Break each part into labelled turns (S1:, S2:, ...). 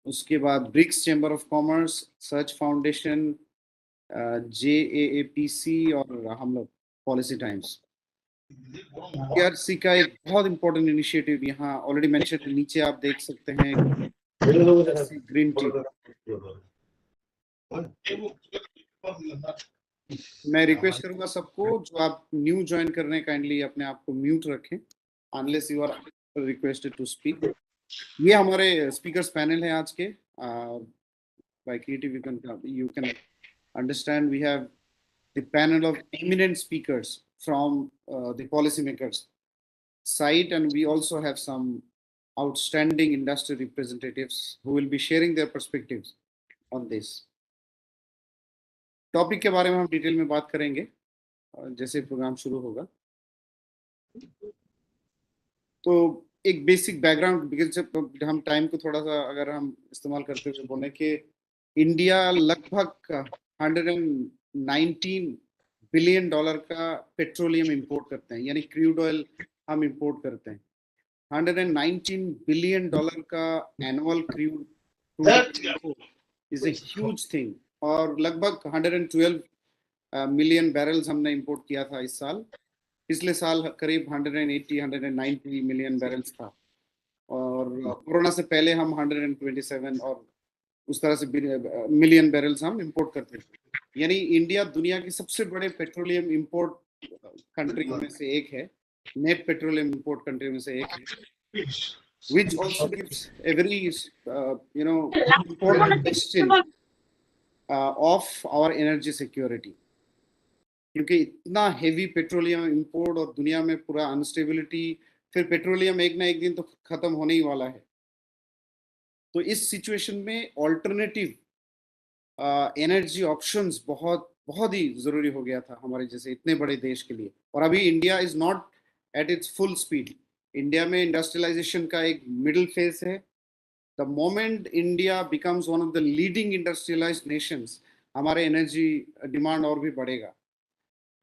S1: उसके बाद BRICS Chamber of Commerce, Search Foundation, JAAPC और हम लोग पॉलिसी टाइम्स। PRC का एक बहुत इंपॉर्टेंट इनिशिएटिव यहाँ ऑलरेडी मेंशन, नीचे आप देख सकते हैं, ग्रीन टी। मैं रिक्वेस्ट करूंगा सबको, जो आप न्यू ज्वाइन कर रहे हैं, काइंडली अपने आप को म्यूट रखें unless you are requested to speak. ये हमारे स्पीकर्स पैनल है आज के। by creative you can understand we have the panel of eminent speakers from the policymakers side, and we also have some outstanding industry representatives who will be sharing their perspectives on this topic के बारे में। हम detail में बात करेंगे जैसे programme शुरू होगा। तो एक बेसिक बैकग्राउंड, बिकॉज हम टाइम को थोड़ा सा अगर हम इस्तेमाल करते हुए बोले कि इंडिया लगभग 119 बिलियन डॉलर का पेट्रोलियम इंपोर्ट करते हैं, यानी क्रूड ऑयल हम इंपोर्ट करते हैं। 119 बिलियन डॉलर का annual crude is a huge thing. और लगभग 112 मिलियन बैरल्स हमने इंपोर्ट किया था इस साल। पिछले साल करीब 180-190 मिलियन बैरल्स था, और कोरोना से पहले हम 127 और उस तरह से मिलियन बैरल्स हम इंपोर्ट करते थे। यानी इंडिया दुनिया के सबसे बड़े पेट्रोलियम इंपोर्ट कंट्री में से एक है, नेट पेट्रोलियम इंपोर्ट कंट्री में से एक है, which also gives a very important question of our energy security, क्योंकि इतना हेवी पेट्रोलियम इंपोर्ट और दुनिया में पूरा अनस्टेबिलिटी, फिर पेट्रोलियम एक ना एक दिन तो खत्म होने ही वाला है। तो इस सिचुएशन में ऑल्टरनेटिव एनर्जी ऑप्शंस बहुत बहुत ही जरूरी हो गया था हमारे जैसे इतने बड़े देश के लिए। और अभी India is not at its full speed. India में इंडस्ट्रियलाइजेशन का एक मिडिल फेज है। The moment India becomes one of the leading industrialised Nations, हमारे एनर्जी डिमांड और भी बढ़ेगा,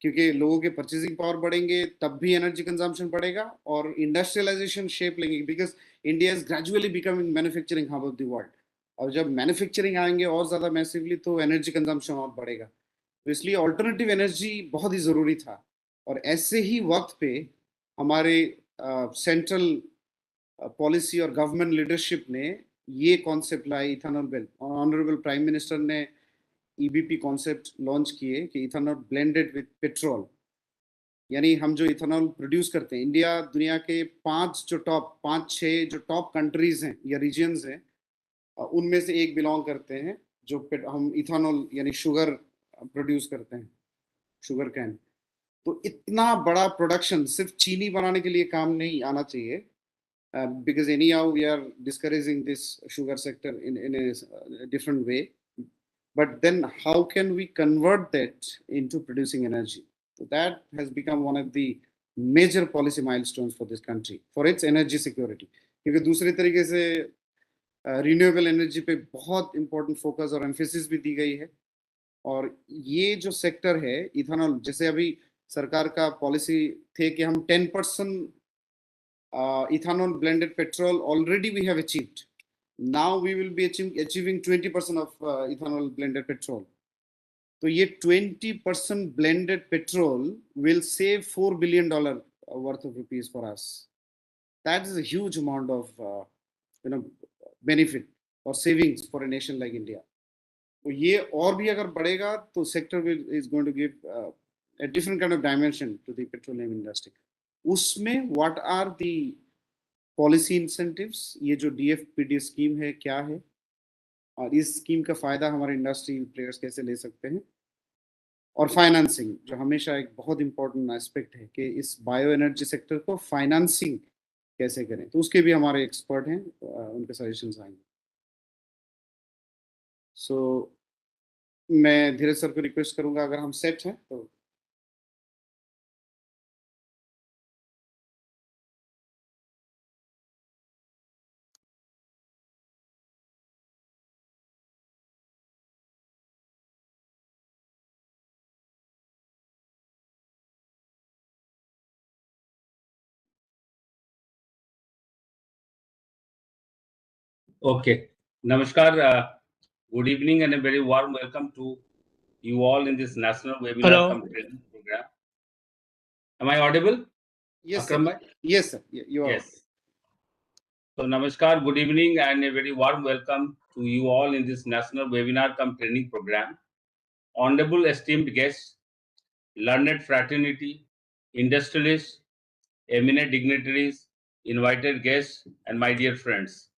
S1: क्योंकि लोगों के परचेसिंग पावर बढ़ेंगे तब भी एनर्जी कंजम्पशन बढ़ेगा और इंडस्ट्रियलाइजेशन शेप लेंगे, because India is gradually becoming manufacturing hub of the world. और जब मैन्युफैक्चरिंग आएंगे और ज़्यादा मैसिवली तो एनर्जी कंजम्पशन और बढ़ेगा। तो इसलिए ऑल्टरनेटिव एनर्जी बहुत ही ज़रूरी था। और ऐसे ही वक्त पे हमारे सेंट्रल पॉलिसी और गवर्नमेंट लीडरशिप ने ये कॉन्सेप्ट लाए, ethanol bill. Honourable prime minister ने EBP कॉन्सेप्ट लॉन्च किए कि इथेनॉल ब्लेंडेड विद पेट्रोल, यानी हम जो इथेनॉल प्रोड्यूस करते हैं, इंडिया दुनिया के 5-6 जो टॉप कंट्रीज हैं या रीजन्स हैं, उनमें से एक बिलोंग करते हैं जो हम इथेनॉल यानी शुगर प्रोड्यूस करते हैं, शुगर कैन। तो इतना बड़ा प्रोडक्शन सिर्फ चीनी बनाने के लिए काम नहीं आना चाहिए, because anyhow we are discouraging this sugar sector in a different way, but then how can we convert that into producing energy? So that has become one of the major policy milestones for this country for its energy security, क्योंकि दूसरे तरीके से renewable energy पे बहुत important focus और emphasis भी दी गई है। और ये जो सेक्टर है इथेनॉल, जैसे अभी सरकार का पॉलिसी थे कि हम 10% ethanol blended petrol already we have achieved, now we will be achieving 20% of ethanol blended petrol. तो ये 20% blended petrol will save $4 billion worth of rupees for us. That is a huge amount of benefit or savings for a nation like India. तो ये और भी अगर बढ़ेगा तो sector is going to give a different kind of dimension to the petroleum industry. उसमें what are the policy incentives, ये जो DFPD स्कीम है क्या है, और इस स्कीम का फायदा हमारे इंडस्ट्री प्लेयर्स कैसे ले सकते हैं, और फाइनेंसिंग जो हमेशा एक बहुत इंपॉर्टेंट एस्पेक्ट है कि इस बायो एनर्जी सेक्टर को फाइनेंसिंग कैसे करें, तो उसके भी हमारे एक्सपर्ट हैं, उनके सजेशंस आएंगे। सो मैं धीरज सर को रिक्वेस्ट करूंगा अगर हम सेट हैं तो।
S2: Okay Namaskar, good evening and a very warm welcome to you all in this national webinar
S3: Hello.
S2: training program. Am I audible?
S1: Yes,
S2: Akram
S1: sir.
S2: bhai?
S1: Yes, sir. You are.
S2: Yes. So namaskar, good evening and a very warm welcome to you all in this national webinar training program. Honorable esteemed guests, learned fraternity, industrialists, eminent dignitaries, invited guests, and my dear friends.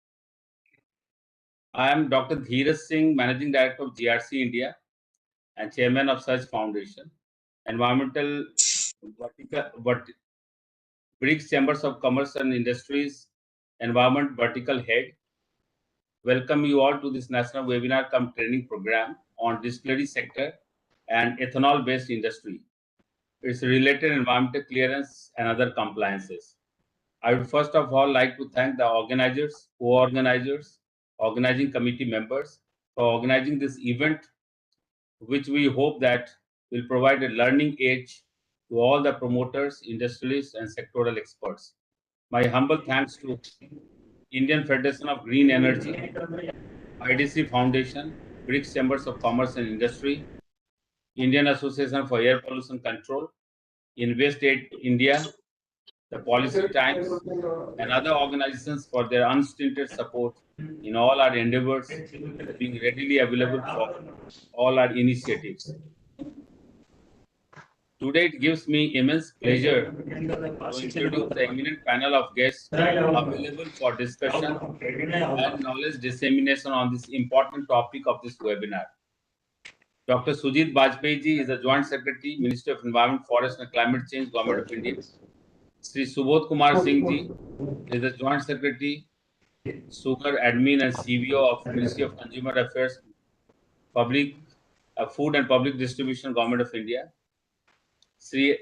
S2: I am Dr. Dheeraj Singh, Managing Director of GRC India and Chairman of Such Foundation, Environmental BRICS Chambers of Commerce and Industries, Environment Vertical Head. Welcome you all to this national webinar training program on distillery sector and ethanol-based industry. Its related environmental clearance and other compliances. I would first of all like to thank the organizers, co-organizers, organizing committee members for organizing this event, which we hope that will provide a learning edge to all the promoters, industrialists, and sectoral experts. My humble thanks to Indian Federation of Green Energy, IDC Foundation, BRICS Chambers of Commerce and Industry, Indian Association for Air Pollution Control, Invest Aid India, the Policy Times, and other organizations for their unstinted support in all our endeavors, being readily available for all our initiatives. Today, it gives me immense pleasure to introduce the eminent panel of guests available for discussion and knowledge dissemination on this important topic of this webinar. Dr. Sujit Bajpayee ji is the Joint Secretary, Ministry of Environment, Forest and Climate Change, Government of India. Sri Subodh Kumar Singh ji is the Joint Secretary, Sugar Admin and CVO of Ministry of Consumer Affairs, Public Food and Public Distribution, Government of India. Sri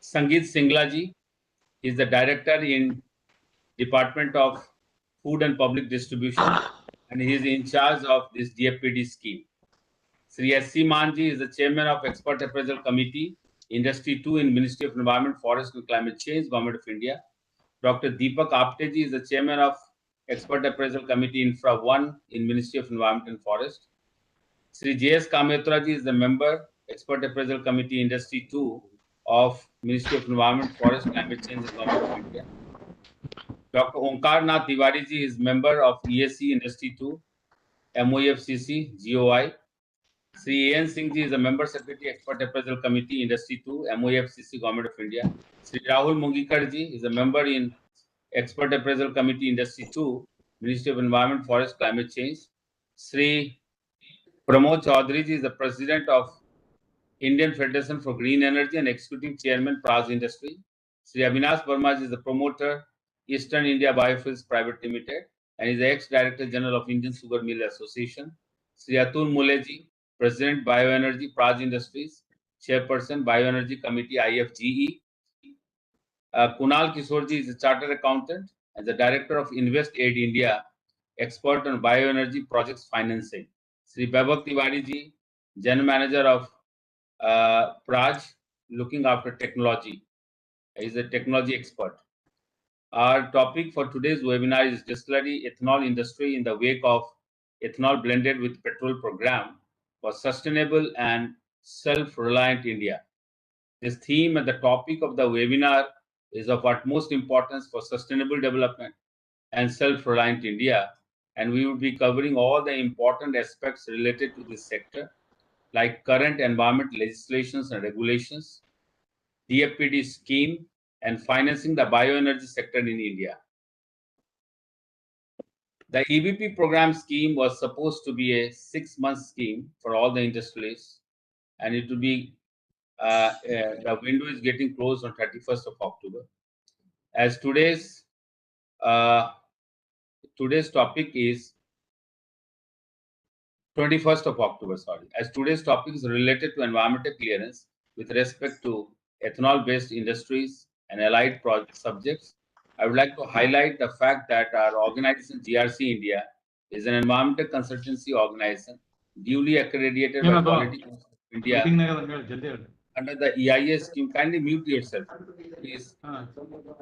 S2: Sangeet Singla ji is the Director in Department of Food and Public Distribution, and he is in charge of this DFPD scheme. Sri S.C. Manji is the Chairman of Expert Appraisal Committee, Industry 2 in Ministry of Environment, Forest and Climate Change, Government of India. Dr. Deepak Apte ji is the Chairman of Expert Appraisal Committee, Infra 1 in Ministry of Environment and Forest. Sri J.S. Kametra ji is the Member, Expert Appraisal Committee, Industry 2 of Ministry of Environment, Forest, Climate Change and Government of India. Dr. Onkar Nath Tiwari ji is member of ESC Industry 2, MOFCC, GOI. Sri A.N. Singh ji is a member secretary, Expert Appraisal Committee, Industry 2, MOFCC, Government of India. Sri Rahul Mungikar ji is a member in Expert Appraisal Committee, Industry 2, Ministry of Environment, Forest, Climate Change. Sri Pramod Chaudhary ji is the president of Indian Federation for Green Energy and executive chairman, Praj Industry. Sri Avinash Verma ji is the promoter, Eastern India Biofuels Private Limited, and is the ex-director general of Indian Sugar Mill Association. Sri Atul Mule ji, president, Bioenergy, Praj Industries, chairperson, Bioenergy Committee, IFGE. Kunal Kishore ji is a chartered accountant and the director of Invest Aid India, expert on bioenergy projects financing. Sri Babak Tiwari ji, general manager of Praj, looking after technology. He is a technology expert. Our topic for today's webinar is distillery ethanol industry in the wake of ethanol blended with petrol program for sustainable and self-reliant India. This theme and the topic of the webinar is of utmost importance for sustainable development and self-reliant India, and we will be covering all the important aspects related to this sector, like current environment legislations and regulations, DFPD scheme, and financing the bioenergy sector in India. The EBP program scheme was supposed to be a 6-month scheme for all the industrialists, and it will be the window is getting closed on 31st of October. As today's topic is 21st of October, sorry. As today's topic is related to environmental clearance with respect to ethanol-based industries and allied project subjects, I would like to highlight the fact that our organization GRC India is an environmental consultancy organization duly accredited by Quality Council of India under the EIA scheme. Kindly mute yourself, please.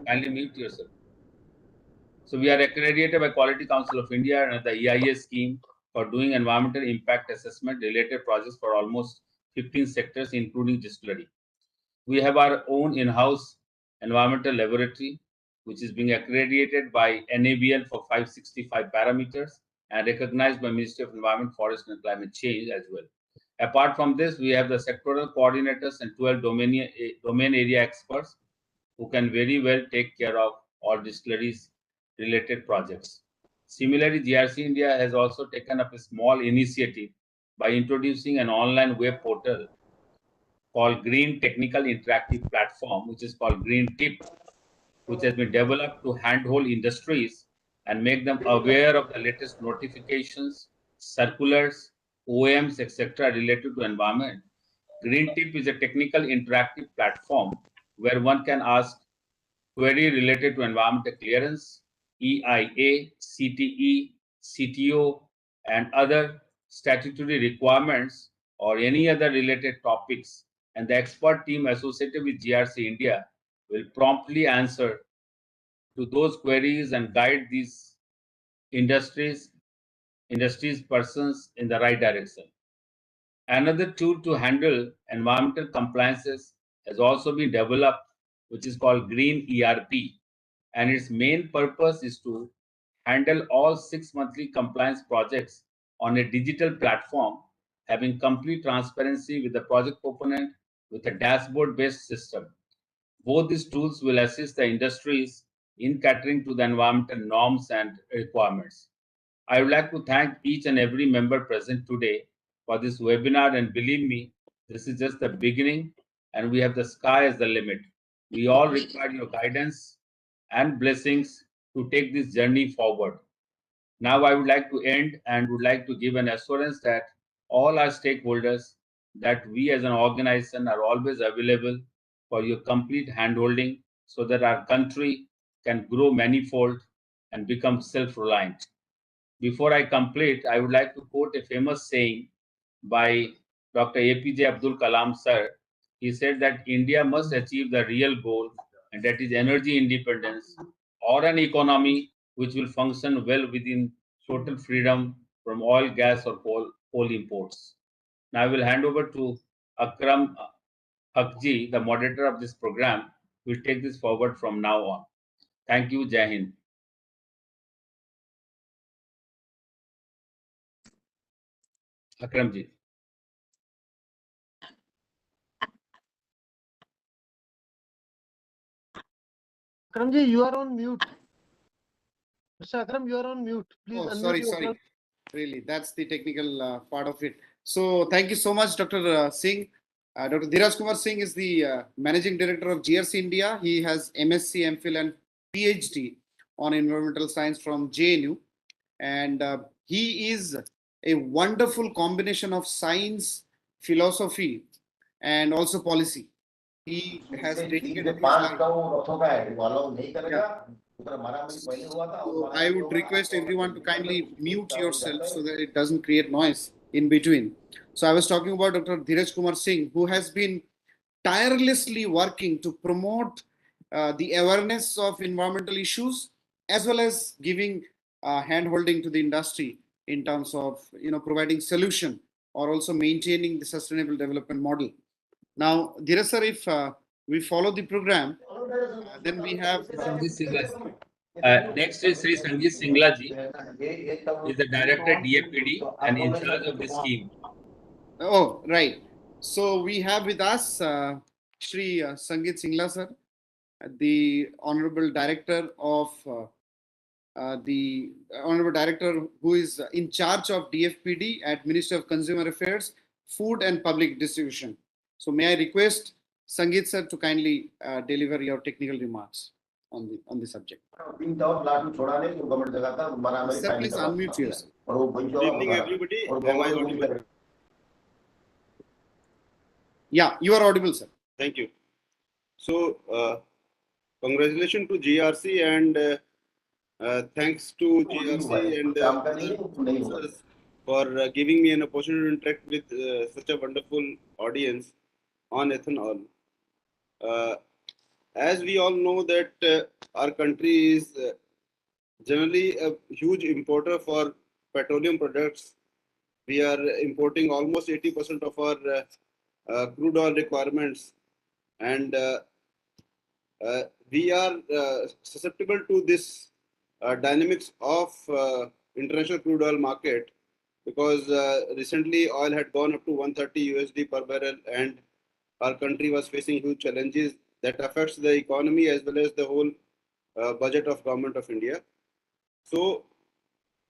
S2: Kindly mute yourself. So we are accredited by Quality Council of India and the EIA scheme for doing environmental impact assessment related projects for almost 15 sectors, including distillery. We have our own in-house environmental laboratory, which is being accredited by NABL for 565 parameters and recognized by Ministry of Environment, Forest and Climate Change as well. Apart from this, we have the sectoral coordinators and 12 domain area experts who can very well take care of all distilleries related projects. Similarly, GRC India has also taken up a small initiative by introducing an online web portal called Green Technical Interactive Platform, which is called Green Tip, which has been developed to handhold industries and make them aware of the latest notifications, circulars, OMs, etc. related to environment. Green Tip is a technical interactive platform where one can ask query related to environmental clearance, EIA, CTE, CTO, and other statutory requirements or any other related topics, and the expert team associated with GRC India will promptly answer to those queries and guide these industries persons in the right direction. Another tool to handle environmental compliances has also been developed, which is called Green ERP, and its main purpose is to handle all 6 monthly compliance projects on a digital platform, having complete transparency with the project component with a dashboard-based system. Both these tools will assist the industries in catering to the environmental norms and requirements. I would like to thank each and every member present today for this webinar, and believe me, this is just the beginning and we have the sky as the limit. We all require your guidance and blessings to take this journey forward. Now I would like to end and would like to give an assurance that all our stakeholders, that we as an organization are always available for your complete handholding so that our country can grow manifold and become self-reliant. Before I complete, I would like to quote a famous saying by Dr. APJ Abdul Kalam sir. He said that India must achieve the real goal, and that is energy independence or an economy which will function well within total freedom from oil, gas, or coal imports. Now I will hand over to Akram Hakji, the moderator of this program, who will take this forward from now on. Thank you, Jai Hind. Akramji.
S3: Akramji, you are on mute. Mr. Akram, you are on mute. Please
S1: Oh,
S3: unmute yourself.
S1: sorry. Really, that's the technical part of it. So thank you so much, Dr. Singh. Dr. Dhiraj Kumar Singh is the Managing Director of GRC India. He has MSc, MPhil and PhD on Environmental Science from JNU. And he is a wonderful combination of science, philosophy, and also policy. He has dedicated his life. So I would request everyone to kindly mute yourself so that it doesn't create noise in between. So I was talking about Dr. Dhiraj Kumar Singh, who has been tirelessly working to promote the awareness of environmental issues, as well as giving hand-holding to the industry in terms of providing solution or also maintaining the sustainable development model. Now, Dhiraj sir, if we follow the program, then we have
S2: next is Sri Sangeet Singla ji. He is the director DFPD and in charge of the scheme.
S1: Oh, right. So we have with us Sri Sangeet Singla sir, the Honorable Director of who is in charge of DFPD at Ministry of Consumer Affairs, Food and Public Distribution. So may I request Sangeet sir to kindly deliver your technical remarks on the subject.
S4: Sir,
S1: please unmute yourself.
S4: Good evening, everybody. Am I audible?
S1: Yeah, you are audible, sir.
S4: Thank you. So, congratulations to GRC and thanks to GRC and sponsors for giving me an opportunity to interact with such a wonderful audience on ethanol. As we all know that our country is generally a huge importer for petroleum products. We are importing almost 80% of our crude oil requirements, and we are susceptible to this dynamics of international crude oil market, because recently oil had gone up to 130 USD per barrel, and our country was facing huge challenges that affects the economy as well as the whole budget of Government of India. So,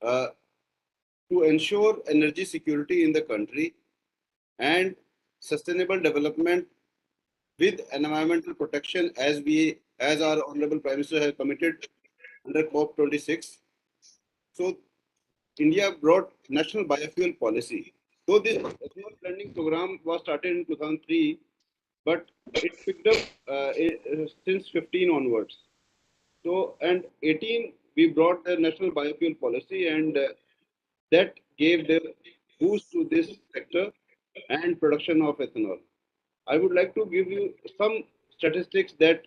S4: to ensure energy security in the country and sustainable development with environmental protection, as our Honorable Prime Minister has committed under COP26. So India brought national biofuel policy. So this ethanol blending program was started in 2003, but it picked up since 15 onwards. So, and 18, we brought the national biofuel policy, and that gave the boost to this sector and production of ethanol. I would like to give you some statistics that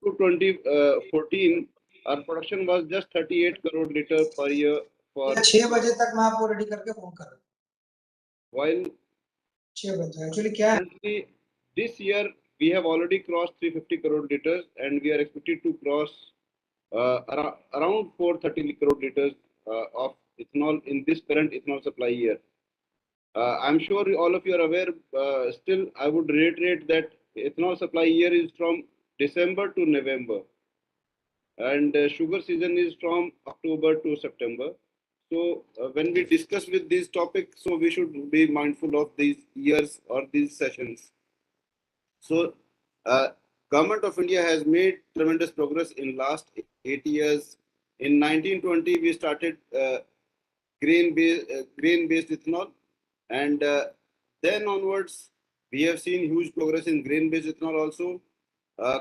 S4: to 2014, our production was just 38 crore liter per year for
S5: 6 बजे तक मैं आपको ready करके phone कर रहा हूँ.
S4: while
S5: 6 बजे actually क्या है
S4: currently this year we have already crossed 350 crore liters, and we are expected to cross around 430 crore liters of ethanol in this current ethanol supply year. I'm sure all of you are aware. Still, I would reiterate that ethanol supply year is from December to November, and sugar season is from October to September. So when we discuss with these topics, so we should be mindful of these years or these sessions. So Government of India has made tremendous progress in last 8 years. In 1920, we started grain-based ethanol, and then onwards, we have seen huge progress in grain-based ethanol also.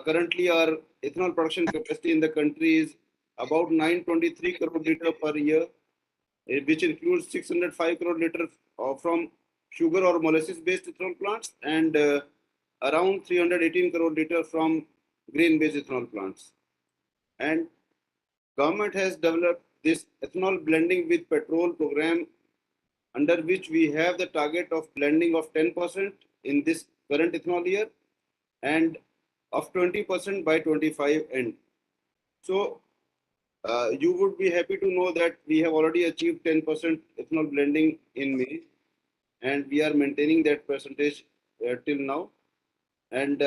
S4: Currently, our ethanol production capacity in the country is about 923 crore liter per year, which includes 605 crore liter from sugar or molasses-based ethanol plants, and around 318 crore liter from grain-based ethanol plants. And government has developed this ethanol blending with petrol program, under which we have the target of blending of 10% in this current ethanol year, and of 20% by 25 end. So you would be happy to know that we have already achieved 10% ethanol blending in May, and we are maintaining that percentage till now. And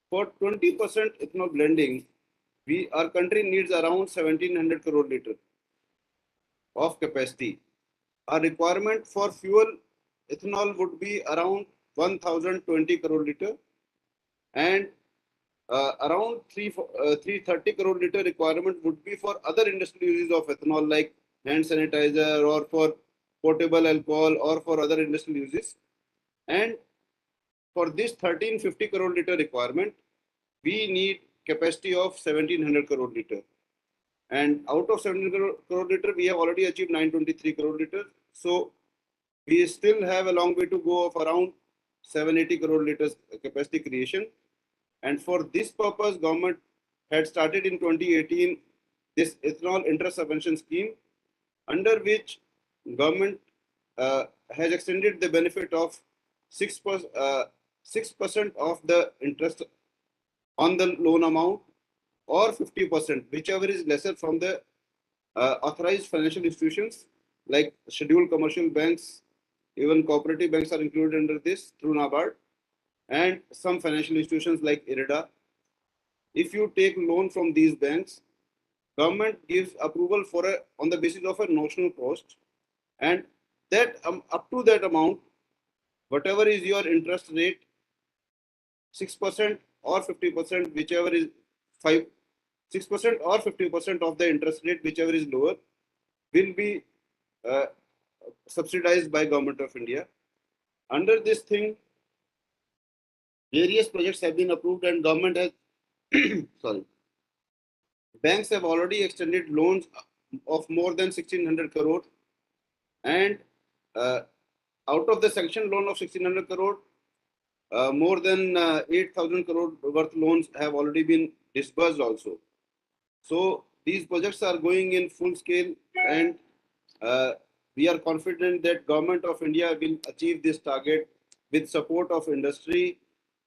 S4: for 20% ethanol blending, our country needs around 1700 crore liter of capacity. Our requirement for fuel ethanol would be around 1020 crore liter, and around 330 crore liter requirement would be for other industrial uses of ethanol, like hand sanitizer or for potable alcohol or for other industrial uses. And for this 1350 crore liter requirement, we need capacity of 1700 crore liter. And out of 1700 crore liter, we have already achieved 923 crore liter. So we still have a long way to go of around 780 crore liters capacity creation. And for this purpose, government had started in 2018 this ethanol interest subvention scheme, under which government has extended the benefit of 6% of the interest on the loan amount, or 50%, whichever is lesser, from the authorized financial institutions like scheduled commercial banks. Even cooperative banks are included under this through NABARD, and some financial institutions like IREDA. If you take loan from these banks, government gives approval for on the basis of a notional cost, and that up to that amount, whatever is your interest rate, 6% or 50%, whichever is 6% or 50% of the interest rate, whichever is lower, will be subsidized by Government of India. Under this thing, various projects have been approved, and government has sorry, banks have already extended loans of more than 1600 crore, and out of the sanctioned loan of 1600 crore, more than 8000 crore worth loans have already been disbursed also. So these projects are going in full scale, and we are confident that Government of India will achieve this target with support of industry,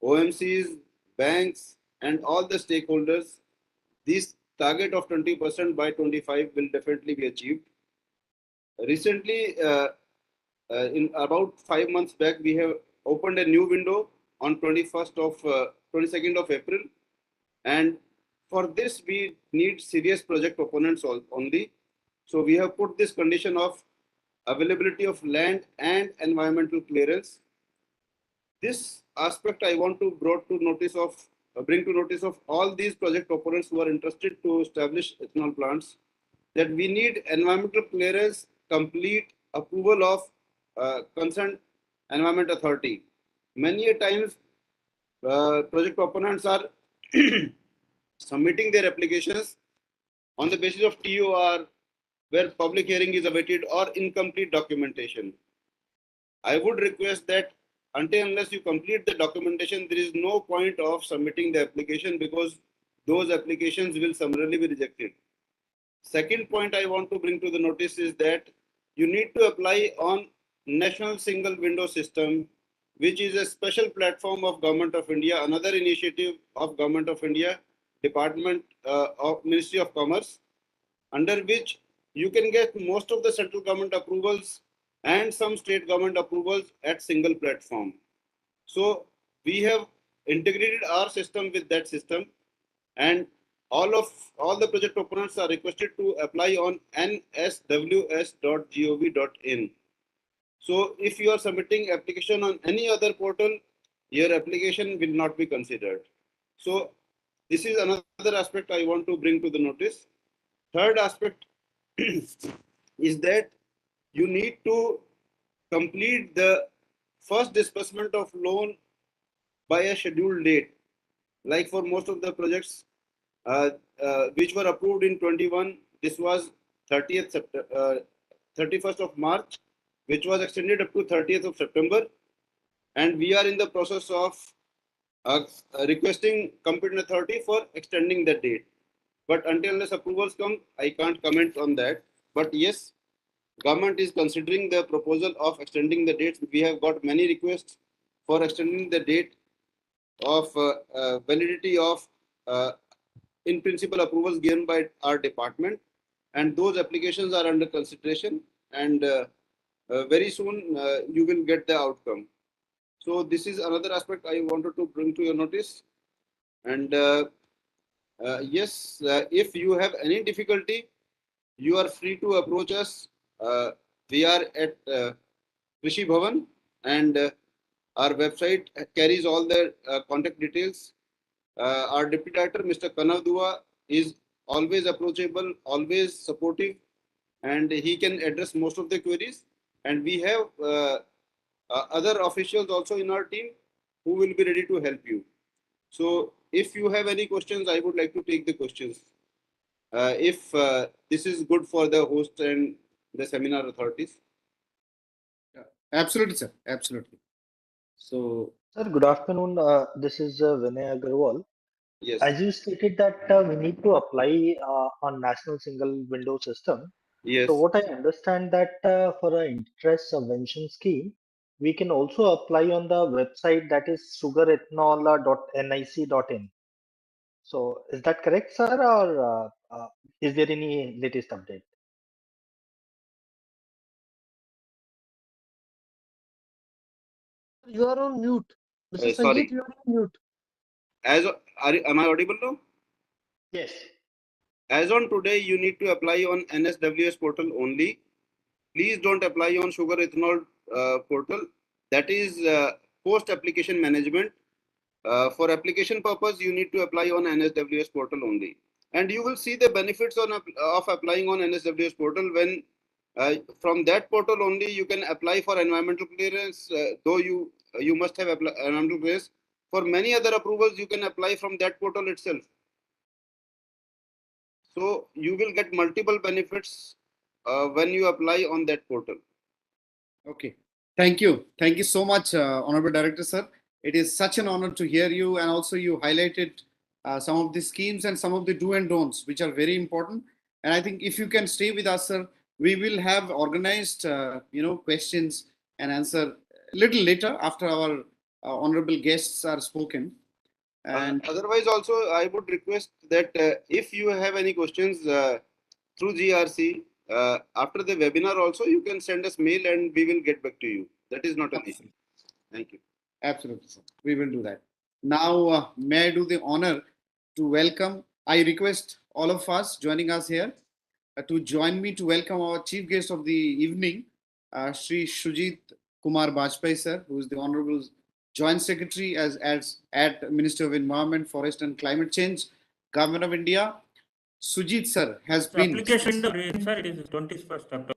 S4: OMCs, banks, and all the stakeholders. This target of 20% by 25 will definitely be achieved. Recently, in about 5 months back, we have opened a new window on 22nd of April, and for this we need serious project proponents only. So we have put this condition of availability of land and environmental clearance. This aspect I want to bring to notice of all these project proponents who are interested to establish ethanol plants, that we need environmental clearance, complete approval of concerned environment authority. Many a times project proponents are submitting their applications on the basis of TOR, where public hearing is awaited, or incomplete documentation. I would request that unless you complete the documentation, there is no point of submitting the application, because those applications will summarily be rejected. Second point I want to bring to the notice is that you need to apply on National Single Window System, which is a special platform of Government of India, another initiative of Government of India, Department of Ministry of Commerce, under which you can get most of the central government approvals and some state government approvals at single platform. So we have integrated our system with that system, and all the project proponents are requested to apply on nsws.gov.in. So if you are submitting application on any other portal, your application will not be considered. So this is another aspect I want to bring to the notice. Third aspect is that you need to complete the first disbursement of loan by a scheduled date. Like for most of the projects which were approved in 21, this was 31st of March, which was extended up to 30th of September. And we are in the process of requesting competent authority for extending the date. But until this approvals come, I can't comment on that. But yes, government is considering the proposal of extending the dates. We have got many requests for extending the date of validity of in principle approvals given by our department, and those applications are under consideration, and very soon you will get the outcome. So this is another aspect I wanted to bring to your notice. And yes, if you have any difficulty, you are free to approach us. We are at Krishi Bhavan, and our website carries all the contact details. Our Deputy Director, Mr. Kanav Dua, is always approachable, always supportive, and he can address most of the queries. And we have other officials also in our team who will be ready to help you. So if you have any questions, I would like to take the questions. If this is good for the host and the seminar authorities.
S1: Absolutely, sir. Absolutely. So,
S6: Sir, good afternoon. This is Vinay Agarwal.
S4: Yes.
S6: As you stated that we need to apply on National Single Window System.
S4: Yes.
S6: So what I understand that for an interest subvention scheme, we can also apply on the website, that is sugarethanol.nic.in. So is that correct, sir, or is there any latest update?
S3: You are on mute. Mr.
S4: Sorry.
S3: Sangeet, you are on mute.
S4: Am I audible now?
S6: Yes.
S4: As on today, you need to apply on NSWS portal only. Please don't apply on sugar ethanol portal. That is post application management. For application purpose, you need to apply on NSWS portal only. And you will see the benefits of applying on NSWS portal when from that portal only you can apply for environmental clearance, though you must have environmental clearance. For many other approvals, you can apply from that portal itself. So you will get multiple benefits when you apply on that portal.
S1: okay. Thank you. Thank you so much, Honorable Director, sir. It is such an honor to hear you, and also you highlighted some of the schemes and some of the do and don'ts, which are very important. And I think if you can stay with us, sir, we will have organized, questions and answer a little later after our honorable guests are spoken. And
S4: otherwise, also, I would request that if you have any questions through GRC, after the webinar also, you can send us mail and we will get back to you. That is not an issue. Thank you.
S1: Absolutely, sir. We will do that. Now, may I do the honor to welcome, I request all of us joining us here to join me to welcome our chief guest of the evening, Shri Sujit Kumar Bajpai, sir, who is the Honorable Joint Secretary at Ministry of Environment, Forest and Climate Change, Government of India. Sujit, sir, has been...
S7: Application window, sir, it is 21st October.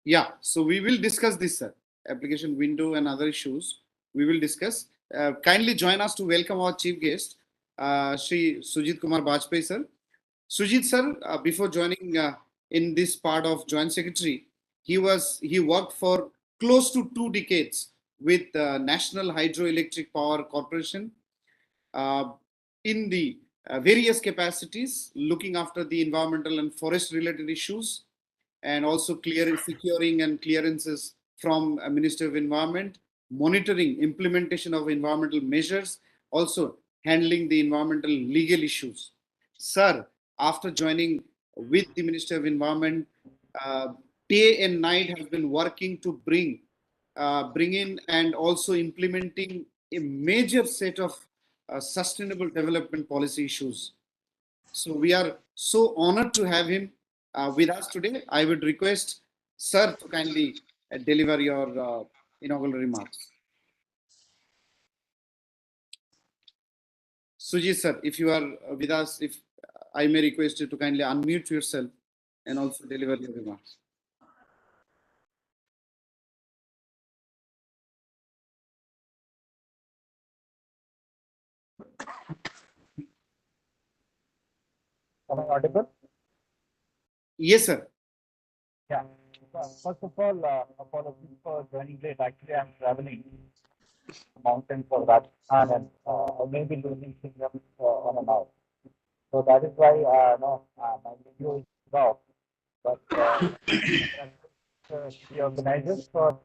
S1: Yeah, so we will discuss this, sir. Application window and other issues we will discuss. Kindly join us to welcome our chief guest, Shri Sujit Kumar Bajpai, sir. Sujit, sir, before joining in this part of Joint Secretary, he worked for close to 2 decades with National Hydroelectric Power Corporation in the various capacities, looking after the environmental and forest related issues, and also securing and clearances from Ministry of Environment, monitoring implementation of environmental measures, also handling the environmental legal issues. Sir, after joining with the Ministry of Environment, day and night has been working to bring in and also implementing a major set of sustainable development policy issues. So we are so honored to have him with us today. I would request sir to kindly deliver your inaugural remarks. Sujit sir, if you are with us, if I may request you to kindly unmute yourself and also deliver your remarks.
S8: Am I audible?
S1: Yes, sir.
S8: Yeah. First of all, apologies for joining late. Actually, I'm traveling mountain for Rajasthan and I may be losing signal on and off. So that is why my video is off. But the organizers for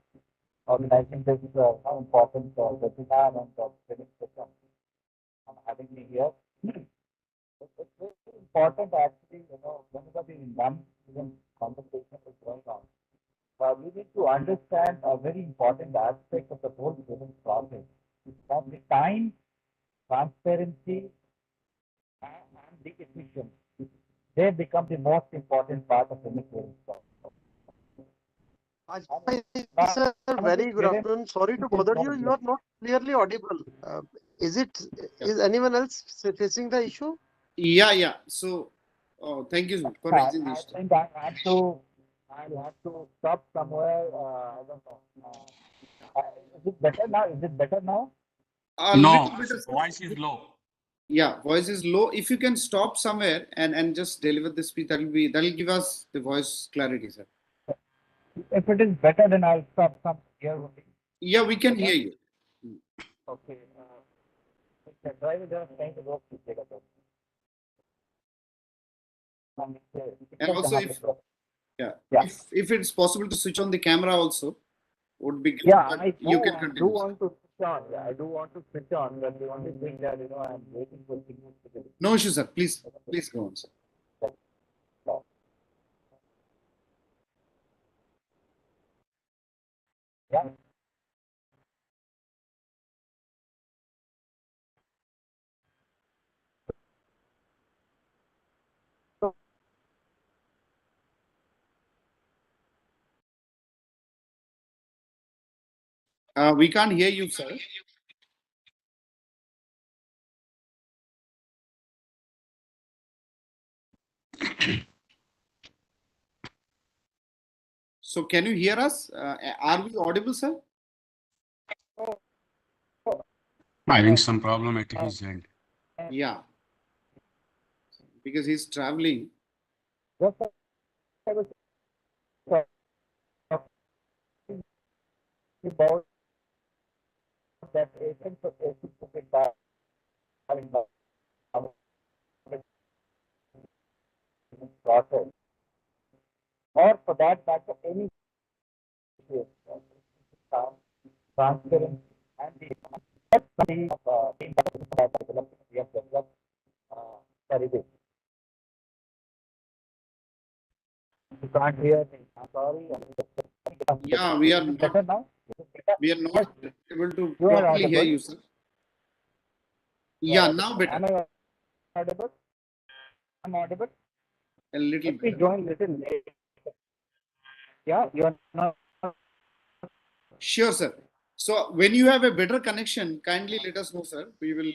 S8: organizing this important webinar and training session and having me here. It's very important actually, whenever the non-citizen conversation is going on, we need to understand a very important aspect of the whole business process. From the time, transparency, and the efficiency, they become the most important part of any business process.
S3: Sir, very good afternoon. Sorry to bother you. You are not clearly audible. Is anyone else facing the issue?
S1: Yeah. So, thank you for raising this.
S8: I think I'll have to stop somewhere. I don't know. Is it better now? Is it better now?
S7: No, voice is low.
S1: Yeah, voice is low. If you can stop somewhere and just deliver the speech, that'll give us the voice clarity, sir.
S8: If it is better, then I'll stop some here only.
S1: Yeah, we can hear you.
S8: Okay. The driver just trying to go to take a break.
S1: And also, if it's possible to switch on the camera, also would be good.
S8: Yeah, I
S1: you can continue.
S8: do want to switch on. Yeah, I do want to switch on, but the only thing that I'm waiting for signals to get.
S1: No issue, sir. Please go on, sir.
S8: Yeah.
S1: We can't hear you, sir. So, can you hear us? Are we audible, sir?
S7: Having some problem at his end.
S1: Yeah, because he's traveling.
S8: Just about that agent back. process, or for that matter, any transparent and the we have developed sorry, this. You can't hear me. I'm sorry.
S1: Yeah, we are
S8: Better
S1: not,
S8: now?
S1: we are not able to
S8: You are
S1: properly hear
S8: audible.
S1: you, sir. Yeah, now better.
S8: Am I audible? I'm audible.
S1: A little
S8: Let me
S1: better.
S8: join little late. Yeah, you're not.
S1: Sure, sir. So when you have a better connection, kindly let us know, sir. We will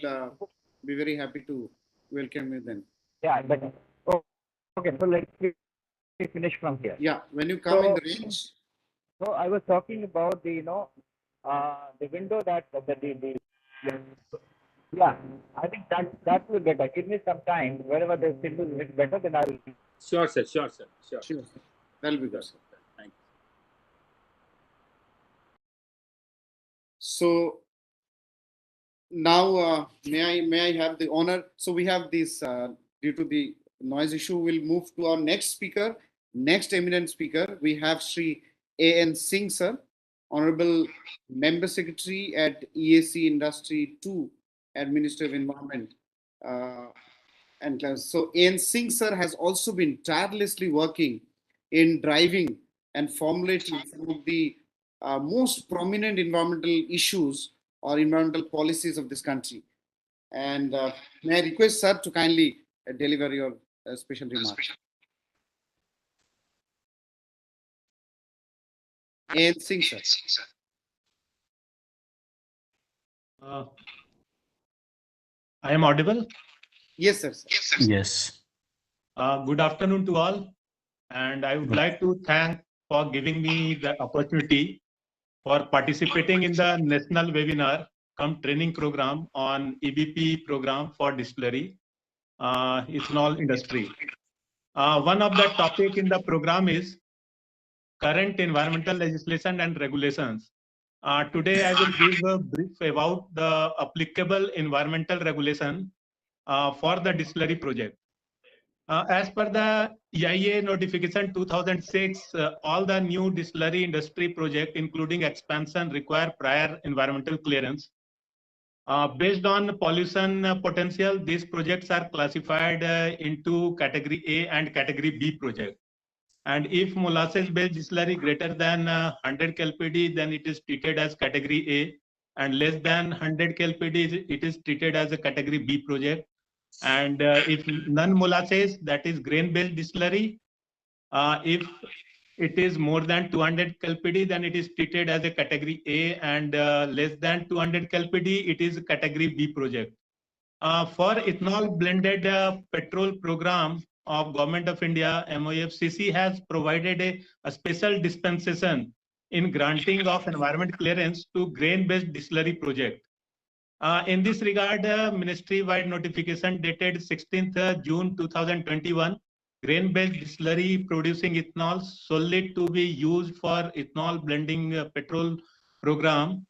S1: be very happy to welcome you then.
S8: Yeah, better. Oh, okay, so let's finish from here.
S1: Yeah, when you come in the range.
S8: So I was talking about the the window that yeah, I think that will better. Give me some time. Wherever the signal is better, then I will.
S2: Sure, sir. Sure, sir. Sure.
S1: Sure, sir. That'll be good, sir.
S2: Thank you.
S1: So now may I have the honor? So we have this due to the noise issue, we'll move to our next speaker, next eminent speaker. We have Sri A.N. Singh, sir, Honorable Member Secretary at EAC Industry 2 at Ministry of Environment and Climate. So A.N. Singh, sir, has also been tirelessly working in driving and formulating some of the most prominent environmental issues or environmental policies of this country. And may I request, sir, to kindly deliver your special remarks. A.N. Singh, sir.
S9: I am audible?
S1: Yes, sir.
S7: Yes.
S9: Good afternoon to all. And I would like to thank for giving me the opportunity for participating in the national webinar cum training program on EBP program for distillery ethanol industry. One of the topic in the program is current environmental legislation and regulations. Today I will give a brief about the applicable environmental regulation for the distillery project. As per the EIA notification 2006, all the new distillery industry project, including expansion, require prior environmental clearance. Based on pollution potential, these projects are classified into category A and category B project. And if molasses-based distillery greater than 100 KLPD, then it is treated as category A, and less than 100 KLPD, it is treated as a category B project. And if non-molasses, that is grain-based distillery, if it is more than 200 KLPD, then it is treated as a category A, and less than 200 KLPD, it is a category B project. For ethanol blended petrol program of Government of India, MOFCC has provided a special dispensation in granting of environment clearance to grain-based distillery project. In this regard, ministry-wide notification dated 16th June 2021, grain-based distillery producing ethanol solely to be used for ethanol blending petrol program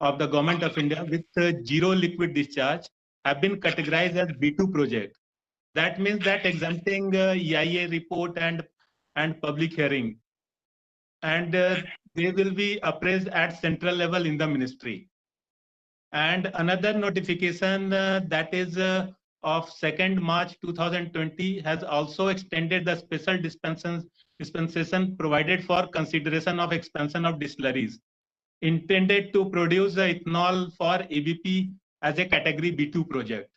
S9: of the Government of India with zero liquid discharge have been categorized as B2 project. That means that exempting EIA report and public hearing, and they will be appraised at central level in the ministry. And another notification that is of 2nd March 2020 has also extended the special dispensation provided for consideration of expansion of distilleries intended to produce ethanol for EBP as a category B2 project.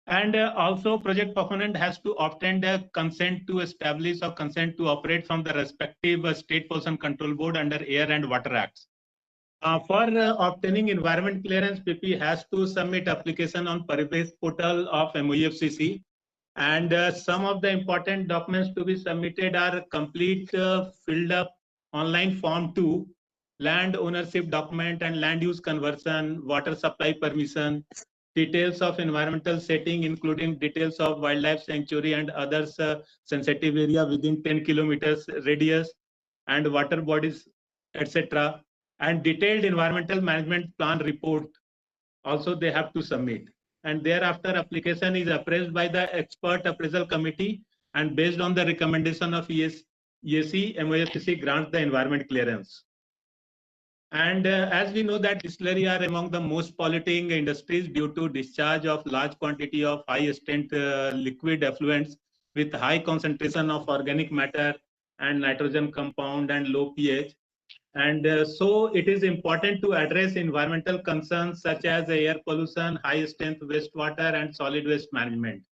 S9: And also project proponent has to obtain the consent to establish or consent to operate from the respective state pollution control board under Air and Water Acts. For obtaining environment clearance, PP has to submit application on Paribesh portal of MOEFCC. And some of the important documents to be submitted are complete filled up online form 2, land ownership document and land use conversion, water supply permission, details of environmental setting, including details of wildlife sanctuary and others sensitive area within 10 kilometers radius, and water bodies, etc. And detailed environmental management plan report also they have to submit. and thereafter application is appraised by the expert appraisal committee, and based on the recommendation of EAC, MOFCC grants the environment clearance. And as we know that distillery are among the most polluting industries due to discharge of large quantity of high strength liquid effluents with high concentration of organic matter and nitrogen compound and low pH. And so it is important to address environmental concerns such as air pollution, high strength wastewater and solid waste management.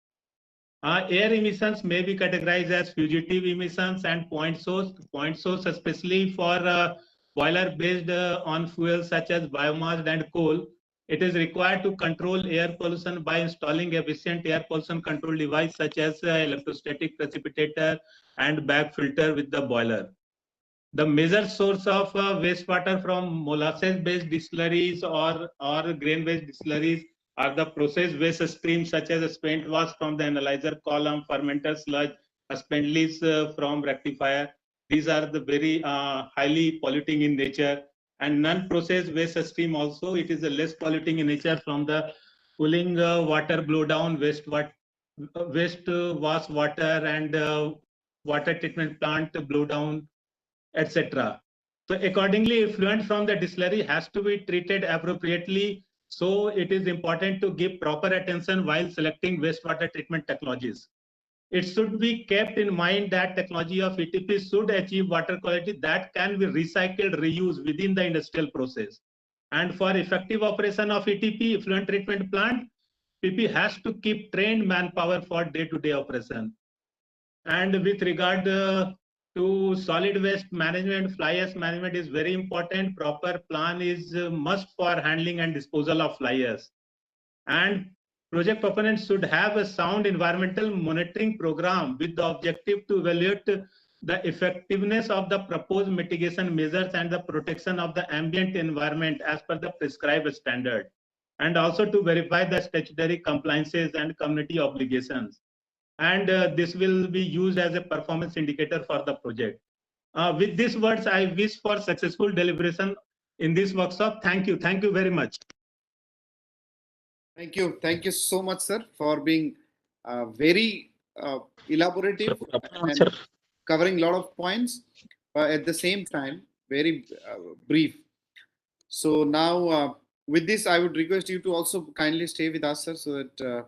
S9: Air emissions may be categorized as fugitive emissions and point source. Point source, especially for boiler based on fuels such as biomass and coal, it is required to control air pollution by installing efficient air pollution control device such as electrostatic precipitator and bag filter with the boiler. The major source of wastewater from molasses-based distilleries or grain-based distilleries are the process waste streams such as spent wash from the analyzer column, fermenter sludge, spent leaves from rectifier. These are the very highly polluting in nature. And non-processed waste stream also, it is less polluting in nature from the cooling water blowdown, waste wash water and water treatment plant blowdown, etc. So accordingly, effluent from the distillery has to be treated appropriately. So it is important to give proper attention while selecting wastewater treatment technologies. It should be kept in mind that technology of ETP should achieve water quality that can be recycled, reused within the industrial process. And for effective operation of ETP, effluent treatment plant, PP has to keep trained manpower for day-to-day operation. And with regard to solid waste management, fly ash management is very important. Proper plan is must for handling and disposal of fly ash. And project proponents should have a sound environmental monitoring program with the objective to evaluate the effectiveness of the proposed mitigation measures and the protection of the ambient environment as per the prescribed standard, and also to verify the statutory compliances and community obligations. And this will be used as a performance indicator for the project. With these words, I wish for successful deliberation in this workshop. Thank you. Thank you very much.
S1: Thank you. Thank you so much, sir, for being very elaborative and covering a lot of points, at the same time, very brief. So now, with this, I would request you to also kindly stay with us, sir, so that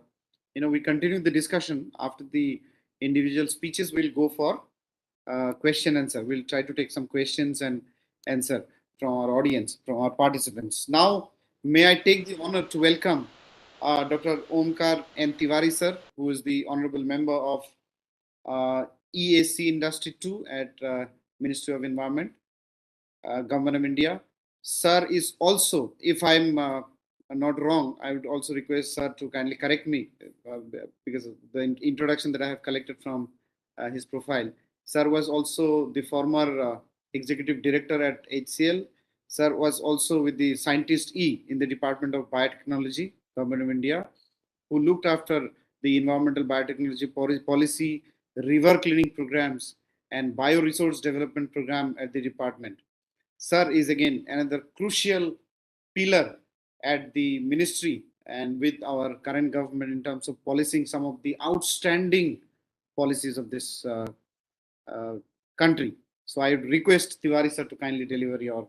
S1: we continue the discussion. After the individual speeches, we'll go for question answer. We'll try to take some questions and answer from our audience, from our participants. Now, may I take the honor to welcome Dr. Omkar N. Tiwari, sir, who is the honorable member of EAC Industry 2 at Ministry of Environment, Government of India. Sir is also, if I'm not wrong, I would also request sir to kindly correct me because of the introduction that I have collected from his profile. Sir was also the former executive director at HCL. Sir was also with the Scientist E in the Department of Biotechnology, Government of India, who looked after the environmental biotechnology policy, river cleaning programs, and bioresource development program at the department. Sir is again another crucial pillar at the ministry and with our current government in terms of policing some of the outstanding policies of this country. So I request Tiwari sir to kindly deliver your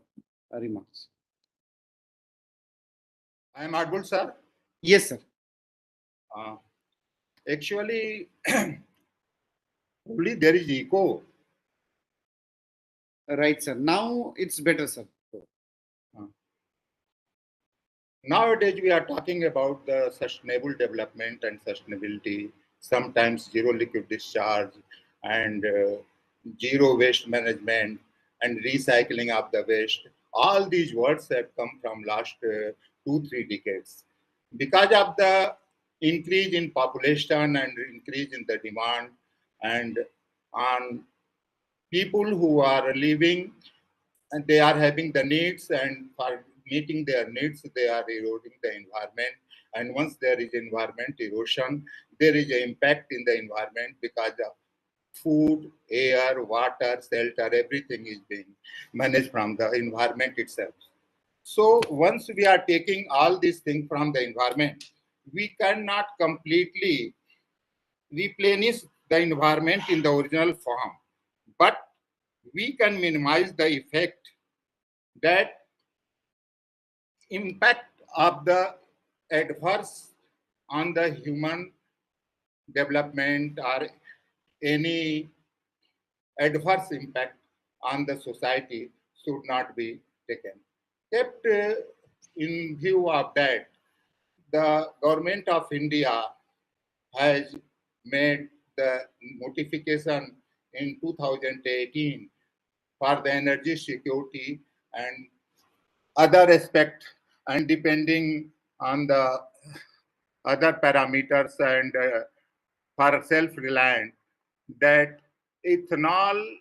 S1: remarks.
S10: I am audible, sir?
S1: Yes, sir.
S10: Actually, only there is echo.
S1: Right, sir. Now it's better, sir.
S10: Nowadays, we are talking about the sustainable development and sustainability, sometimes zero liquid discharge and zero waste management and recycling of the waste. All these words have come from last 2-3 decades. Because of the increase in population and increase in the demand and on people who are living and they are having the needs, and for meeting their needs, they are eroding the environment. And once there is environment erosion, there is an impact in the environment because of food, air, water, shelter, everything is being managed from the environment itself. So once we are taking all these things from the environment, we cannot completely replenish the environment in the original form, but we can minimize the effect that impact of the adverse on the human development or any adverse impact on the society should not be taken. Kept in view of that, the government of India has made the notification in 2018 for the energy security and other aspect, and depending on the other parameters and for self-reliant, that ethanol,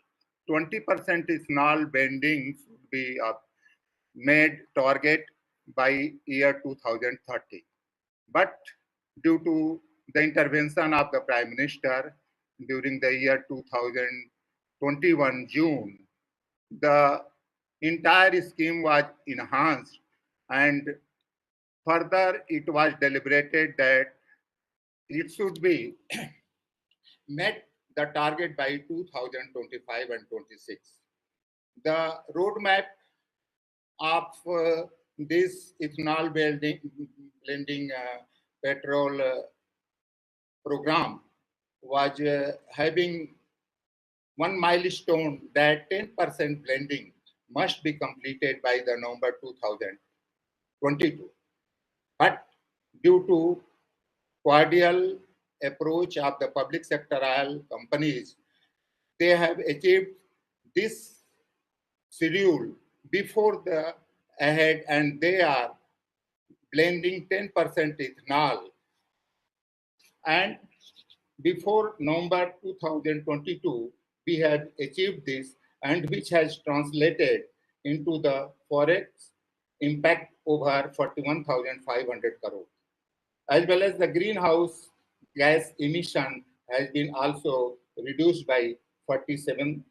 S10: 20% ethanol blending should be made target by year 2030. But due to the intervention of the Prime Minister during the year 2021 June, the entire scheme was enhanced, and further it was deliberated that it should be met the target by 2025 and 26. The roadmap of this ethanol blending petrol program was having one milestone that 10% blending must be completed by the November 2022. But due to cordial approach of the public sector oil companies, they have achieved this schedule before the ahead, and they are blending 10% ethanol. And before November 2022, we have achieved this, and which has translated into the forex impact over 41,500 crore. As well as the greenhouse gas emission has been also reduced by 47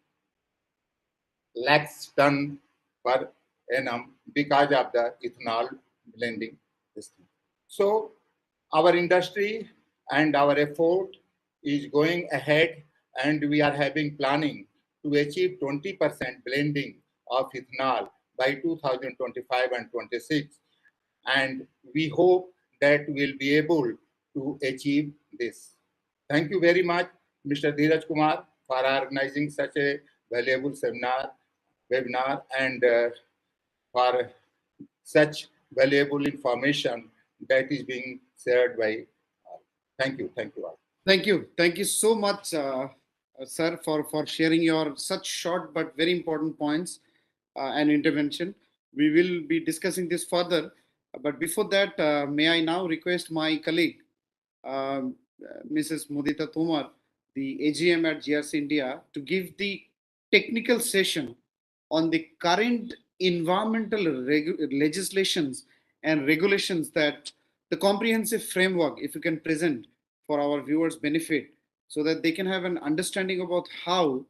S10: lakhs ton per annum because of the ethanol blending system. So our industry and our effort is going ahead, and we are having planning to achieve 20% blending of ethanol by 2025 and 26. And we hope that we'll be able to achieve this. Thank you very much, Mr. Dheeraj Kumar, for organizing such a valuable webinar, and for such valuable information that is being shared by all. Thank you all.
S1: Thank you so much, sir, for sharing your such short but very important points and intervention. We will be discussing this further, but before that, may I now request my colleague, Mrs. Mudita Tomar, the AGM at GRC India, to give the technical session on the current environmental legislations and regulations, that the comprehensive framework, if you can present for our viewers' benefit, so that they can have an understanding about how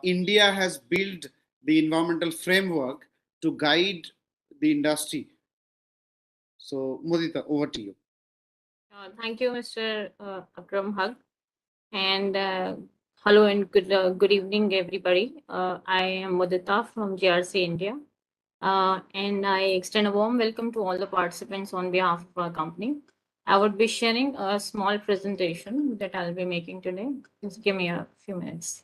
S1: India has built the environmental framework to guide the industry. So, Mudita, over to you.
S11: Thank you, Mr. Akram Haq, and hello and good evening, everybody. I am Mudita from GRC India, and I extend a warm welcome to all the participants on behalf of our company. I would be sharing a small presentation that I'll be making today. Just give me a few minutes.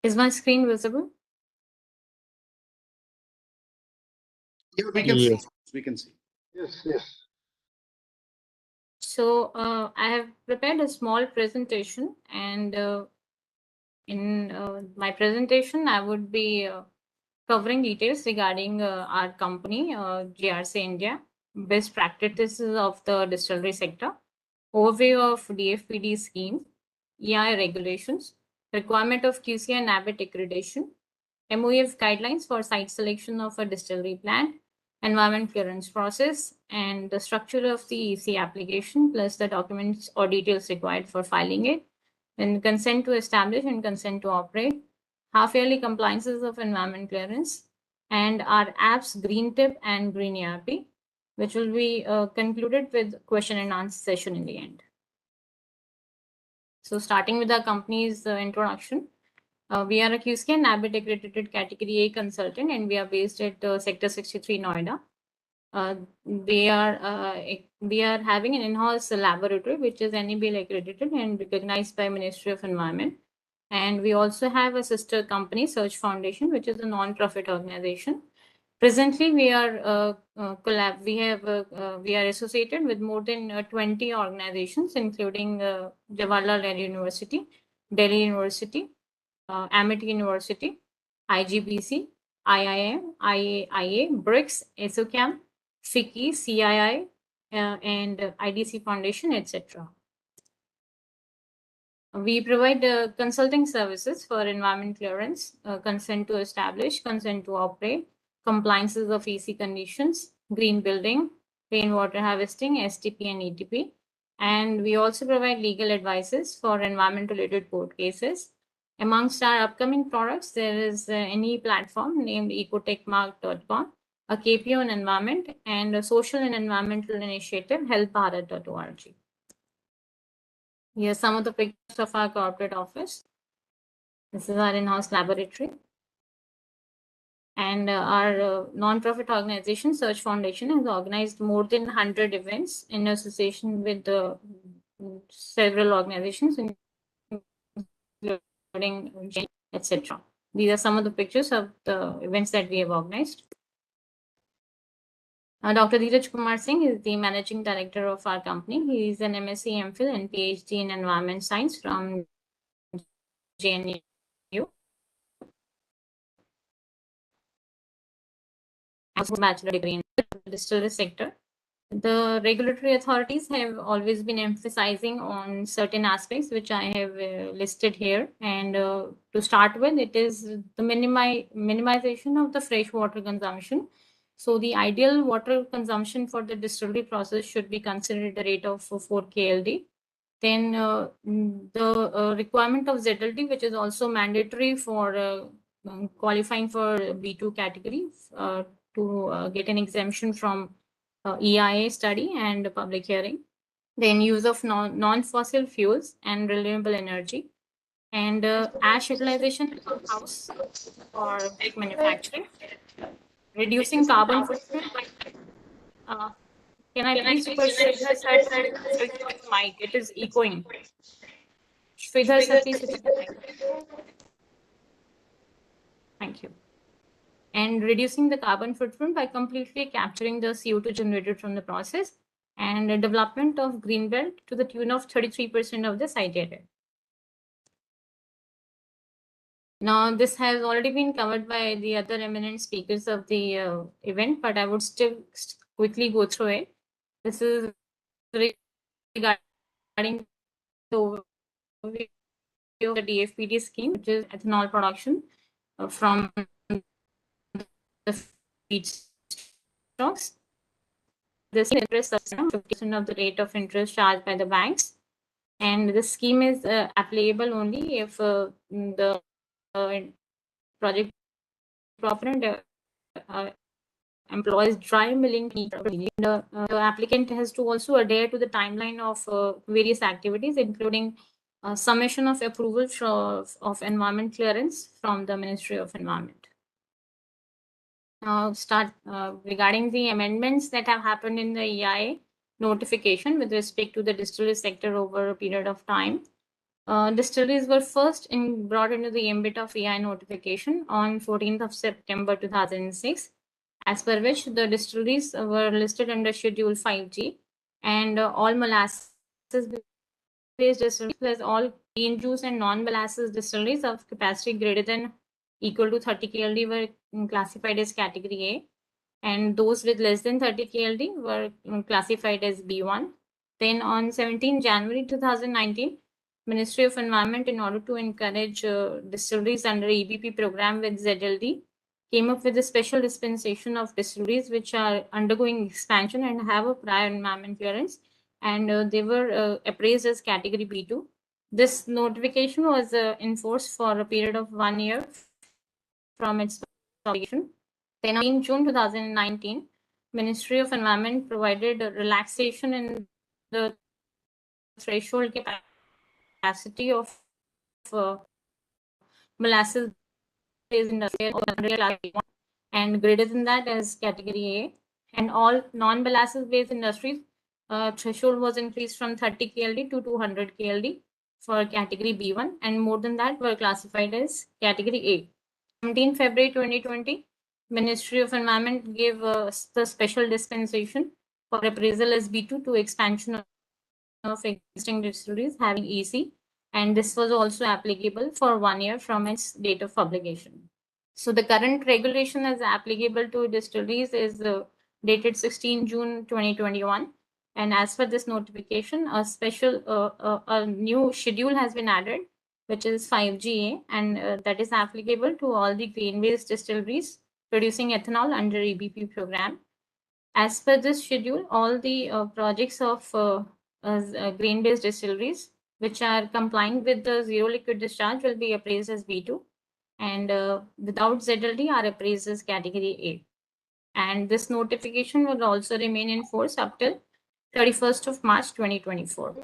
S11: Is my screen visible?
S1: Yeah, we can see. We can see.
S6: Yes.
S11: So I have prepared a small presentation, and in my presentation, I would be covering details regarding our company, GRC India, best practices of the distillery sector, overview of DFPD scheme, EI regulations, requirement of QC and NABET accreditation, MOEF guidelines for site selection of a distillery plant, environment clearance process, and the structure of the EC application, plus the documents or details required for filing it, then consent to establish and consent to operate, half-yearly compliances of environment clearance, and our apps Green Tip and Green ERP, which will be concluded with question and answer session in the end. So starting with our company's introduction, we are a QSK and NABIT accredited category A consultant, and we are based at Sector 63 Noida. We are having an in-house laboratory which is NABL accredited and recognized by Ministry of Environment. And we also have a sister company, Search Foundation, which is a non-profit organization. Presently, we are we are associated with more than 20 organizations, including Jawaharlal Nehru University, Delhi University, Amity University, IGBC, IIM, IAAPC, BRICS, ESOCAM, FICCI, CII, and IDC Foundation, etc. We provide consulting services for environment clearance, consent to establish, consent to operate, compliances of EC conditions, green building, rainwater harvesting, STP and ETP. And we also provide legal advices for environment-related court cases. Amongst our upcoming products, there is any platform named ecotechmark.com, a KPO on environment, and a social and environmental initiative, helpbharat.org. Here are some of the pictures of our corporate office. This is our in-house laboratory. And our non-profit organization, Search Foundation, has organized more than 100 events in association with several organizations, including etc. These are some of the pictures of the events that we have organized. Dr. Dheeraj Kumar Singh is the managing director of our company. He is an MSc, MPhil, and PhD in environment science from JNU. Bachelor degree in the distillery sector. The regulatory authorities have always been emphasizing on certain aspects, which I have listed here. And to start with, it is the minimization of the fresh water consumption. So the ideal water consumption for the distillery process should be considered at a rate of 4 KLD. Then the requirement of ZLD, which is also mandatory for qualifying for B2 category to get an exemption from EIA study and public hearing. Then use of non-fossil fuels and renewable energy. And ash utilization in the house for brick manufacturing. Reducing carbon footprint. Can I please request Shridhar sir to switch off the mic? It is echoing. Shridhar sir, please switch off the mic. Thank you. And reducing the carbon footprint by completely capturing the CO2 generated from the process, and the development of green belt to the tune of 33% of the site area. Now, this has already been covered by the other eminent speakers of the event, but I would still quickly go through it. This is regarding the overview of the DFPD scheme, which is ethanol production from the feedstocks. This interest is 50% of the rate of interest charged by the banks, and the scheme is applicable only if the project proponent employs dry milling. The applicant has to also adhere to the timeline of various activities, including summation of approval of environment clearance from the Ministry of Environment. Now, regarding the amendments that have happened in the EIA notification with respect to the distillery sector over a period of time. Distilleries were first brought into the ambit of EIA notification on 14th of September 2006, as per which the distilleries were listed under Schedule 5G, and all molasses-based distilleries plus all cane juice and non-molasses distilleries of capacity greater than equal to 30 KLD were classified as Category A, and those with less than 30 KLD were classified as B1. Then on 17 January 2019, Ministry of Environment, in order to encourage distilleries under EBP program with ZLD, came up with a special dispensation of distilleries which are undergoing expansion and have a prior environment clearance, and they were appraised as category B2. This notification was in force for a period of 1 year from its publication. Then in June 2019, Ministry of Environment provided a relaxation in the threshold capacity of molasses industry and greater than that as category A, and all non-molasses based industries threshold was increased from 30 KLD to 200 KLD for category B1, and more than that were classified as category A. 17 February 2020, Ministry of Environment gave the special dispensation for appraisal as B2 to expansion of existing distilleries having EC, and this was also applicable for 1 year from its date of publication. So the current regulation as applicable to distilleries is dated 16 June 2021. And as per this notification, a special, a new schedule has been added, which is 5GA, and that is applicable to all the grain-based distilleries producing ethanol under EBP program. As per this schedule, all the projects of grain-based distilleries which are complying with the zero liquid discharge will be appraised as B2, and without ZLD are appraised as category A. And this notification will also remain in force up till 31st of March 2024.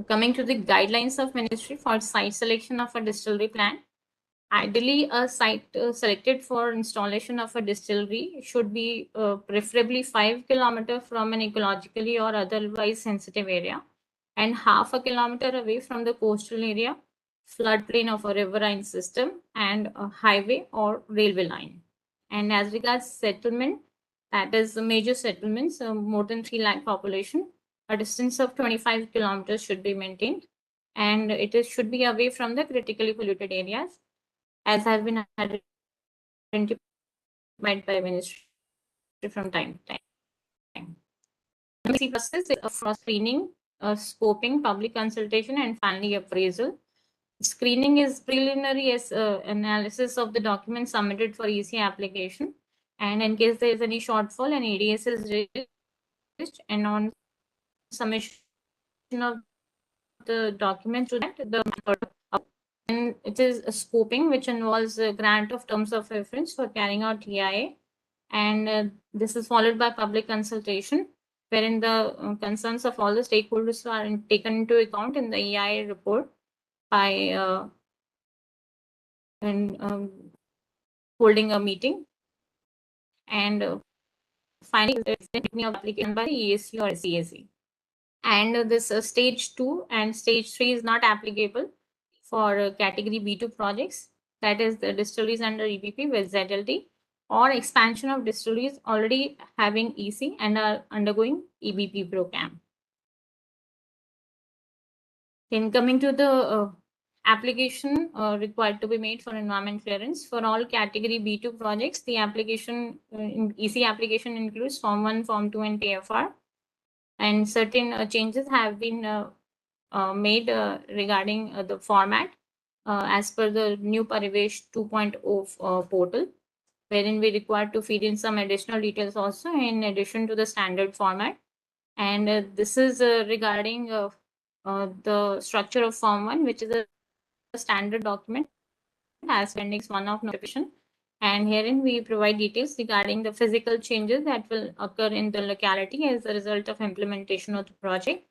S11: Coming to the guidelines of Ministry for site selection of a distillery plant. Ideally, a site selected for installation of a distillery should be preferably 5 km from an ecologically or otherwise sensitive area, and half a kilometer away from the coastal area, floodplain of a riverine system, and a highway or railway line. And as regards settlement, that is the major settlements, more than 3 lakh population, a distance of 25 kilometers should be maintained, and should be away from the critically polluted areas, as has been identified by Ministry from time to time. The process is for screening, scoping, public consultation, and finally appraisal. Screening is preliminary analysis of the documents submitted for EC application, and in case there is any shortfall, an ADS is raised, and on submission of the document to that, and it is a scoping which involves a grant of terms of reference for carrying out TIA, and this is followed by public consultation, wherein the concerns of all the stakeholders are taken into account in the EIA report by holding a meeting, and finally the application by the ESC or CAC. And this stage 2 and stage 3 is not applicable for category B2 projects, that is the distilleries under EBP with ZLD, or expansion of distilleries already having EC and are undergoing EBP program. Then coming to the application required to be made for environment clearance for all category B2 projects, the application EC application includes Form 1, Form 2, and TFR, and certain changes have been made regarding the format as per the new Parivesh 2.0 portal, wherein we required to feed in some additional details also in addition to the standard format. And this is regarding the structure of Form 1, which is a standard document as Appendix 1 of notification. And herein we provide details regarding the physical changes that will occur in the locality as a result of implementation of the project,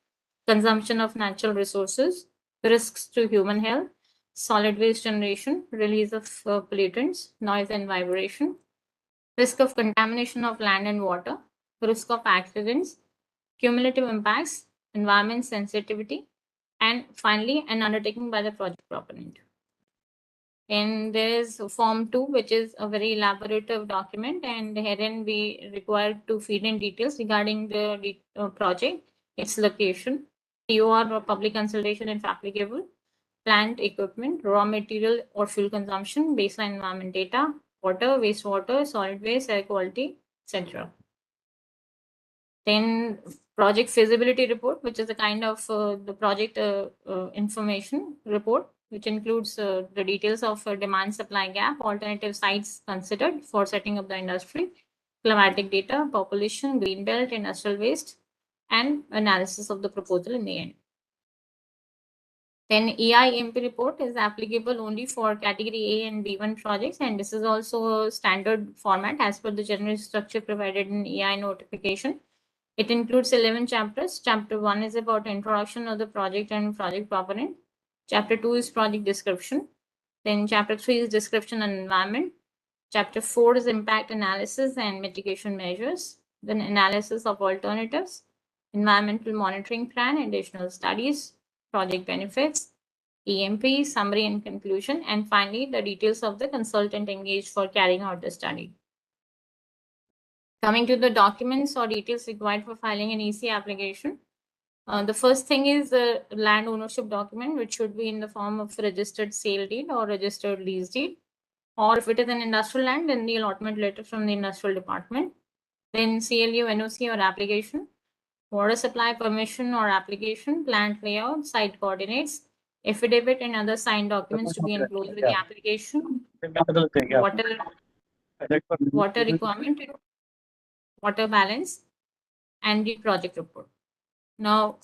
S11: consumption of natural resources, risks to human health, solid waste generation, release of pollutants, noise and vibration, risk of contamination of land and water, risk of accidents, cumulative impacts, environment sensitivity, and finally an undertaking by the project proponent. And there is Form 2, which is a very elaborative document, and herein we require to feed in details regarding the project, its location, TOR or public consultation if applicable, plant equipment, raw material or fuel consumption, baseline environment data, water, wastewater, solid waste, air quality, etc. Then project feasibility report, which is a kind of the project information report, which includes the details of demand supply gap, alternative sites considered for setting up the industry, climatic data, population, green belt, industrial waste, and analysis of the proposal in the end. Then EIMP report is applicable only for category A and B1 projects, and this is also a standard format as per the general structure provided in EI notification. It includes 11 chapters. Chapter 1 is about introduction of the project and project proponent. Chapter 2 is project description. Then Chapter 3 is description and environment. Chapter 4 is impact analysis and mitigation measures. Then analysis of alternatives, environmental monitoring plan, additional studies, project benefits, EMP, summary and conclusion, and finally the details of the consultant engaged for carrying out the study. Coming to the documents or details required for filing an EC application. The first thing is the land ownership document, which should be in the form of registered sale deed or registered lease deed. Or if it is an industrial land, then the allotment letter from the industrial department. Then CLU, NOC or application, water supply permission or application, plant layout, site coordinates, affidavit and other signed documents to be enclosed with the application, water requirement, water balance, and the project report. Now,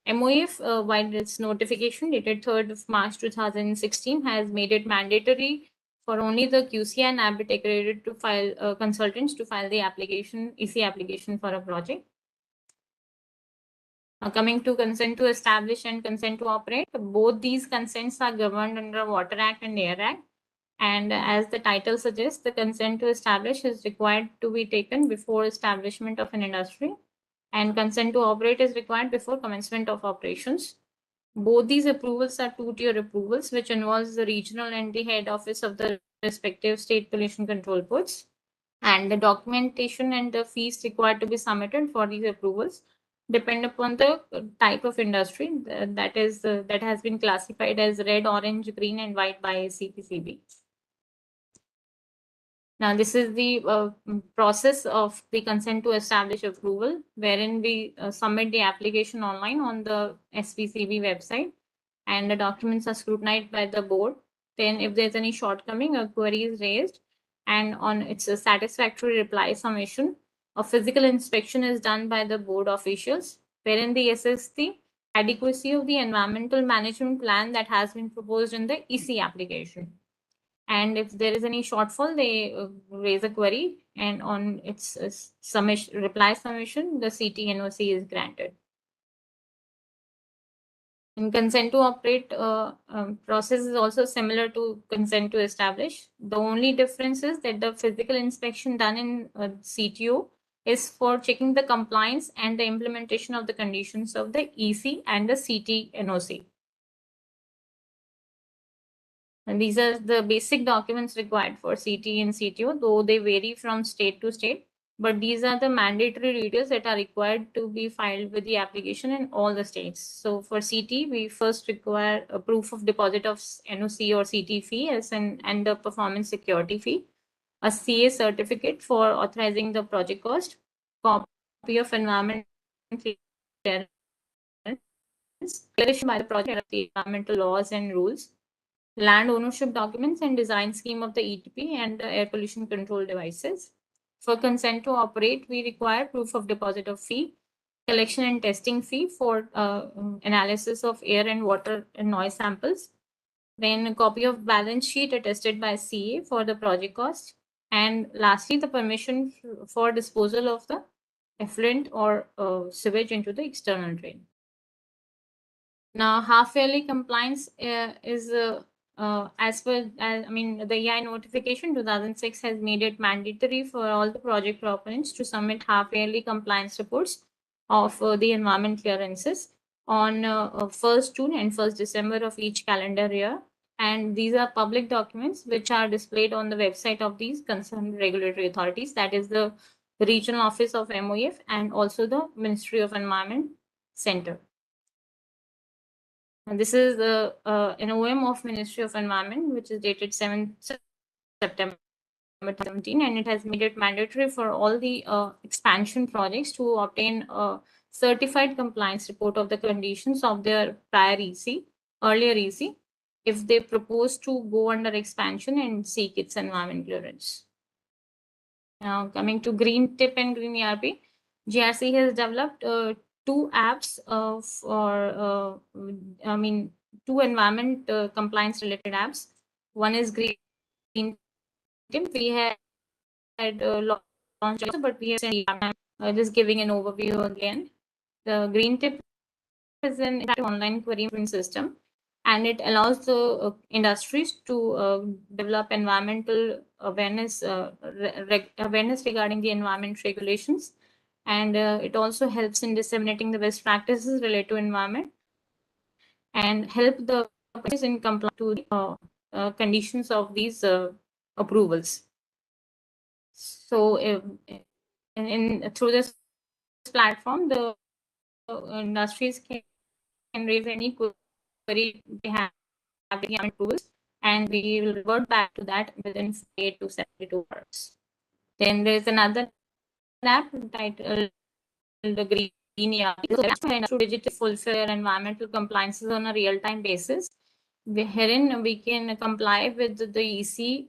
S11: MOF, while its notification dated 3rd of March 2016 has made it mandatory for only the QC and ABIT accredited to file consultants to file the application, EC application for a project. Coming to consent to establish and consent to operate, both these consents are governed under Water Act and Air Act. And as the title suggests, the consent to establish is required to be taken before establishment of an industry, and consent to operate is required before commencement of operations. Both these approvals are two-tier approvals, which involves the regional and the head office of the respective state pollution control boards. And the documentation and the fees required to be submitted for these approvals depend upon the type of industry that has been classified as red, orange, green, and white by CPCB. Now, this is the process of the consent to establish approval, wherein we submit the application online on the SPCB website, and the documents are scrutinized by the board. Then, if there's any shortcoming, a query is raised, and on its a satisfactory reply submission, a physical inspection is done by the board officials, wherein they assess the adequacy of the environmental management plan that has been proposed in the EC application. And if there is any shortfall, they raise a query, and on its reply submission, the CT NOC is granted. In consent to operate process is also similar to consent to establish. The only difference is that the physical inspection done in CTO is for checking the compliance and the implementation of the conditions of the EC and the CT NOC. And these are the basic documents required for CT and CTO, though they vary from state to state. But these are the mandatory details that are required to be filed with the application in all the states. So for CT, we first require a proof of deposit of NOC or CT fee and the performance security fee, a CA certificate for authorizing the project cost, copy of environmental clearance, declaration by the project of the environmental laws and rules, land ownership documents and design scheme of the ETP and the air pollution control devices. For consent to operate, we require proof of deposit of fee, collection and testing fee for analysis of air and water and noise samples, then a copy of balance sheet attested by CA for the project cost, and lastly, the permission for disposal of the effluent or sewage into the external drain. Now, half-yearly compliance is as per, the EI notification 2006 has made it mandatory for all the project proponents to submit half-yearly compliance reports of the environment clearances on 1st June and 1st December of each calendar year. And these are public documents which are displayed on the website of these concerned regulatory authorities, that is the regional office of MOF and also the Ministry of Environment Center. And this is an OM of Ministry of Environment, which is dated 7th September 2017, and it has made it mandatory for all the expansion projects to obtain a certified compliance report of the conditions of their prior earlier EC, if they propose to go under expansion and seek its environment clearance. Now, coming to Green Tip and Green ERP, GRC has developed two apps two environment compliance related apps. One is Green Tip. We had launched, but we have just giving an overview again. The Green Tip is an online query system, and it allows the industries to develop environmental awareness regarding the environment regulations, and it also helps in disseminating the best practices related to environment and help the companies in compliance to the conditions of these approvals. So, through this platform, the industries can raise any query they have the approvals, and we will revert back to that within 8 to 72 hours. Then there is another app titled the Green ERP, to digitally fulfill environmental compliances on a real-time basis. Herein we can comply with the EC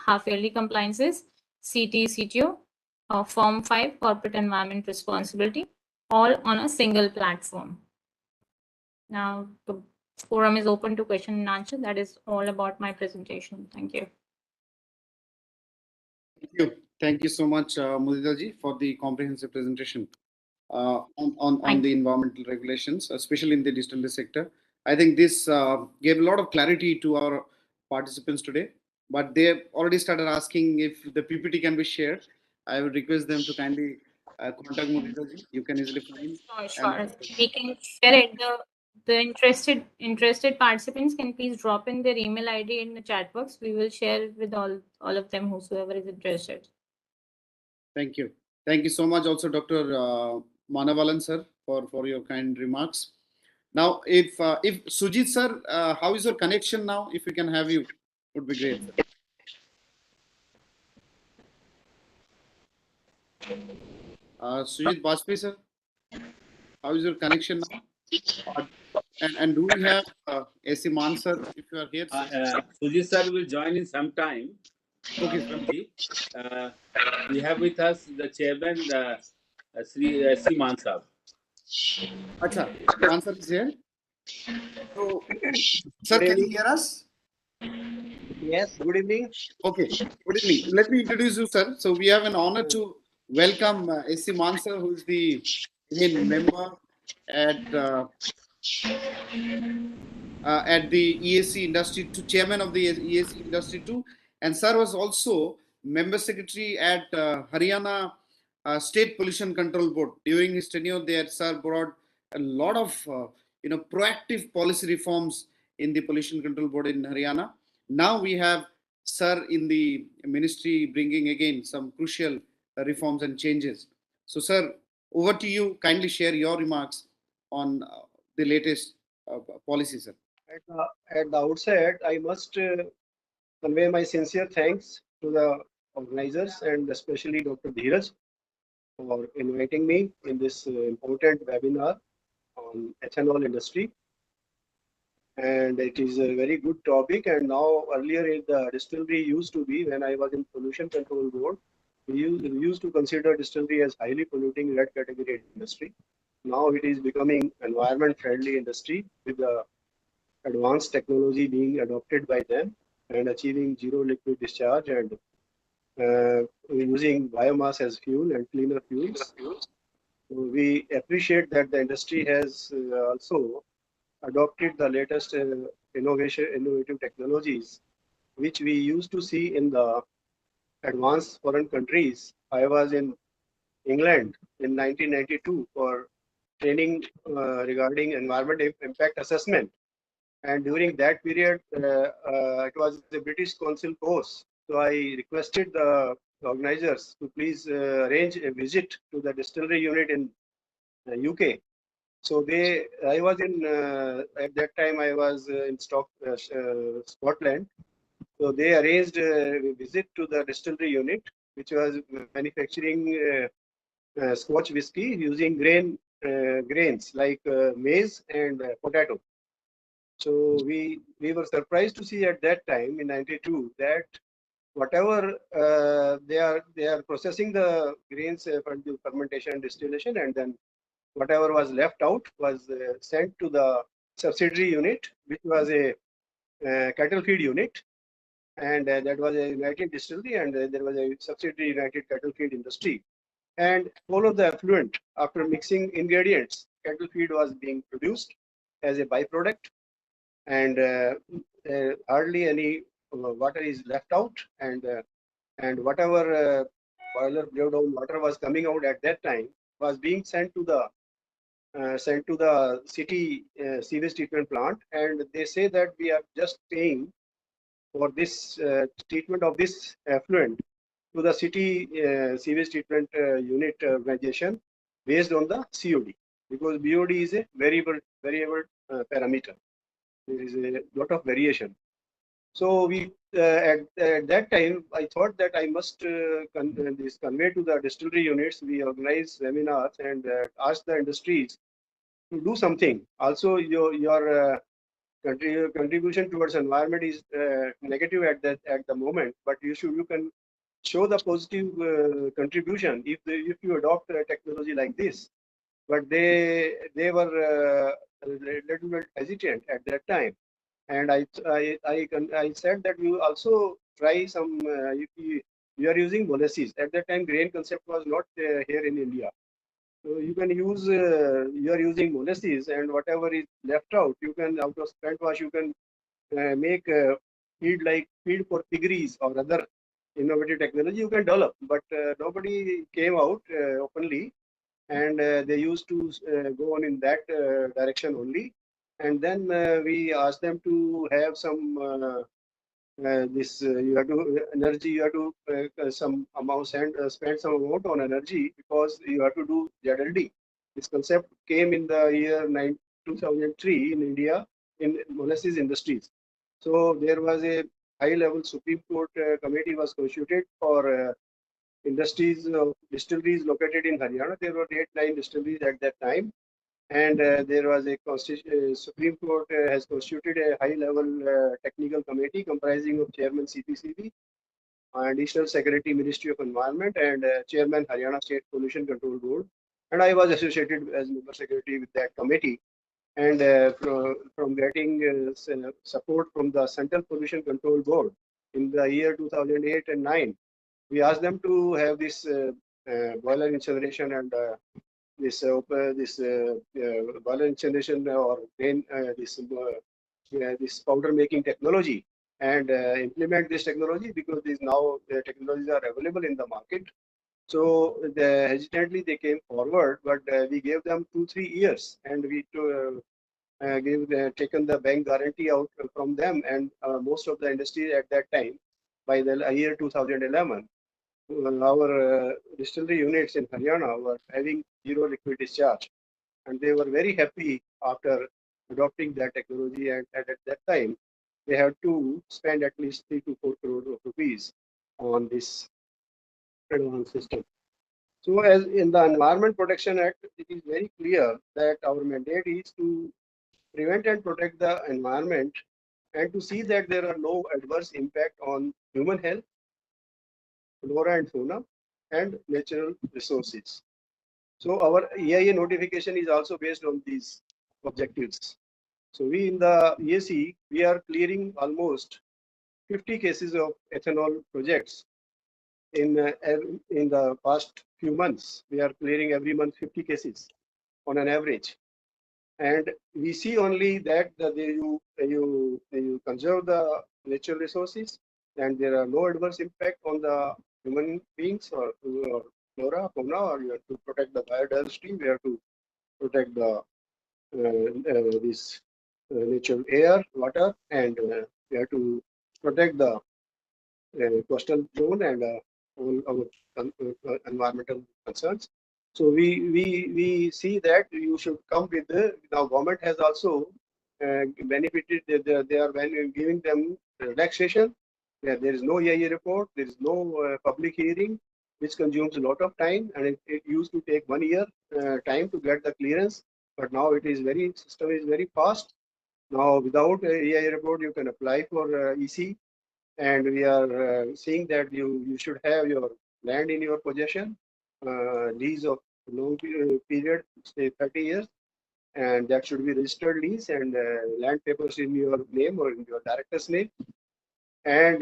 S11: half-yearly compliances, CT, CTO, Form 5, Corporate Environment Responsibility, all on a single platform. Now, the forum is open to question and answer. That is all about my presentation. Thank you.
S1: Thank you. Thank you so much, Mudita ji, for the comprehensive presentation on the environmental regulations, especially in the distillery sector. I think this gave a lot of clarity to our participants today, but they have already started asking if the PPT can be shared. I would request them to kindly contact Mudita ji. You can easily find.
S11: Sure. We can share it. The interested participants can please drop in their email ID in the chat box. We will share it with all of them, whosoever is interested.
S1: Thank you. Thank you so much also, Dr. Manavalan sir, for your kind remarks. Now, if Sujit sir, how is your connection now? If we can have you, would be great. Sujit Bajpayee sir, how is your connection now? And do we have AC Man sir, if you are here?
S2: Sujit sir will join in some time.
S1: Okay.
S2: We have with us the chairman, Sri C. Man sir.
S1: Acha, Man sir is here. So, sir, can you hear us?
S3: Yes, good evening.
S1: Okay, good evening. Let me introduce you, sir. So we have an honor to welcome S.C. Mansa, who is the member at the EAC Industry 2, chairman of the EAC Industry 2, and sir was also member secretary at Haryana State Pollution Control Board. During his tenure there, sir brought a lot of proactive policy reforms in the Pollution Control Board in Haryana. Now we have sir in the ministry bringing again some crucial reforms and changes. So, sir, over to you. Kindly share your remarks on the latest policy, sir.
S3: At the outset, I must convey my sincere thanks to the organizers and especially Dr. Dheeraj for inviting me in this important webinar on ethanol industry. And it is a very good topic. And now earlier in the distillery used to be, when I was in Pollution Control Board, we used to consider distillery as highly polluting red category industry. Now it is becoming environment friendly industry with the advanced technology being adopted by them and achieving zero liquid discharge and using biomass as fuel and cleaner fuels. So we appreciate that the industry has also adopted the latest innovative technologies, which we used to see in the advanced foreign countries. I was in England in 1992 for training regarding environment impact assessment. And during that period, it was the British Council course. So I requested the organizers to please arrange a visit to the distillery unit in UK. So I was in, at that time I was in Scotland. So they arranged a visit to the distillery unit, which was manufacturing Scotch whiskey using grains like maize and potato. So we were surprised to see at that time in '92 that whatever they are processing the grains for the fermentation and distillation, and then whatever was left out was sent to the subsidiary unit, which was a cattle feed unit, and that was a United Distillery, and there was a subsidiary United Cattle Feed Industry. And all of the effluent, after mixing ingredients, cattle feed was being produced as a byproduct, and hardly any water is left out, and whatever boiler blowdown water was coming out at that time was being sent to the city sewage treatment plant, and they say that we are just paying for this treatment of this effluent to the city sewage treatment unit organization based on the COD, because BOD is a variable parameter. There is a lot of variation. So we at that time I thought that I must convey to the distillery units. We organized seminars and asked the industries to do something. Also, your contribution towards environment is negative at the moment, but you can show the positive contribution if you adopt a technology like this. But they were a little bit hesitant at that time, and I said that you also try some. If you are using molasses at that time, grain concept was not here in India. So you can use you are using molasses, and whatever is left out, you can out of spent wash you can make feed for piggeries or other innovative technology you can develop. But nobody came out openly, and they used to go on in that direction only. And then we asked them to have some you have to energy, you have to some amount and spend some amount on energy, because you have to do ZLD. This concept came in the year 2003 in India in molasses industries. So there was a high-level Supreme Court committee was constituted for industries, distilleries located in Haryana. There were 8-9 distilleries at that time, and there was a Supreme Court has constituted a high-level technical committee comprising of Chairman CPCB, Additional Secretary Ministry of Environment, and Chairman Haryana State Pollution Control Board. And I was associated as member secretary with that committee. And from getting support from the Central Pollution Control Board in the year 2008 and 9, we asked them to have this boiler incineration and this boiler incineration or this powder making technology, and implement this technology, because these now the technologies are available in the market. So hesitantly they came forward, but we gave them 2-3 years, and we taken the bank guarantee out from them, and most of the industry at that time, by the year 2011, our distillery units in Haryana were having zero liquid discharge, and they were very happy after adopting that technology. And at that time, they had to spend at least 3 to 4 crore of rupees on this advanced system. So, as in the Environment Protection Act, it is very clear that our mandate is to prevent and protect the environment, and to see that there are no adverse impact on human health, flora and fauna, and natural resources. So our EIA notification is also based on these objectives. So we in the EAC, we are clearing almost 50 cases of ethanol projects in the past few months. We are clearing every month 50 cases on an average. And we see only that you conserve the natural resources, and there are no adverse impact on the human beings or flora, fauna, or you have to protect the biodiversity. We have to protect the this natural air, water, and we have to protect the coastal zone and all our environmental concerns. So we see that you should come with now government has also benefited. They are giving them relaxation There is no EIA report, there is no public hearing, which consumes a lot of time, and it used to take 1 year time to get the clearance. But now it is system is very fast. Now without EIA report, you can apply for EC, and we are seeing that you should have your land in your possession, lease of long period, say 30 years, and that should be registered lease, and land papers in your name or in your director's name. And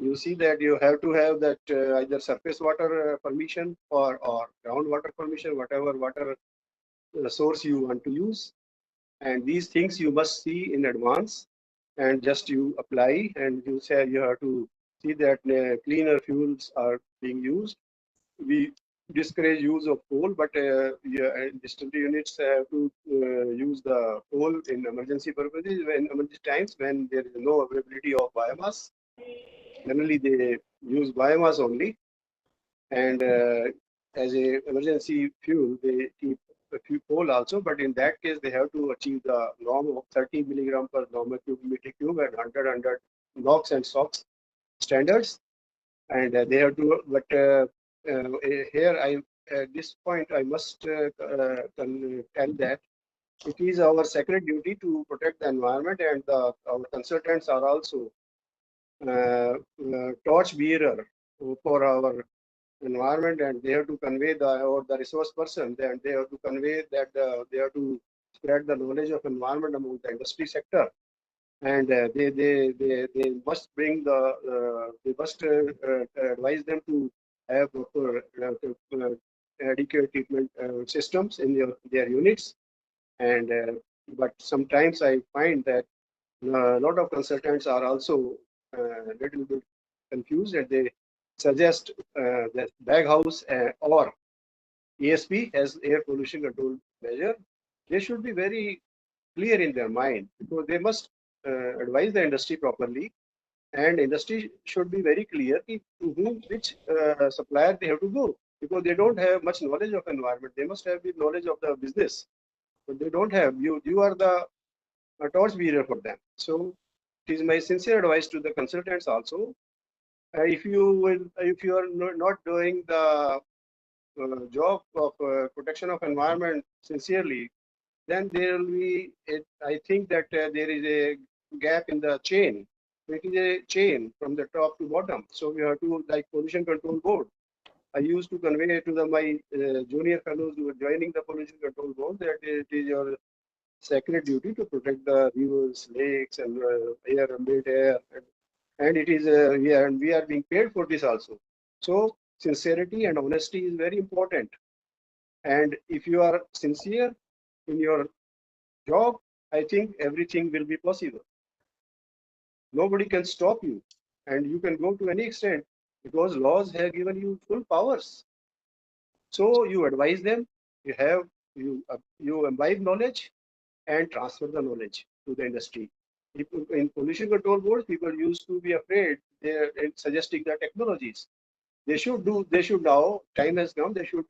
S3: you see that you have to have that either surface water permission or groundwater permission, whatever water source you want to use. And these things you must see in advance, and just you apply, and you say you have to see that cleaner fuels are being used. We discourage use of coal, but distillery units have to use the coal in emergency purposes, when emergency times when there is no availability of biomass. Generally, they use biomass only, and as a emergency fuel, they keep a few coal also. But in that case, they have to achieve the norm of 30 milligram per normal cubic meter cube and 100 NOx and SOx standards, and they have to. But here, at this point, I must tell that it is our sacred duty to protect the environment, and our consultants are also torch bearer for our environment, and they have to convey the resource person, then they have to convey that they have to spread the knowledge of environment among the industry sector, and they must bring they must advise them to have proper adequate treatment systems in their units. And but sometimes I find that a lot of consultants are also a little bit confused, and they suggest that baghouse or ESP as air pollution control measure. They should be very clear in their mind, because they must advise the industry properly, and industry should be very clear to whom, which supplier they have to go, because they don't have much knowledge of environment. They must have the knowledge of the business, but they don't have. You are the torch bearer for them. So it is my sincere advice to the consultants also. If you are not doing the job of protection of environment sincerely, then there will be, I think that there is a gap in the chain. It is a chain from the top to bottom. So we have to, like pollution control board. I used to convey to my junior fellows who are joining the pollution control board that it is your sacred duty to protect the rivers, lakes, and air, ambient air, and it is and we are being paid for this also. So sincerity and honesty is very important, and if you are sincere in your job, I think everything will be possible. Nobody can stop you, and you can go to any extent, because laws have given you full powers. So you advise them, you imbibe knowledge and transfer the knowledge to the industry. In pollution control boards, people used to be afraid in suggesting the technologies. They should now, time has come, they should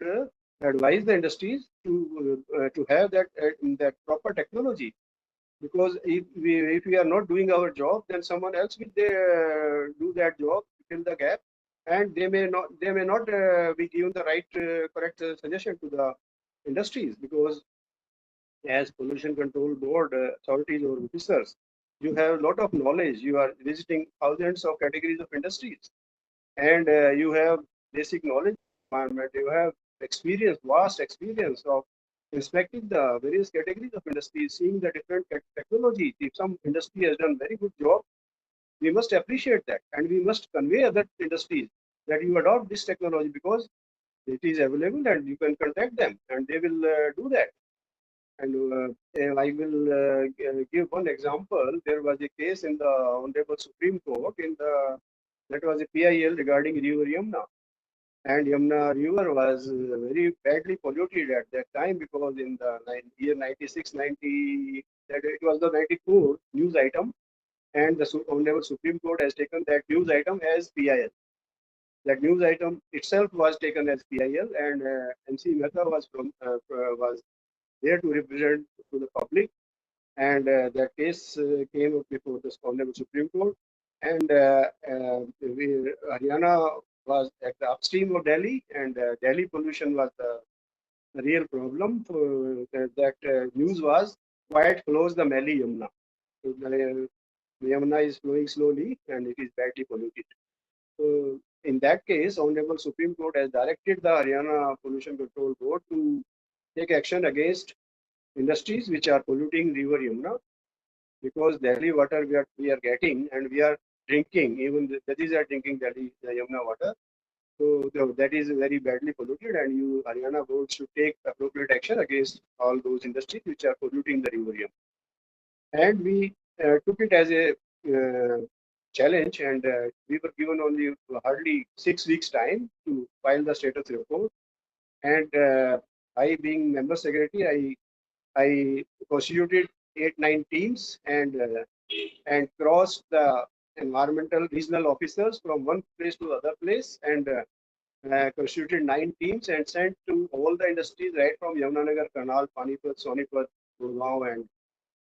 S3: advise the industries to have that proper technology. Because if we are not doing our job, then someone else will do that job, fill the gap, and they may not be given the right correct suggestion to the industries, because as pollution control board authorities or officers, you have a lot of knowledge. You are visiting thousands of categories of industries, and you have basic knowledge of environment. You have vast experience of inspecting the various categories of industries, seeing the different technologies. If some industry has done very good job, we must appreciate that, and we must convey other industries that you adopt this technology, because it is available and you can contact them, and they will do that. And I will give one example. There was a case in the Honorable Supreme Court that was a PIL regarding River Yamuna. And Yamuna River was very badly polluted at that time, because in the year 96, 90, that it was the 94 news item, and the Honorable Supreme Court has taken that news item as PIL. That news item itself was taken as PIL, and MC Mehta was there to represent to the public, and that case came up before the Honorable Supreme Court, And Haryana was at the upstream of Delhi, and Delhi pollution was the real problem. So that news was quite close the Mali Yamuna. So the Yamuna is flowing slowly and it is badly polluted. So in that case, Honorable Supreme Court has directed the Haryana Pollution Control Board to take action against industries which are polluting River Yamuna, because Delhi water we are getting and we are drinking, even the Dadis are drinking Delhi Yamuna water. So that is very badly polluted, and Haryana board should take appropriate action against all those industries which are polluting the river Yamuna. And we took it as a challenge, and we were given only hardly 6 weeks time to file the status report. And I, being member secretary, I constituted 8-9 teams and crossed the environmental regional officers from one place to other place, and constituted 9 teams and sent to all the industries right from Yamunanagar, Karnal, Panipat, Sonipat, Gurgaon, and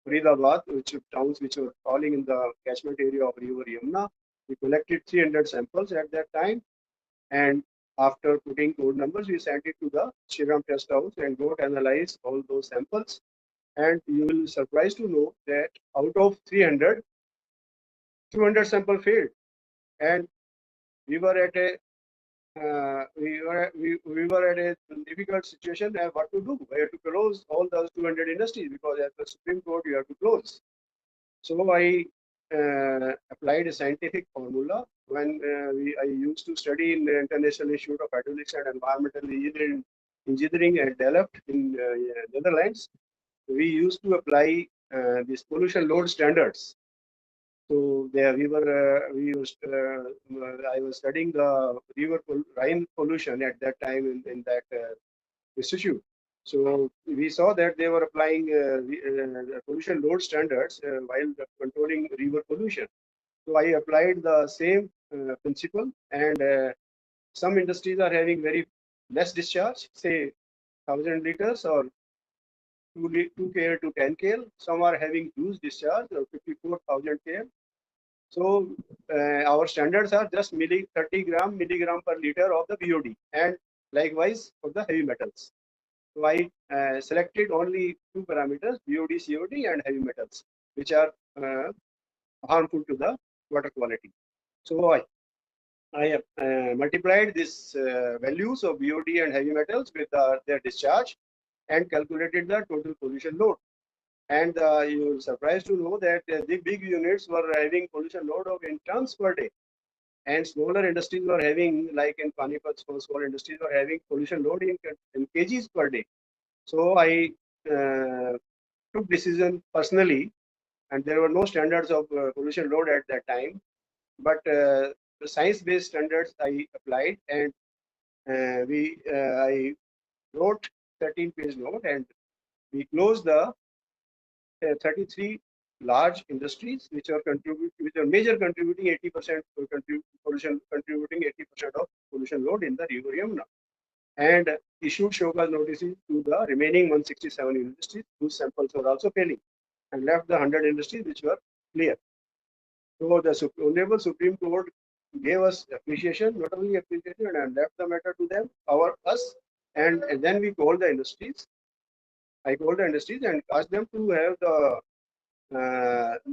S3: Faridabad, which are towns which were falling in the catchment area of River Yamuna. We collected 300 samples at that time, and after putting code numbers, we sent it to the Shriram test house and got analyzed all those samples. And you will be surprised to know that out of 300, 200 sample failed, and we were at a we were at a difficult situation. What to do? We had to close all those 200 industries, because at the Supreme Court you have to close. So I applied a scientific formula when I used to study in the International Institute of Hydraulics and Environmental Engineering and Delft in Netherlands. We used to apply these pollution load standards. So there I was studying the Rhine pollution at that time in that institute. So we saw that they were applying pollution load standards while controlling river pollution. So I applied the same principle, and some industries are having very less discharge, say 1,000 liters or 2 kl to 10 kl. Some are having huge discharge of 54,000 kl. So our standards are just 30 milligram per liter of the BOD, and likewise for the heavy metals. So I selected only 2 parameters, BOD, COD, and heavy metals, which are harmful to the water quality. So I multiplied these values of BOD and heavy metals with their discharge and calculated the total pollution load. And you will be surprised to know that the big units were having pollution load of in tons per day, and smaller industries were having, like in Panipat, small industries were having pollution load in kgs per day. So I took decision personally, and there were no standards of pollution load at that time, but the science-based standards I applied, and I wrote 13-page note, and we closed the 33 large industries which are major contributing 80% pollution, contributing 80% of pollution load in the river Yamuna, and issued show cause notices to the remaining 167 industries whose samples were also failing, and left the 100 industries which were clear. So the Honorable Supreme Court gave us appreciation, not only appreciation, and left the matter to them, us, and then we called the industries. I called the industries and asked them to have the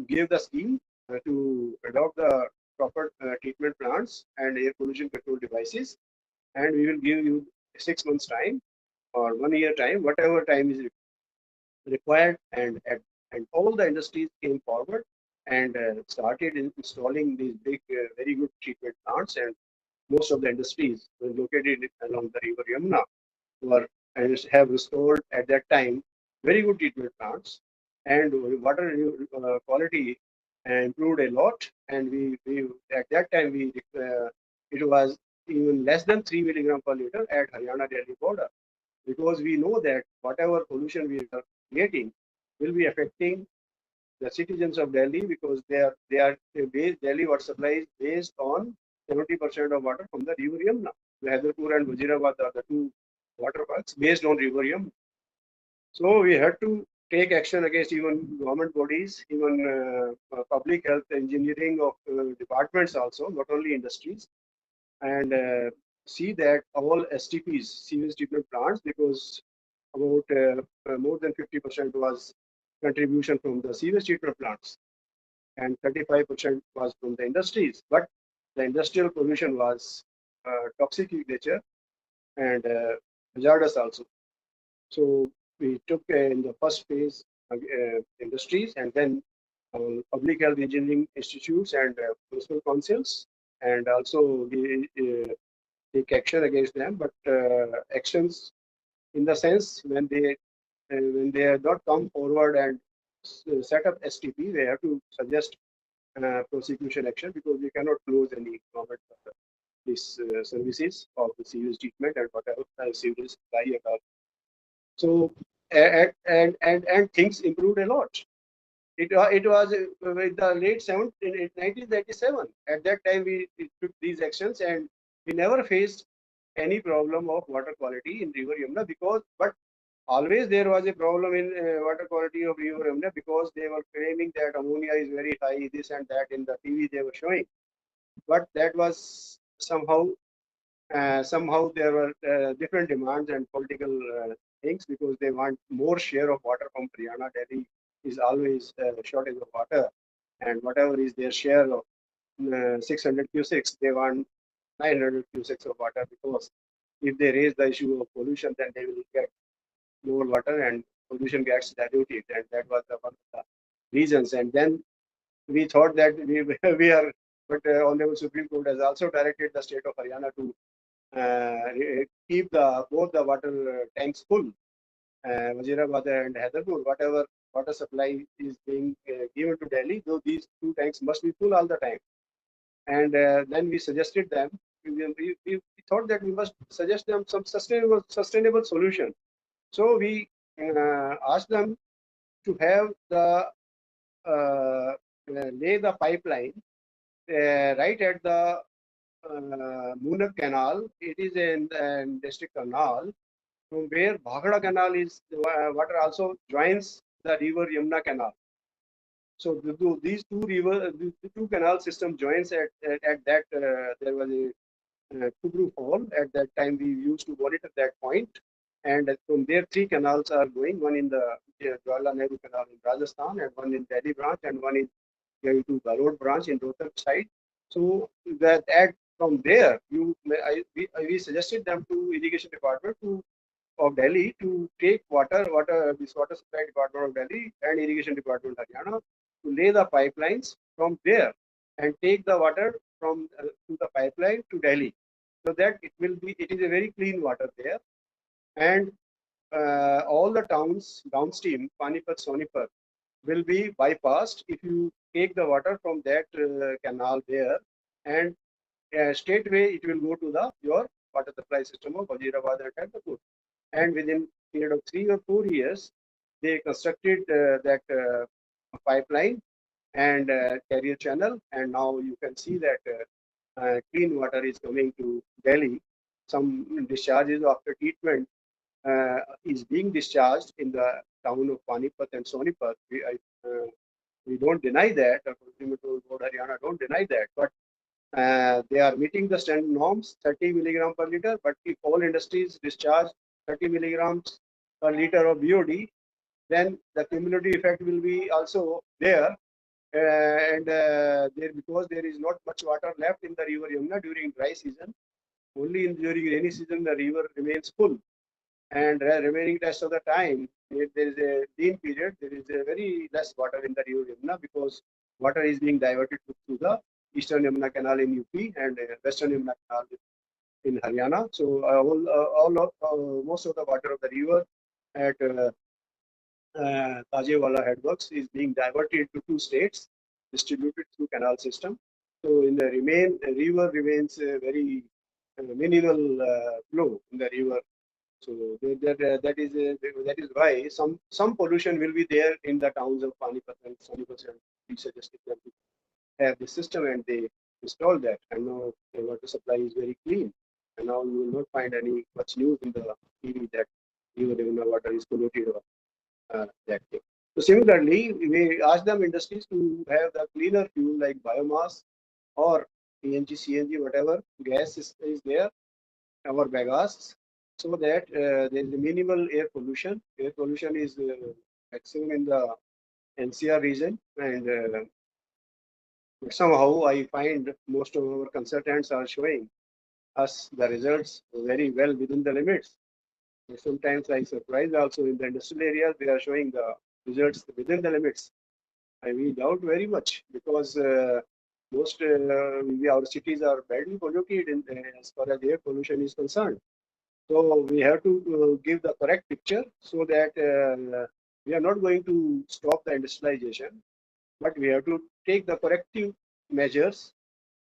S3: give the scheme to adopt the proper treatment plants and air pollution control devices, and we will give you 6 months time or 1 year time, whatever time is required. And all the industries came forward and started installing these big, very good treatment plants, and most of the industries were located along the river Yamuna were and have restored at that time very good treatment plants, and water quality improved a lot. And we at that time it was even less than 3 milligram per liter at Haryana Delhi border, because we know that whatever pollution we are creating will be affecting the citizens of Delhi, because Delhi water supply is based on 70% of water from the river Yamuna. Hyderpur and Wazirabad are the 2 water parks based on river Yamuna. So we had to take action against even government bodies, even public health engineering of departments also, not only industries, and see that all STPs, sewage treatment plants, because about more than 50% was contribution from the sewage treatment plants, and 35% was from the industries. But the industrial pollution was toxic in nature and hazardous also. So we took in the first phase industries, and then public health engineering institutes and municipal councils, and also we take action against them. But actions in the sense when they have not come forward and set up STP, they have to suggest prosecution action, because we cannot close any government these services of the sewage treatment and whatever sewage supply and all. So and things improved a lot. It was with the late 1997. At that time, we took these actions, and we never faced any problem of water quality in River Yamuna, but always there was a problem in water quality of River Yamuna, because they were claiming that ammonia is very high, this and that in the TV they were showing. But that was somehow there were different demands and political things, because they want more share of water from Haryana. Delhi is always shortage of water, and whatever is their share of 600 cusecs, they want 900 cusecs of water, because if they raise the issue of pollution, then they will get more water and pollution gets diluted, and that was one of the reasons. And then we thought that we are, but Honorable Supreme Court has also directed the state of Haryana to keep both the water tanks full, Wazirabad and Hyderabad, whatever water supply is being given to Delhi, though these two tanks must be full all the time. And then we suggested them, we thought that we must suggest them some sustainable solution. So we asked them to have the lay the pipeline right at the Munak Canal. It is a district canal from where Bhagada Canal is, water also joins the river Yamuna Canal. So these the two canal system joins at that there was a Kubru Hall. At that time we used to monitor that point, and from there 3 canals are going, one in the Jawaharlal Nehru Canal in Rajasthan, and one in Delhi branch, and one in to Garod branch in Rohtak side. So that from there we suggested them to irrigation department of Delhi to take this water supply department of Delhi and irrigation department of Haryana to lay the pipelines from there and take the water from to the pipeline to Delhi, so that it is a very clean water there, and all the towns downstream, Panipat, Sonipat, will be bypassed if you take the water from that canal there, and straightway it will go to your water supply system of Wazirabad and Hyderabad. And within a period of 3 or 4 years, they constructed that pipeline and carrier channel, and now you can see that clean water is coming to Delhi. Some discharges after treatment is being discharged in the town of Panipat and Sonipat. We don't deny that, or Board Haryana don't deny that, but they are meeting the standard norms, 30 milligram per liter. But if all industries discharge 30 milligrams per liter of BOD, then the cumulative effect will be also there. Because there is not much water left in the river Yamuna during dry season, only during rainy season the river remains full, and remaining rest of the time there is a lean period, there is a very less water in the river Yamuna, because water is being diverted to the eastern Yamuna Canal in UP and western Yamuna Canal in Haryana. So most of the water of the river at Tajewala headworks is being diverted to 2 states, distributed through canal system. So in the river remains very minimal flow in the river. So that is why some pollution will be there in the towns of Panipat and Sonipat. We suggested them to have the system, and they installed that, and now the water supply is very clean. And now you will not find any much news in the TV that even water is polluted. objective. So similarly, we ask them industries to have the cleaner fuel like biomass or PNG, CNG, whatever gas is there, our bagasse, so that there is minimal air pollution. Air pollution is maximum in the NCR region, and somehow I find most of our consultants are showing us the results very well within the limits. Sometimes I surprise also in the industrial areas, they are showing the results within the limits. We doubt very much because most our cities are badly polluted as far as air pollution is concerned. So we have to give the correct picture so that we are not going to stop the industrialization, but we have to take the corrective measures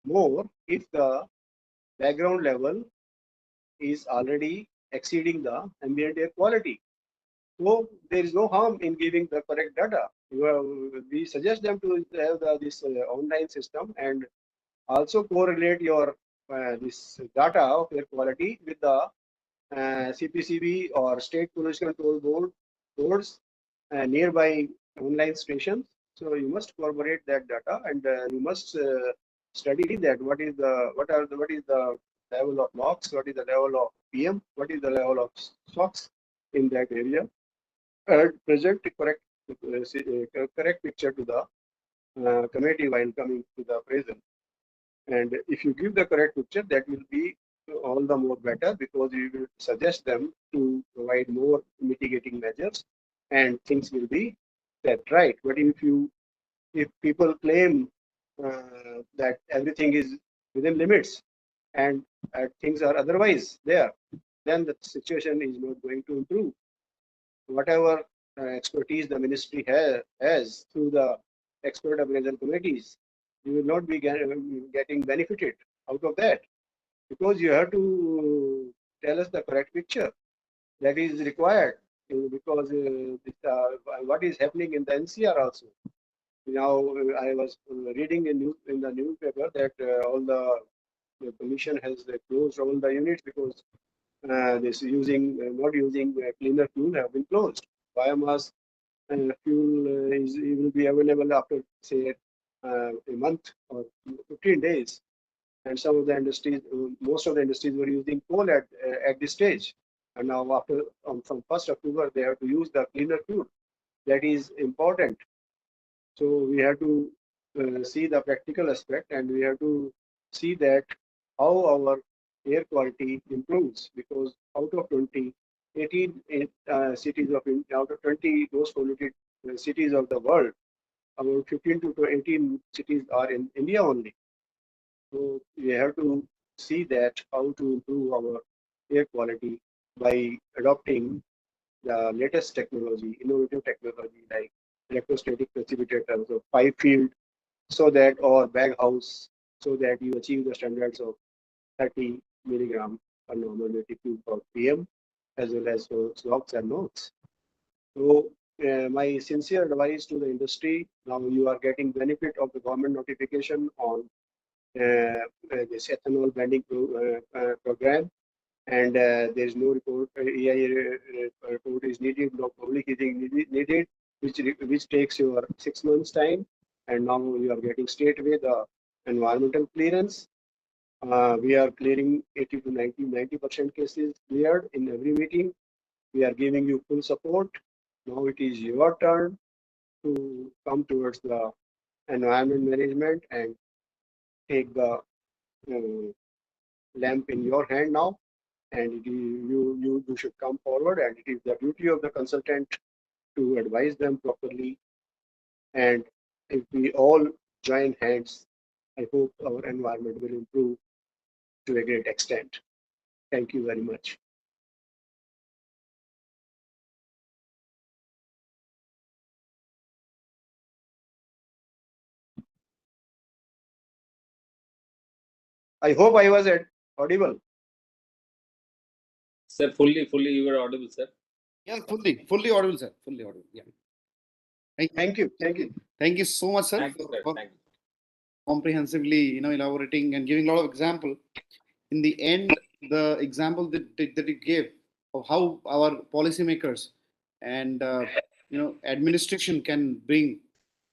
S3: more if the background level is already exceeding the ambient air quality. So there is no harm in giving the correct data. We suggest them to have this online system and also correlate your this data of air quality with the CPCB or state pollution control boards nearby online stations. So you must corroborate that data, and you must study that what is the level of NOx, what is the level of PM, what is the level of SOx in that area, and present the correct picture to the committee while coming to the present. And if you give the correct picture, that will be all the more better because you will suggest them to provide more mitigating measures and things will be set right. But if people claim that everything is within limits and things are otherwise there, then the situation is not going to improve. Whatever expertise the ministry has through the expert appraisal committees, you will not be getting benefited out of that because you have to tell us the correct picture that is required because what is happening in the NCR also. Now I was reading in the newspaper that all the commission has closed all the units because this not using cleaner fuel have been closed. Biomass fuel will be available after say a month or 15 days. And some of the industries, most of the industries were using coal at this stage. And now after from 1st October, they have to use the cleaner fuel. That is important. So we have to see the practical aspect, and we have to see that how our air quality improves because out of 18 cities out of 20 most polluted cities of the world, about 15 to 18 cities are in India only. So we have to see that how to improve our air quality by adopting the latest technology, innovative technology like electrostatic precipitators or pipe field, so that or bag house, so that you achieve the standards of 30 milligram per normal cube per PM, as well as for SOx and NOx. So my sincere advice to the industry: now you are getting benefit of the government notification on this ethanol blending program, and there is no report, EIA report is needed, no public hearing needed, which takes your 6 months time, and now you are getting straight away the environmental clearance. We are clearing 80 to 90% cases cleared in every meeting. We are giving you full support. Now it is your turn to come towards the environment management and take the lamp in your hand now, and you should come forward, and it is the duty of the consultant to advise them properly. And if we all join hands, I hope our environment will improve to a great extent. Thank you very much. I hope I was audible.
S2: Sir, fully you were audible, sir.
S1: Yeah, fully audible, sir. Fully audible. Yeah.
S3: Thank you.
S1: Thank you so much, sir,
S2: Thank you, sir.
S1: for
S2: Thank you.
S1: comprehensively, elaborating and giving a lot of example. In the end, the example that you gave of how our policymakers and administration can bring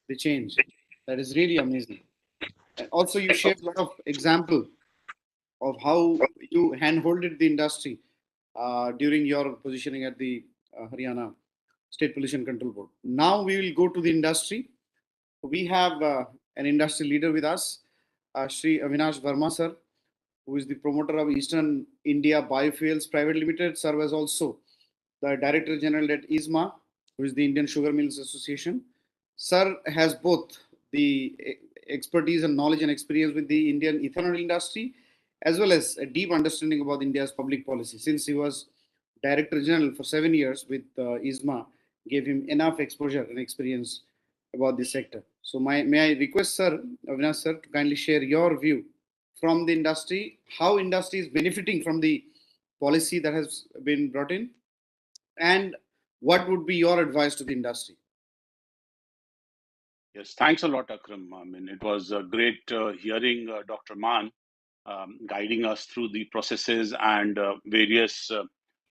S1: the change. That is really amazing. And also, you shared a lot of example of how you handholded the industry during your positioning at the Haryana State Pollution Control Board. Now we will go to the industry. We have an industry leader with us, Shri Avinash Verma sir, who is the promoter of Eastern India Biofuels Private Limited, serves also the Director General at ISMA, who is the Indian Sugar Mills Association. Sir has both the expertise and knowledge and experience with the Indian ethanol industry, as well as a deep understanding about India's public policy. Since he was Director General for 7 years with ISMA, gave him enough exposure and experience about the sector. So may I request Sir, Avinash sir, to kindly share your view from the industry, how industry is benefiting from the policy that has been brought in, and what would be your advice to the industry?
S12: Yes, thanks a lot, Akram. I mean, it was great hearing Dr. Maan guiding us through the processes and various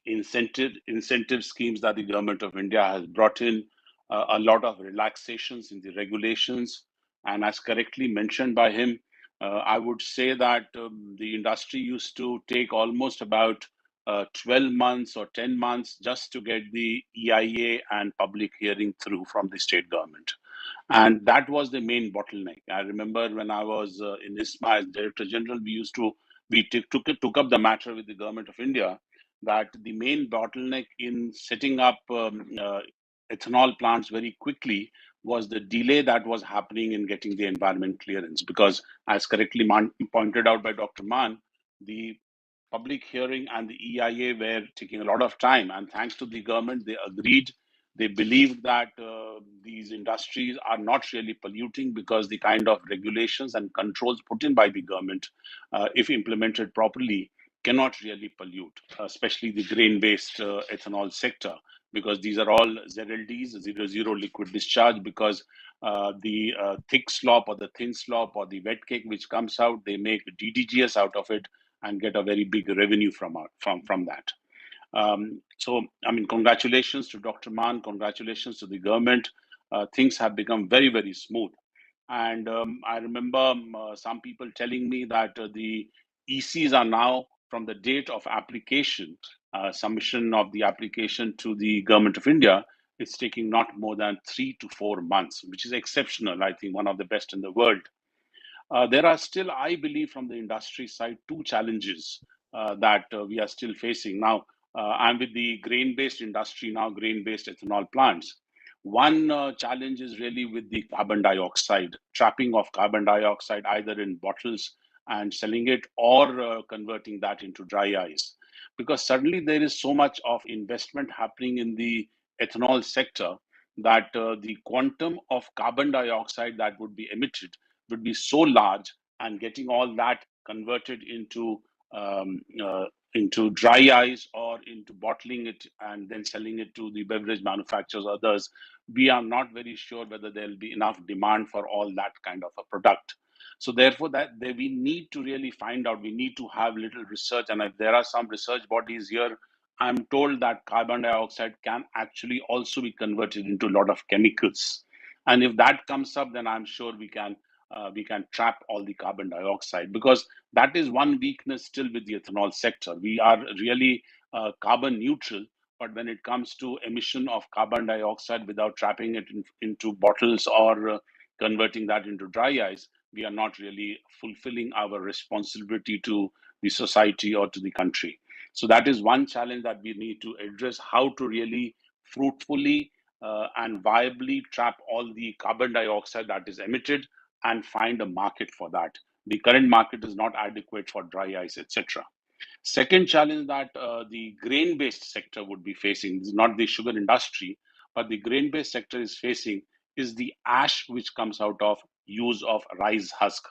S12: incentive schemes that the government of India has brought in, a lot of relaxations in the regulations. And as correctly mentioned by him, I would say that the industry used to take almost about 12 months or 10 months just to get the EIA and public hearing through from the state government. And that was the main bottleneck. I remember when I was in ISMA as Director General, we took up the matter with the Government of India that the main bottleneck in setting up ethanol plants very quickly was the delay that was happening in getting the environment clearance. Because as correctly pointed out by Dr. Maan, the public hearing and the EIA were taking a lot of time. And thanks to the government, they agreed. They believed that these industries are not really polluting because the kind of regulations and controls put in by the government, if implemented properly, cannot really pollute, especially the grain-based ethanol sector, because these are all ZLDs, zero liquid discharge, because the thick slop or the thin slop or the wet cake which comes out, they make DDGS out of it and get a very big revenue from that. So, I mean, congratulations to Dr. Maan, congratulations to the government. Things have become very, very smooth. And I remember some people telling me that the ECs are now, from the date of application, submission of the application to the Government of India, it's taking not more than 3 to 4 months, which is exceptional. I think one of the best in the world. There are still, I believe, from the industry side, two challenges that we are still facing. Now, I'm with the grain-based industry now, grain-based ethanol plants. One challenge is really with the carbon dioxide, trapping of carbon dioxide either in bottles and selling it, or converting that into dry ice. Because suddenly there is so much of investment happening in the ethanol sector that the quantum of carbon dioxide that would be emitted would be so large, and getting all that converted into dry ice or into bottling it and then selling it to the beverage manufacturers, others, we are not very sure whether there will be enough demand for all that kind of a product. So therefore, we need to really find out, we need to have little research. And if there are some research bodies here, I'm told that carbon dioxide can actually also be converted into a lot of chemicals. And if that comes up, then I'm sure we can trap all the carbon dioxide, because that is one weakness still with the ethanol sector. We are really carbon neutral, but when it comes to emission of carbon dioxide without trapping it into bottles or converting that into dry ice, we are not really fulfilling our responsibility to the society or to the country. So that is one challenge that we need to address, how to really fruitfully and viably trap all the carbon dioxide that is emitted and find a market for that. The current market is not adequate for dry ice, etc. Second challenge that the grain-based sector would be facing, this is not the sugar industry, but the grain-based sector is facing, is the ash which comes out of use of rice husk.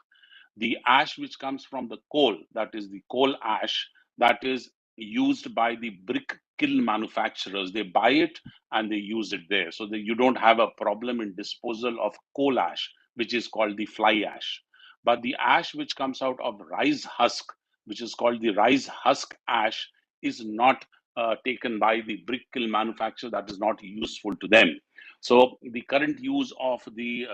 S12: The ash which comes from the coal, that is the coal ash, that is used by the brick kiln manufacturers. They buy it and they use it there. So that you don't have a problem in disposal of coal ash, which is called the fly ash. But the ash which comes out of rice husk, which is called the rice husk ash, is not taken by the brick kiln manufacturer that is not useful to them. So the current use of the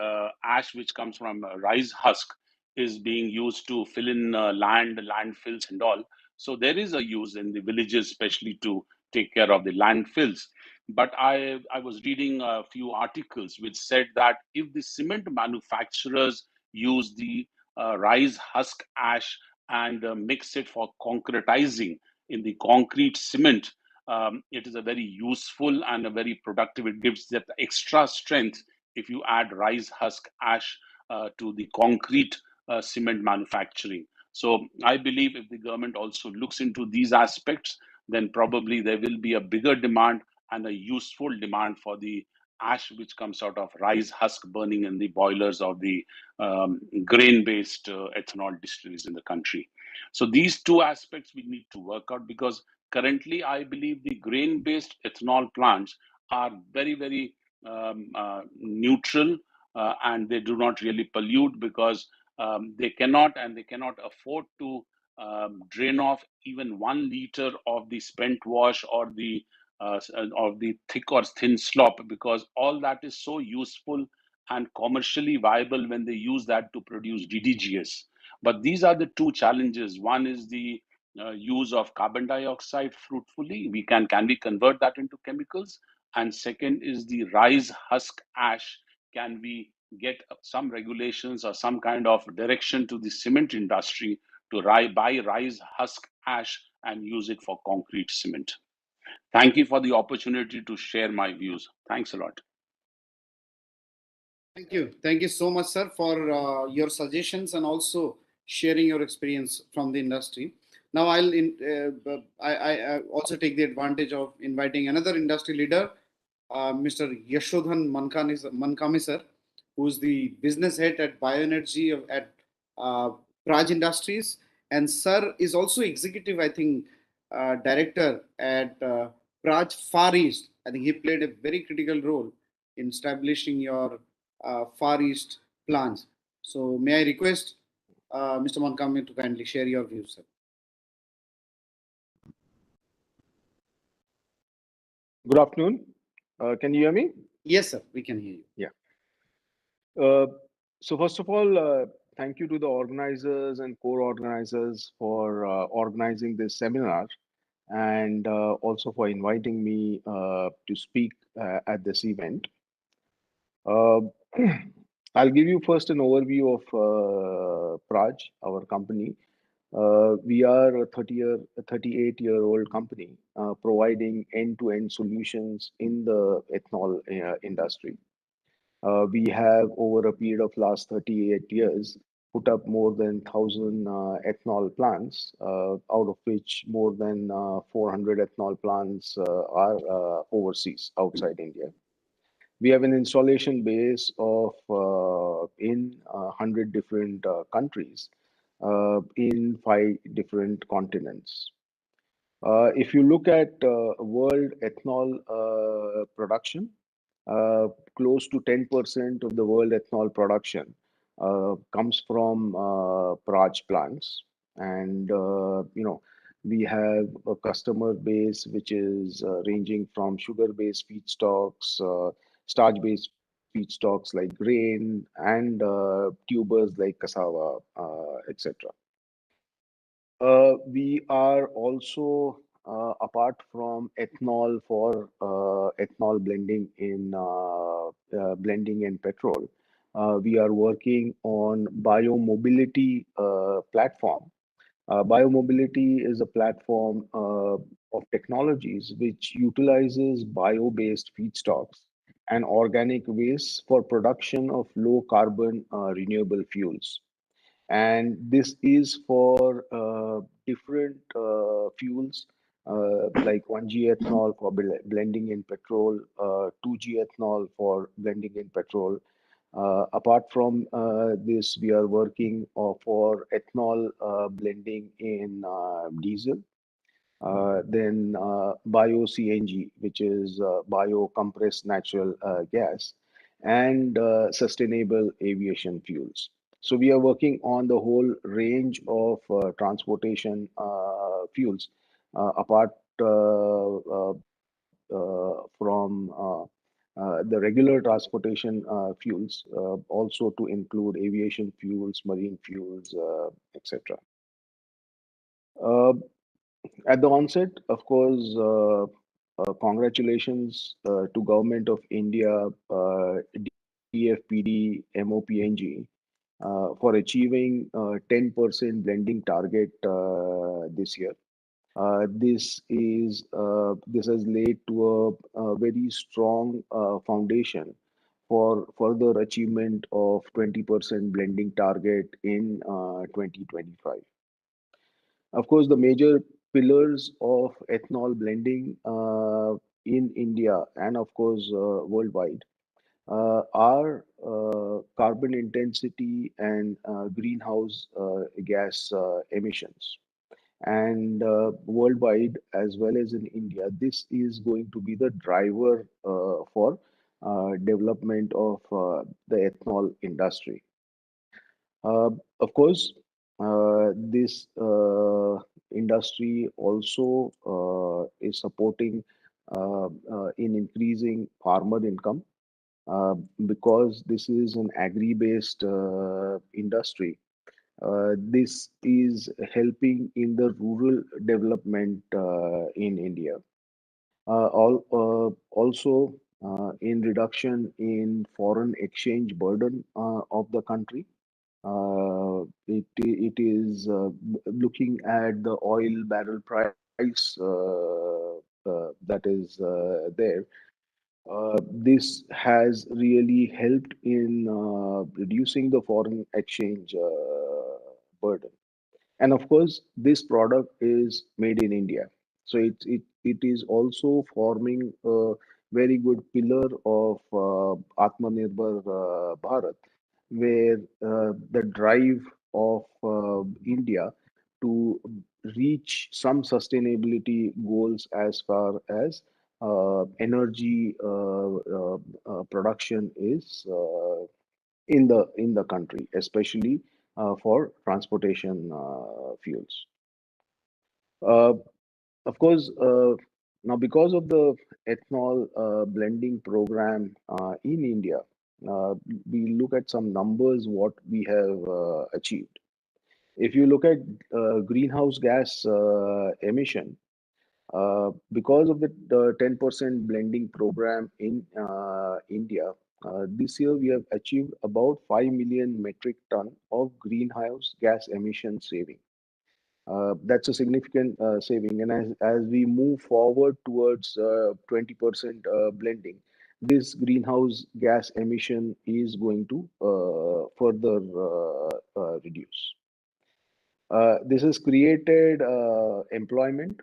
S12: ash which comes from rice husk is being used to fill in landfills and all. So there is a use in the villages, especially to take care of the landfills. But I was reading a few articles which said that if the cement manufacturers use the rice husk ash and mix it for concretizing in the concrete cement, it is a very useful and a very productive. It gives that extra strength if you add rice husk ash to the concrete cement manufacturing. So I believe if the government also looks into these aspects, then probably there will be a bigger demand and a useful demand for the ash which comes out of rice husk burning in the boilers of the grain-based ethanol distilleries in the country. So these two aspects we need to work out, because currently I believe the grain-based ethanol plants are very, very neutral and they do not really pollute, because they cannot afford to drain off even 1 liter of the spent wash or the thick or thin slop, because all that is so useful and commercially viable when they use that to produce DDGS. But these are the two challenges. One is the use of carbon dioxide fruitfully. Can we convert that into chemicals? And second is the rice husk ash. Can we get some regulations or some kind of direction to the cement industry to buy rice husk ash and use it for concrete cement? Thank you for the opportunity to share my views. Thanks a lot.
S1: Thank you. Thank you so much, sir, for your suggestions and also sharing your experience from the industry. Now, I also take the advantage of inviting another industry leader, Mr. Yashodhan Mankami, sir, who is the business head at Bioenergy at Praj Industries. And sir is also executive, I think, director at Praj Far East. I think he played a very critical role in establishing your Far East plans. So may I request Mr. Mankami to kindly share your views, sir.
S13: Good afternoon. Can you hear me?
S1: Yes, sir. We can hear you.
S13: Yeah. So first of all, thank you to the organizers and co-organizers for organizing this seminar, and also for inviting me to speak at this event. I'll give you first an overview of Praj, our company. We are a 38-year-old company providing end-to-end solutions in the ethanol industry. We have, over a period of last 38 years, put up more than 1,000 ethanol plants, out of which more than 400 ethanol plants are overseas, outside India. We have an installation base of in 100 different countries, in 5 different continents. If you look at world ethanol production, close to 10% of the world ethanol production comes from Praj plants. And, we have a customer base which is ranging from sugar-based feedstocks, starch-based feedstocks like grain, and tubers like cassava, etc. We are also, apart from ethanol for ethanol blending in blending and petrol, we are working on biomobility platform. Biomobility is a platform of technologies which utilizes bio-based feedstocks and organic waste for production of low carbon renewable fuels. And this is for different fuels like 1G ethanol for blending in petrol, 2G ethanol for blending in petrol. Apart from this, we are working for ethanol blending in diesel. Then bio CNG, which is bio compressed natural gas, and sustainable aviation fuels. So we are working on the whole range of transportation fuels, apart from the regular transportation fuels, also to include aviation fuels, marine fuels, etc. At the onset, of course, congratulations to Government of India, DFPD, MOPNG, for achieving 10% blending target this year. This has led to a very strong foundation for further achievement of 20% blending target in 2025. Of course, the major pillars of ethanol blending in India and of course worldwide are carbon intensity and greenhouse gas emissions. And worldwide as well as in India, this is going to be the driver for development of the ethanol industry. Of course, this industry also is supporting in increasing farmer income because this is an agri-based industry. This is helping in the rural development in India. Also, in reduction in foreign exchange burden of the country. It is looking at the oil barrel price that is there. This has really helped in reducing the foreign exchange burden. And of course, this product is made in India. So it is also forming a very good pillar of Atmanirbhar Bharat, where the drive of India to reach some sustainability goals as far as energy production is in the country, especially for transportation fuels. Of course, now because of the ethanol blending program in India, we look at some numbers what we have achieved. If you look at greenhouse gas emission, because of the 10% blending program in India, this year we have achieved about 5 million metric ton of greenhouse gas emission saving. That's a significant saving, and as we move forward towards 20% blending, this greenhouse gas emission is going to further reduce. This has created employment.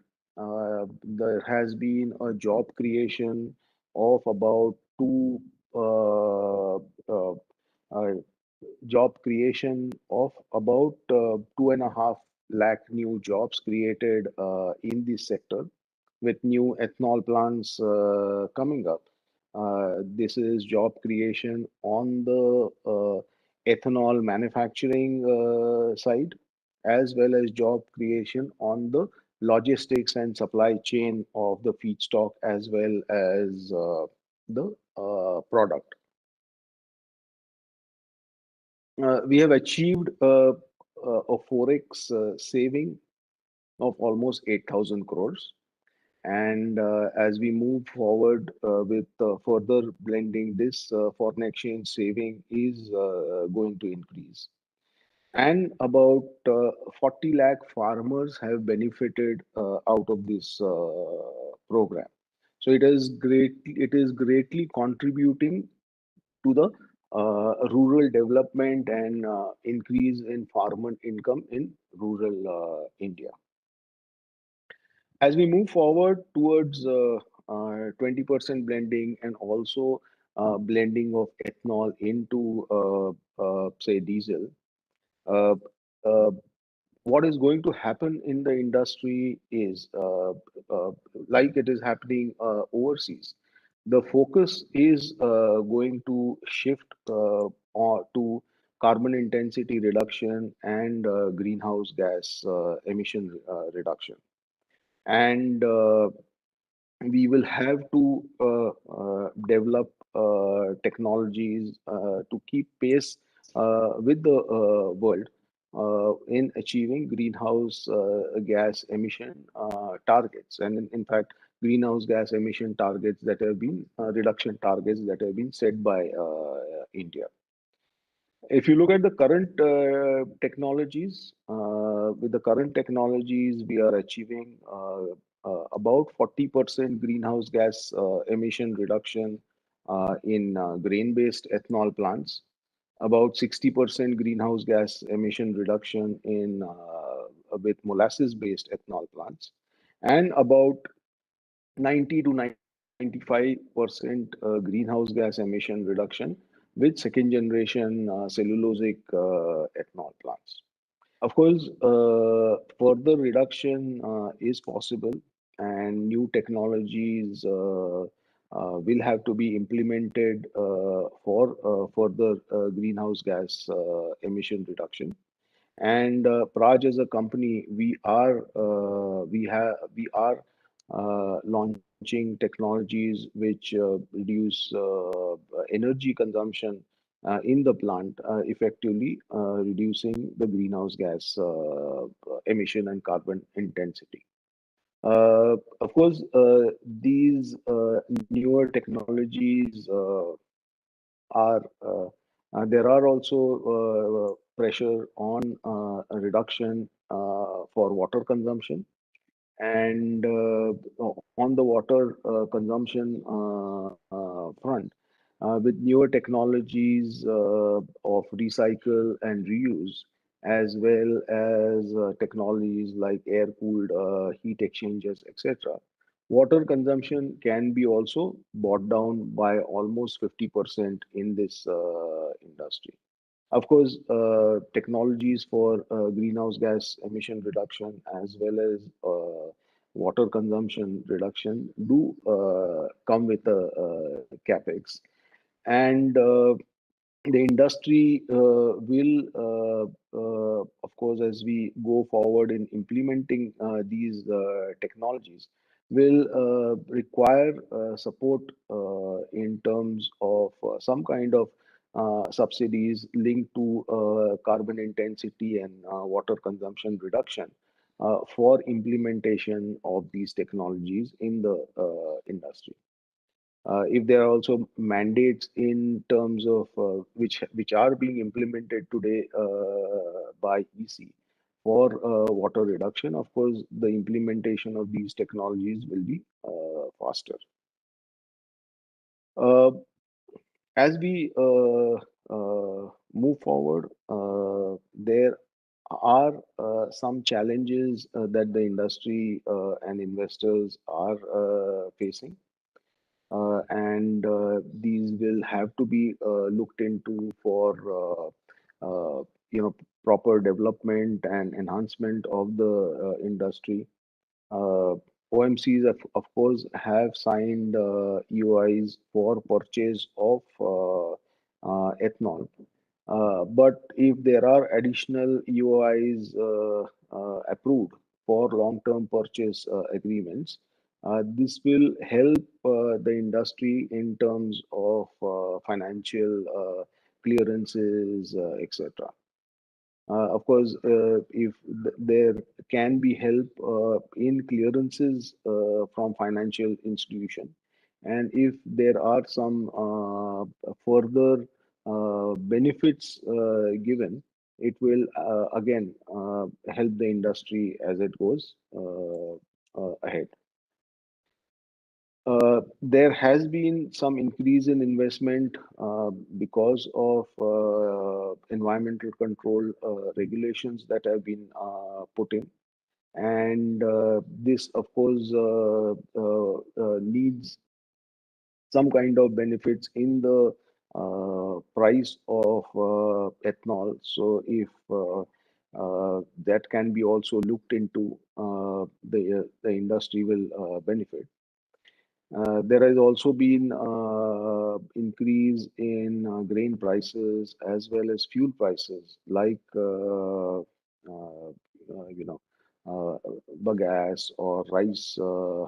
S13: There has been a job creation of about job creation of about 2.5 lakh new jobs created in this sector with new ethanol plants coming up. This is job creation on the ethanol manufacturing side, as well as job creation on the logistics and supply chain of the feedstock as well as the product. We have achieved a forex saving of almost 8,000 crores. And as we move forward with further blending, this foreign exchange saving is going to increase. And about 40 lakh farmers have benefited out of this program. So it is greatly contributing to the rural development and increase in farmer income in rural India. As we move forward towards 20% blending and also blending of ethanol into, say, diesel, what is going to happen in the industry is, like it is happening overseas, the focus is going to shift to carbon intensity reduction and greenhouse gas emission reduction. and we will have to develop technologies to keep pace with the world in achieving greenhouse gas emission targets. And in fact, greenhouse gas emission targets that have been reduction targets that have been set by India. If you look at the current technologies, with the current technologies, we are achieving about 40% greenhouse gas emission reduction in grain-based ethanol plants, about 60% greenhouse gas emission reduction in with molasses-based ethanol plants, and about 90 to 95% greenhouse gas emission reduction with second generation cellulosic ethanol plants. Of course, further reduction is possible, and new technologies will have to be implemented for further greenhouse gas emission reduction. And Praj as a company, we are launching technologies which reduce energy consumption in the plant, effectively reducing the greenhouse gas emission and carbon intensity. Of course, these newer technologies are there are also pressure on a reduction for water consumption. And on the water consumption front, with newer technologies of recycle and reuse, as well as technologies like air-cooled heat exchangers, etc., water consumption can be also brought down by almost 50% in this industry. Of course, technologies for greenhouse gas emission reduction as well as water consumption reduction do come with a capex, and the industry will, of course, as we go forward in implementing these technologies, will require support in terms of some kind of subsidies linked to carbon intensity and water consumption reduction for implementation of these technologies in the industry. If there are also mandates in terms of which are being implemented today by EC for water reduction, of course, the implementation of these technologies will be faster. As we move forward, there are some challenges that the industry and investors are facing. And these will have to be looked into for proper development and enhancement of the industry. OMCs, of course, have signed EOIs for purchase of ethanol. But if there are additional EOIs approved for long-term purchase agreements, this will help the industry in terms of financial clearances, etc. Of course, if there can be help in clearances from financial institution, and if there are some further benefits given, it will again help the industry as it goes ahead. There has been some increase in investment because of environmental control regulations that have been put in. And this, of course, needs some kind of benefits in the price of ethanol. So if that can be also looked into, the industry will benefit. There has also been increase in grain prices as well as fuel prices, like bagasse or rice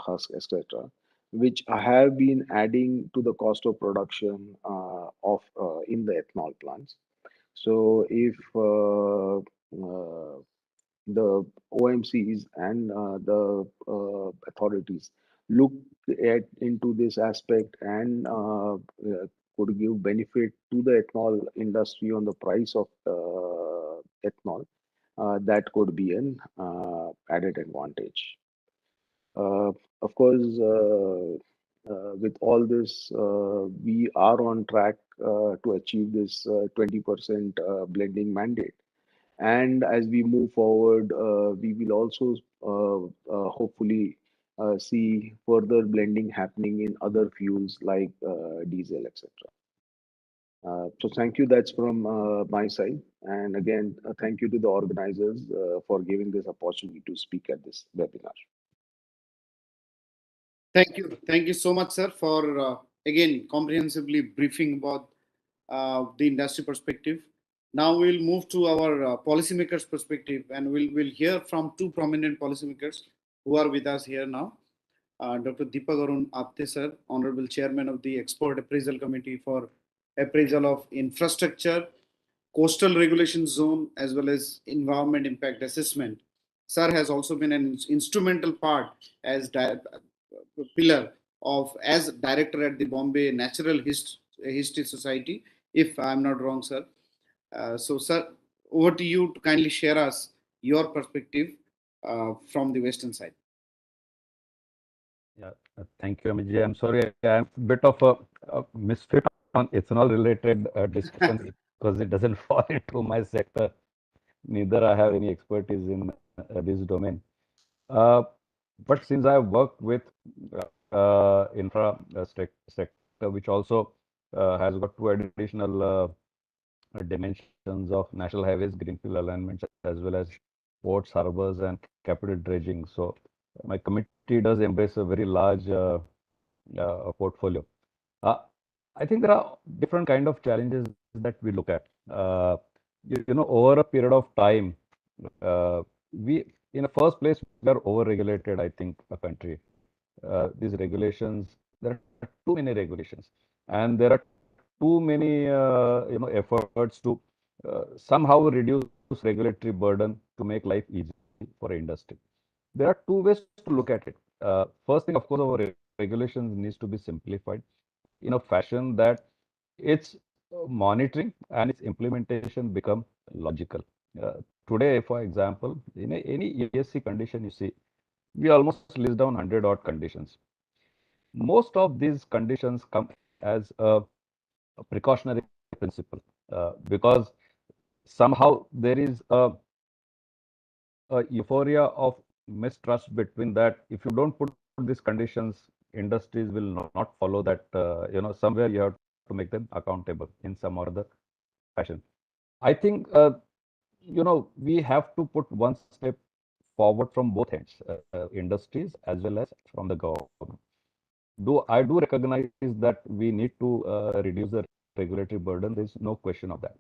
S13: husk, etc., which have been adding to the cost of production of in the ethanol plants. So if the OMCs and the authorities look at into this aspect and could give benefit to the ethanol industry on the price of ethanol, that could be an added advantage. Of course, with all this, we are on track to achieve this 20% blending mandate. And as we move forward, we will also hopefully see further blending happening in other fuels like diesel, etc. So thank you. That's from my side. And again, thank you to the organizers for giving this opportunity to speak at this webinar.
S1: Thank you. Thank you so much, sir, for again comprehensively briefing about the industry perspective. Now we'll move to our policymakers' perspective, and we'll hear from two prominent policymakers who are with us here now. Dr. Deepak Arun Apte, sir, Honorable Chairman of the Export Appraisal Committee for Appraisal of Infrastructure, Coastal Regulation Zone, as well as Environment Impact Assessment. Sir has also been an instrumental part as pillar of as director at the Bombay Natural History Society, if I'm not wrong, sir. So, sir, over to you to kindly share us your perspective from the Western side.
S14: Yeah, thank you, Amit. I'm sorry, I'm a bit of a misfit on ethanol-related discussion because it doesn't fall into my sector. Neither I have any expertise in this domain. But since I have worked with infra sector, which also has got two additional dimensions of national highways, greenfield alignments, as well as ports, harbors, and capital dredging. So my committee does embrace a very large portfolio. I think there are different kind of challenges that we look at. You know, over a period of time, we, in the first place, we are over-regulated, I think, a country. These regulations, there are too many regulations, and there are too many, you know, efforts to somehow reduce regulatory burden to make life easy for industry. There are two ways to look at it. First thing, of course, our regulations needs to be simplified in a fashion that its monitoring and its implementation become logical. Today, for example, in any ESC condition you see, we almost list down 100 odd conditions. Most of these conditions come as a precautionary principle because somehow there is a euphoria of mistrust between that if you don't put these conditions, industries will not follow that. You know, somewhere you have to make them accountable in some or other fashion. I think you know, we have to put one step forward from both ends, industries as well as from the government. I do recognize that we need to reduce the regulatory burden. There is no question of that.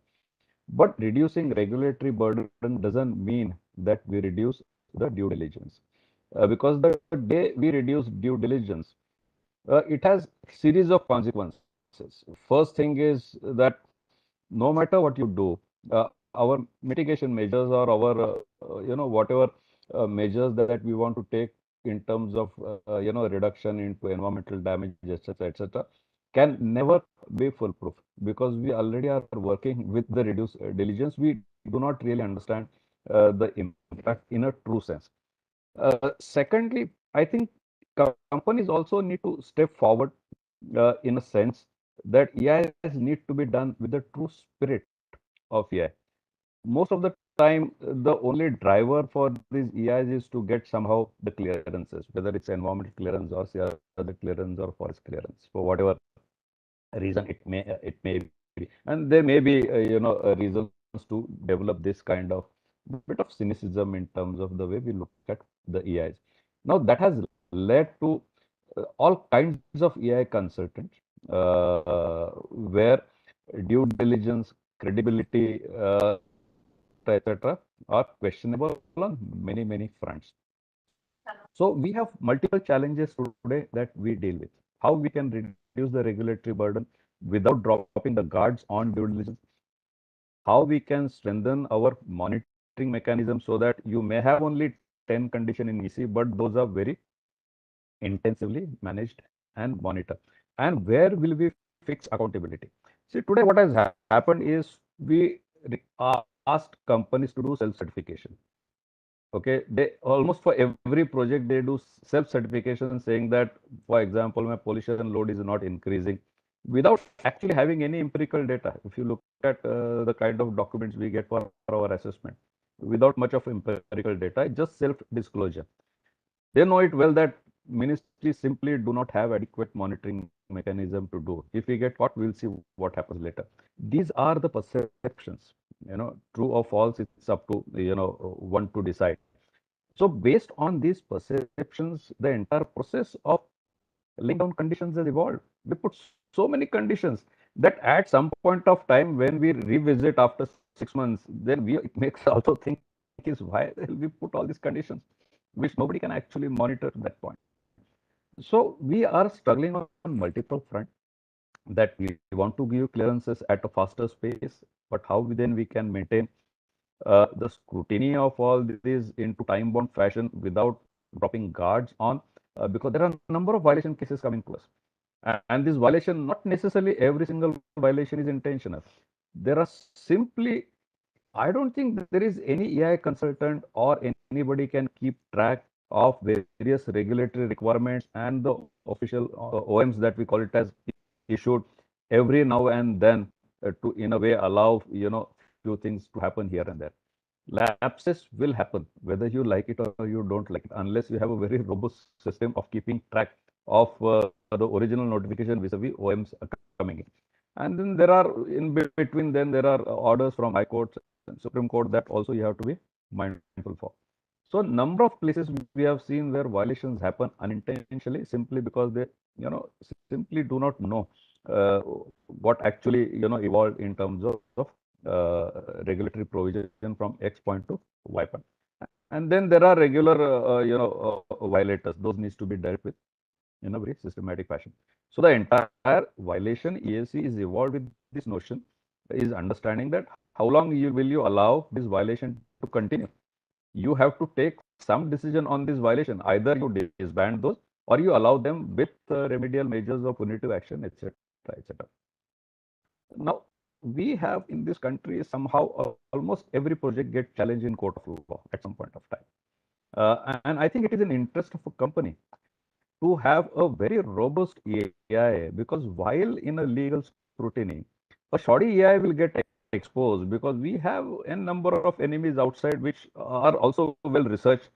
S14: But reducing regulatory burden doesn't mean that we reduce the due diligence. Because the day we reduce due diligence, it has series of consequences. First thing is that no matter what you do, our mitigation measures or our, you know, whatever measures that we want to take in terms of, you know, reduction into environmental damage, etc., can never be foolproof because we already are working with the reduced diligence. We do not really understand the impact in a true sense. Secondly, I think companies also need to step forward in a sense that EIs need to be done with the true spirit of EI. Most of the time, the only driver for these EIs is to get somehow the clearances, whether it's environmental clearance or other clearance or forest clearance, for whatever reason it may be. And there may be, you know, reasons to develop this kind of bit of cynicism in terms of the way we look at the EIs. Now, that has led to all kinds of EI consultants where due diligence, credibility, etc., are questionable on many, many fronts. So we have multiple challenges today that we deal with. How we can reduce the regulatory burden without dropping the guards on due diligence. How we can strengthen our monitoring mechanism so that you may have only 10 conditions in EC, but those are very intensively managed and monitored. And where will we fix accountability? See, today what has happened is we asked companies to do self-certification. Okay, they almost for every project they do self-certification, saying that, for example, my pollution load is not increasing, without actually having any empirical data. If you look at the kind of documents we get for our assessment, without much of empirical data, just self-disclosure. They know it well that ministries simply do not have adequate monitoring mechanism to do. If we get caught, we'll see what happens later. These are the perceptions. True or false, it's up to one to decide. So based on these perceptions, the entire process of laying down conditions has evolved. We put so many conditions that at some point of time when we revisit after 6 months, then it makes also think is why the hell we put all these conditions, which nobody can actually monitor at that point. So we are struggling on multiple fronts, that we want to give clearances at a faster pace, but how we can maintain the scrutiny of all these into time-bound fashion without dropping guards on, because there are a number of violation cases coming to us. And this violation, not necessarily every single violation is intentional. There are simply, I don't think there is any AI consultant or anybody can keep track of various regulatory requirements and the official OMs that we call it as issued every now and then to in a way allow few things to happen here and there. Lapses will happen whether you like it or you don't like it, unless you have a very robust system of keeping track of the original notification vis-a-vis OMs coming in. And then there are in between, then there are orders from high courts and Supreme Court that also you have to be mindful for. So number of places we have seen where violations happen unintentionally simply because they simply do not know what actually evolved in terms of regulatory provision from X point to Y point. And then there are regular violators. Those needs to be dealt with in a very systematic fashion. So the entire violation EAC is evolved with this notion, is understanding that how long will you allow this violation to continue. You have to take some decision on this violation. Either you disband those or you allow them with remedial measures of punitive action, etc., etc. Now, we have in this country somehow almost every project gets challenged in court of law at some point of time. And I think it is an interest of a company to have a very robust AI, because while in a legal scrutiny, a shoddy AI will get exposed because we have a number of enemies outside which are also well researched,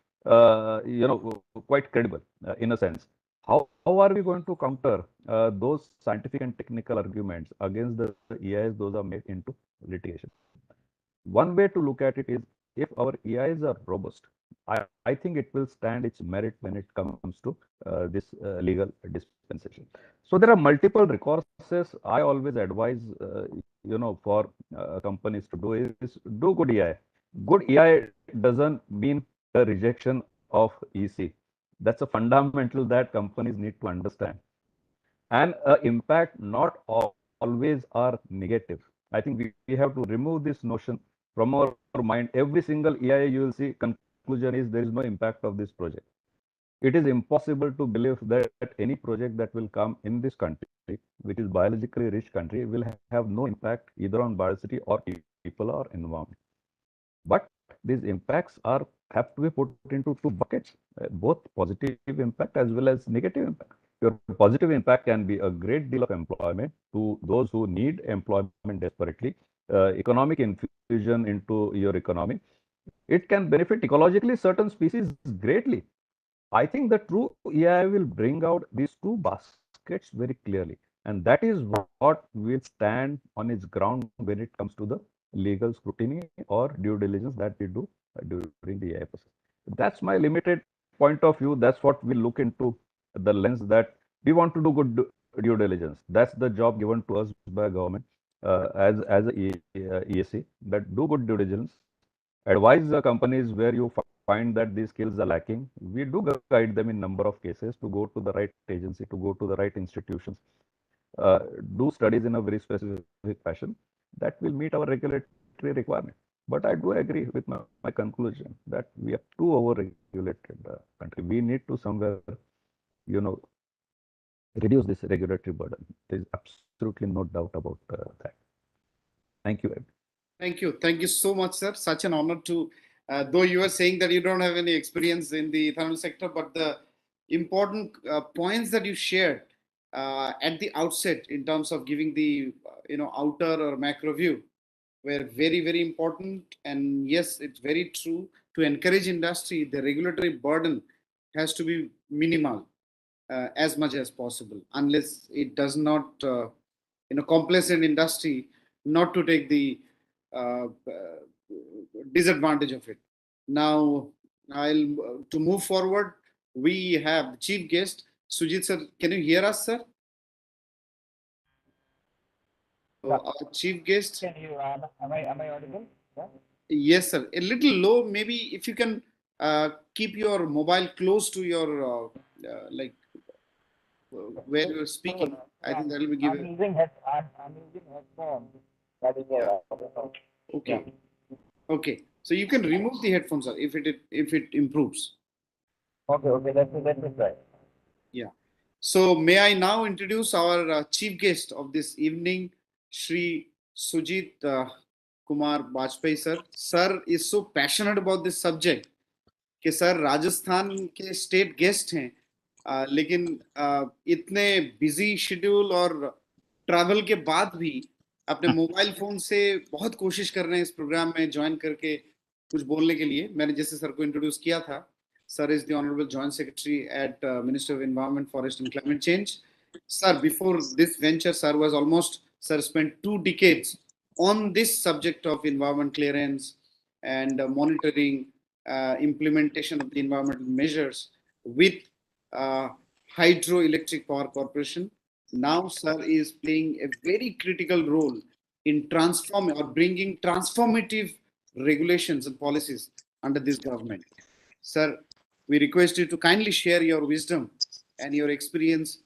S14: quite credible in a sense. How are we going to counter those scientific and technical arguments against the AIs those are made into litigation? One way to look at it is, if our AIs are robust, I think it will stand its merit when it comes to this legal dispensation. So there are multiple recourses. I always advise, for companies to do is do good AI. Good AI doesn't mean a rejection of EC. That's a fundamental that companies need to understand. And impact not always are negative. I think we have to remove this notion from our mind. Every single AI you will see, conclusion is there is no impact of this project. It is impossible to believe that any project that will come in this country, which is biologically rich country, will have no impact either on biodiversity or people or environment. But these impacts have to be put into two buckets, both positive impact as well as negative impact. Your positive impact can be a great deal of employment to those who need employment desperately, economic infusion into your economy. It can benefit ecologically certain species greatly. I think the true AI will bring out these two baskets very clearly. And that is what will stand on its ground when it comes to the legal scrutiny or due diligence that we do during the AI process. That's my limited point of view. That's what we look into the lens that we want to do good due diligence. That's the job given to us by government as a EAC, that do good due diligence, advise the companies where you find that these skills are lacking. We do guide them in number of cases to go to the right agency, to go to the right institutions, uh, do studies in a very specific fashion that will meet our regulatory requirement. But I do agree with my conclusion that we are too over-regulated country. We need to somewhere, you know, reduce this regulatory burden. There is absolutely no doubt about that. Thank you.
S1: Thank you. Thank you so much, sir. Such an honor to, though you are saying that you don't have any experience in the ethanol sector, but the important points that you shared at the outset in terms of giving the, outer or macro view were very, very important. And yes, it's very true. To encourage industry, the regulatory burden has to be minimal as much as possible, unless it does not, complacent industry not to take the disadvantage of it. Now, to move forward, we have chief guest Sujit sir. Can you hear us, sir? So our chief guest.
S8: Can you? Am I audible? Yeah.
S1: Yes, sir. A little low. Maybe if you can keep your mobile close to your where you're speaking. I think that will give.
S8: I'm using headphones. That is
S1: okay. Yeah. Okay. So you can remove the headphones, sir, if it improves.
S8: Okay. Let's try.
S1: Yeah. So may I now introduce our chief guest of this evening, Shri Sujit Kumar Bajpayee sir. Sir is so passionate about this subject कि sir Rajasthan के state guest हैं, लेकिन इतने busy schedule और travel के बाद भी अपने मोबाइल फोन से बहुत कोशिश कर रहे हैं इस प्रोग्राम में ज्वाइन करके कुछ बोलने के लिए. मैंने जैसे सर को इंट्रोड्यूस किया था, sir is the honorable joint secretary at Ministry of Environment, Forest and Climate Change. Sir, before this venture, sir spent 2 decades on this subject of environment clearance and monitoring implementation of the environmental measures with Hydroelectric Power Corporation. Now, sir is playing a very critical role in transforming or bringing transformative regulations and policies under this government. Sir, we request you to kindly share your wisdom and your experience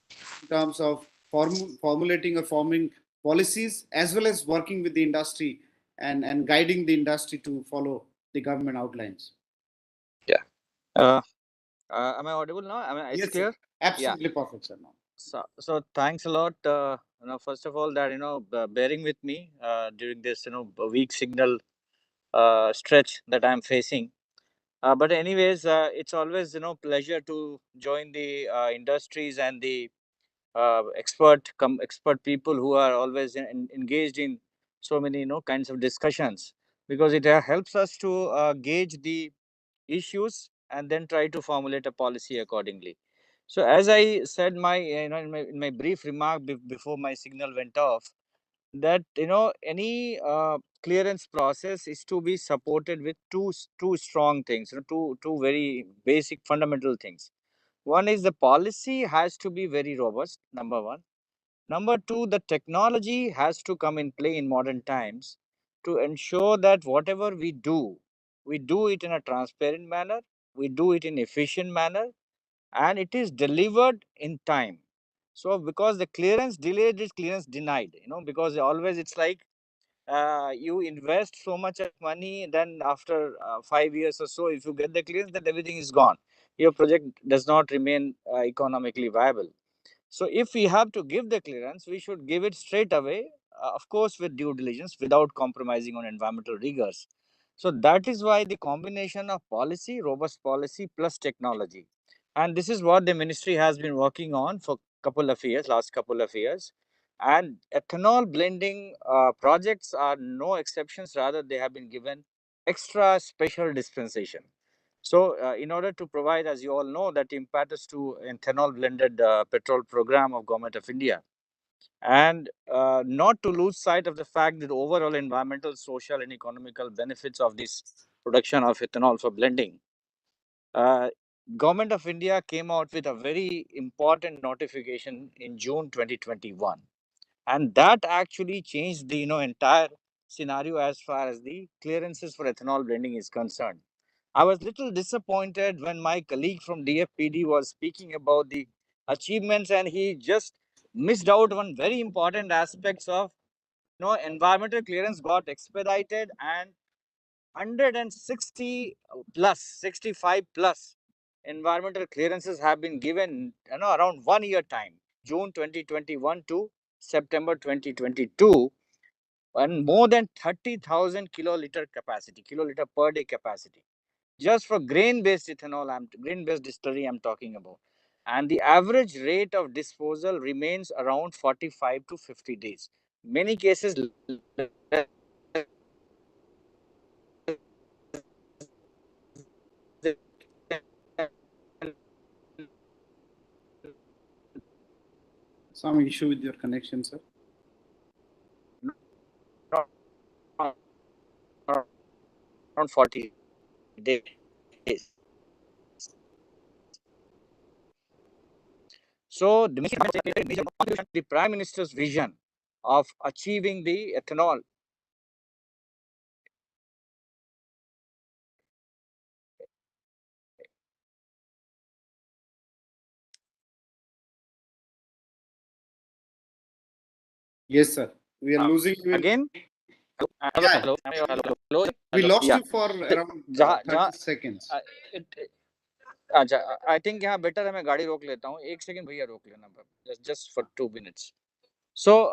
S1: in terms of formulating or forming policies, as well as working with the industry and guiding the industry to follow the government outlines.
S15: Yeah. Am I audible now? It's
S1: yes,
S15: clear?
S1: Sir. Absolutely perfect, sir. Now.
S15: So thanks a lot. First of all, that bearing with me during this weak signal stretch that I'm facing. But anyways, it's always pleasure to join the industries and the expert people who are always engaged in so many kinds of discussions, because it helps us to gauge the issues and then try to formulate a policy accordingly. So as I said in my brief remark before my signal went off, that any clearance process is to be supported with two strong things, two very basic fundamental things. One is the policy has to be very robust, number one. Number two, the technology has to come in play in modern times to ensure that whatever we do it in a transparent manner, we do it in efficient manner, and it is delivered in time. So because the clearance delayed is clearance denied, because always it's like you invest so much of money, then after 5 years or so, if you get the clearance, then everything is gone. Your project does not remain economically viable. So if we have to give the clearance, we should give it straight away, of course, with due diligence, without compromising on environmental rigors. So that is why the combination of policy, robust policy plus technology. And this is what the ministry has been working on for last couple of years. And ethanol blending projects are no exceptions. Rather, they have been given extra special dispensation. So, in order to provide, as you all know, that impetus to ethanol blended petrol program of Government of India, and not to lose sight of the fact that overall environmental, social, and economical benefits of this production of ethanol for blending, Government of India came out with a very important notification in June 2021, and that actually changed the entire scenario as far as the clearances for ethanol blending is concerned. I was little disappointed when my colleague from DFPD was speaking about the achievements, and he just missed out on very important aspects of, environmental clearance got expedited, and 160 plus 65 plus environmental clearances have been given, around 1 year time, June 2021 to September 2022, and more than 30,000 kiloliter per day capacity, just for grain-based ethanol, grain-based distillery I'm talking about. And the average rate of disposal remains around 45 to 50 days. Many cases
S1: Some issue with your connection, sir.
S15: Around 40 days. So the Prime Minister's vision of achieving the ethanol
S1: Yes, sir. We are losing you
S15: again.
S1: Hello. We lost you for around 30 seconds.
S15: I think यहाँ better है मैं गाड़ी रोक लेता हूँ 1 second भैया रोक लेना just for 2 minutes. So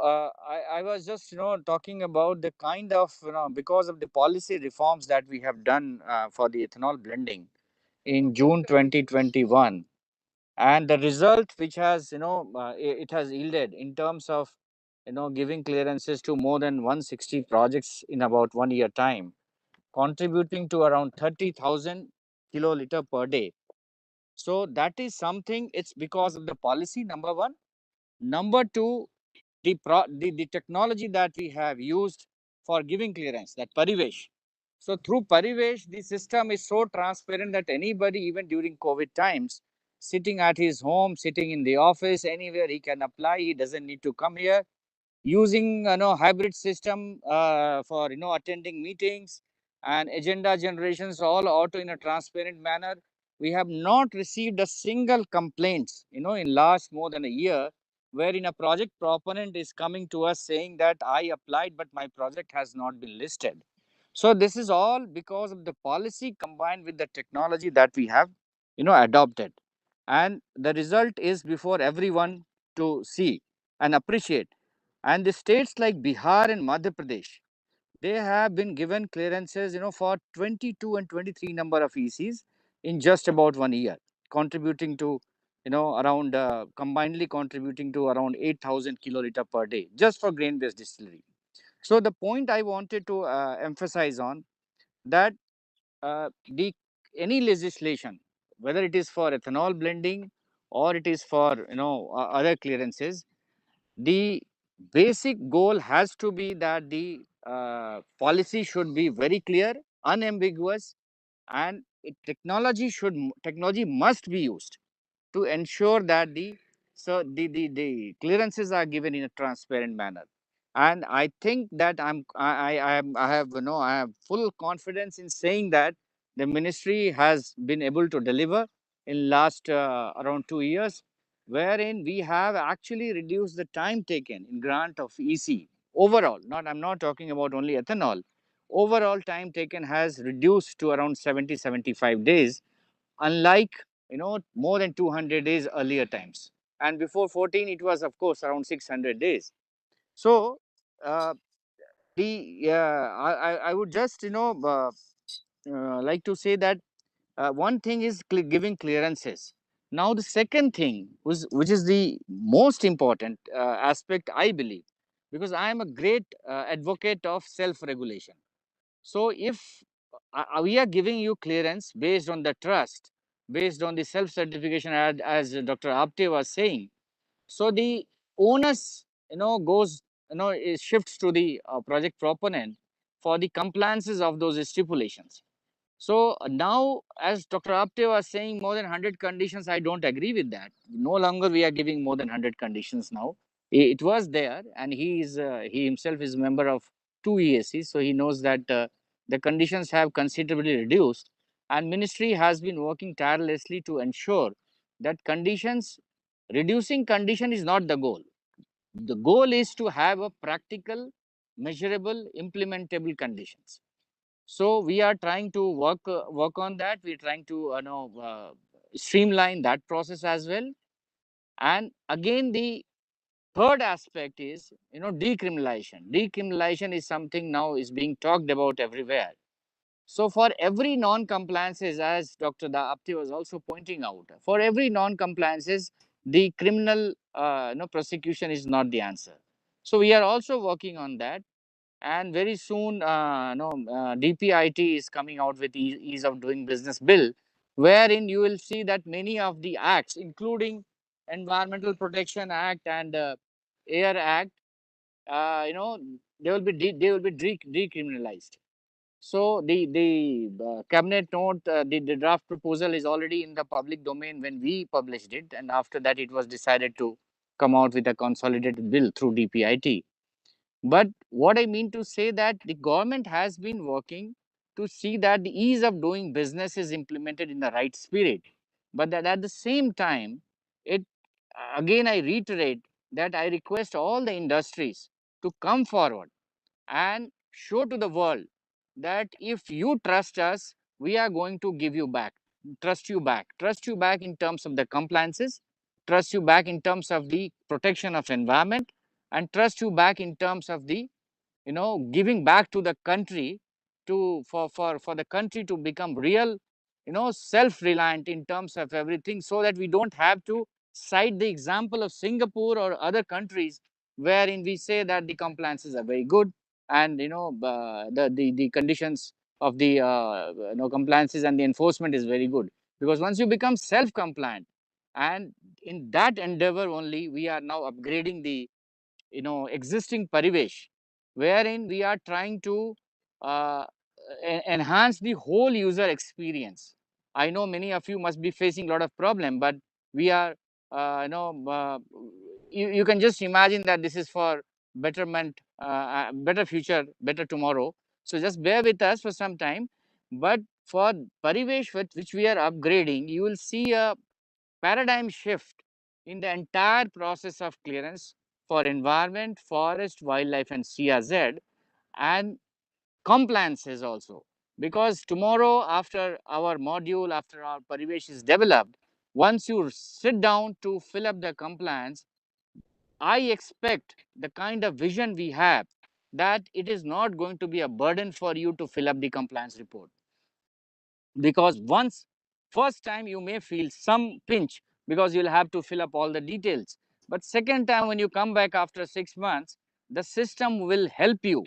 S15: I was just talking about the kind of because of the policy reforms that we have done for the ethanol blending in June 2021, and the result which has it has yielded in terms of giving clearances to more than 160 projects in about 1 year time, contributing to around 30,000 kiloliter per day. So that is something, it's because of the policy, number one. Number two, the technology that we have used for giving clearance, that Parivesh. So through Parivesh, the system is so transparent that anybody, even during COVID times, sitting at his home, sitting in the office, anywhere, he can apply. He doesn't need to come here. Using hybrid system for attending meetings and agenda generations, all auto in a transparent manner. We have not received a single complaints in last more than a year, wherein a project proponent is coming to us saying that I applied but my project has not been listed. So this is all because of the policy combined with the technology that we have adopted, and the result is before everyone to see and appreciate. And the states like Bihar and Madhya Pradesh, they have been given clearances for 22 and 23 number of ECs in just about 1 year, contributing to around combinedly contributing to around 8,000 kiloliter per day just for grain based distillery. So the point I wanted to emphasize on that the any legislation, whether it is for ethanol blending or it is for other clearances, the basic goal has to be that the policy should be very clear, unambiguous, and technology must be used to ensure that the clearances are given in a transparent manner. And I think that I have full confidence in saying that the ministry has been able to deliver in last around 2 years, wherein we have actually reduced the time taken in grant of EC overall. I'm not talking about only ethanol. Overall time taken has reduced to around 70-75 days, unlike more than 200 days earlier times. And before 14, it was of course around 600 days. So I would just like to say that one thing is giving clearances. Now the second thing, which is the most important aspect, I believe, because I am a great advocate of self-regulation. So if we are giving you clearance based on the trust, based on the self-certification, as Dr. Apte was saying, so the onus goes it shifts to the project proponent for the compliances of those stipulations. So now, as Dr. Apte was saying, more than 100 conditions, I don't agree with that. No longer we are giving more than 100 conditions now. It was there, and he himself is a member of 2 EACs, so he knows that the conditions have considerably reduced, and ministry has been working tirelessly to ensure that reducing condition is not the goal. The goal is to have a practical, measurable, implementable conditions. So we are trying to work on that. We're trying to streamline that process as well. And again, the third aspect is decriminalization. Decriminalization is something now is being talked about everywhere. So for every non-compliances, as Dr. Apti was also pointing out, for every non-compliances, the criminal prosecution is not the answer. So we are also working on that. And very soon, DPIT is coming out with ease of doing business bill, wherein you will see that many of the acts, including Environmental Protection Act and Air Act, they will be decriminalized. So the cabinet note, the draft proposal is already in the public domain when we published it, and after that it was decided to come out with a consolidated bill through DPIT. But what I mean to say that the government has been working to see that the ease of doing business is implemented in the right spirit, but that at the same time, again I reiterate that I request all the industries to come forward and show to the world that if you trust us, we are going to give you back, trust you back in terms of the compliances, trust you back in terms of the protection of environment, and trust you back in terms of the giving back to the country for the country to become real, self-reliant in terms of everything, so that we don't have to cite the example of Singapore or other countries wherein we say that the compliances are very good and the conditions of the compliances and the enforcement is very good. Because once you become self-compliant, and in that endeavor only we are now upgrading the existing parivesh, wherein we are trying to enhance the whole user experience. I know many of you must be facing a lot of problem, but we are you can just imagine that this is for betterment, better future, better tomorrow. So just bear with us for some time. But for parivesh which we are upgrading, you will see a paradigm shift in the entire process of clearance for environment, forest, wildlife, and CRZ, and compliances also. Because tomorrow, after our module, after our parivesh is developed, once you sit down to fill up the compliance, I expect the kind of vision we have that it is not going to be a burden for you to fill up the compliance report. Because first time you may feel some pinch because you'll have to fill up all the details. But second time when you come back after 6 months, the system will help you.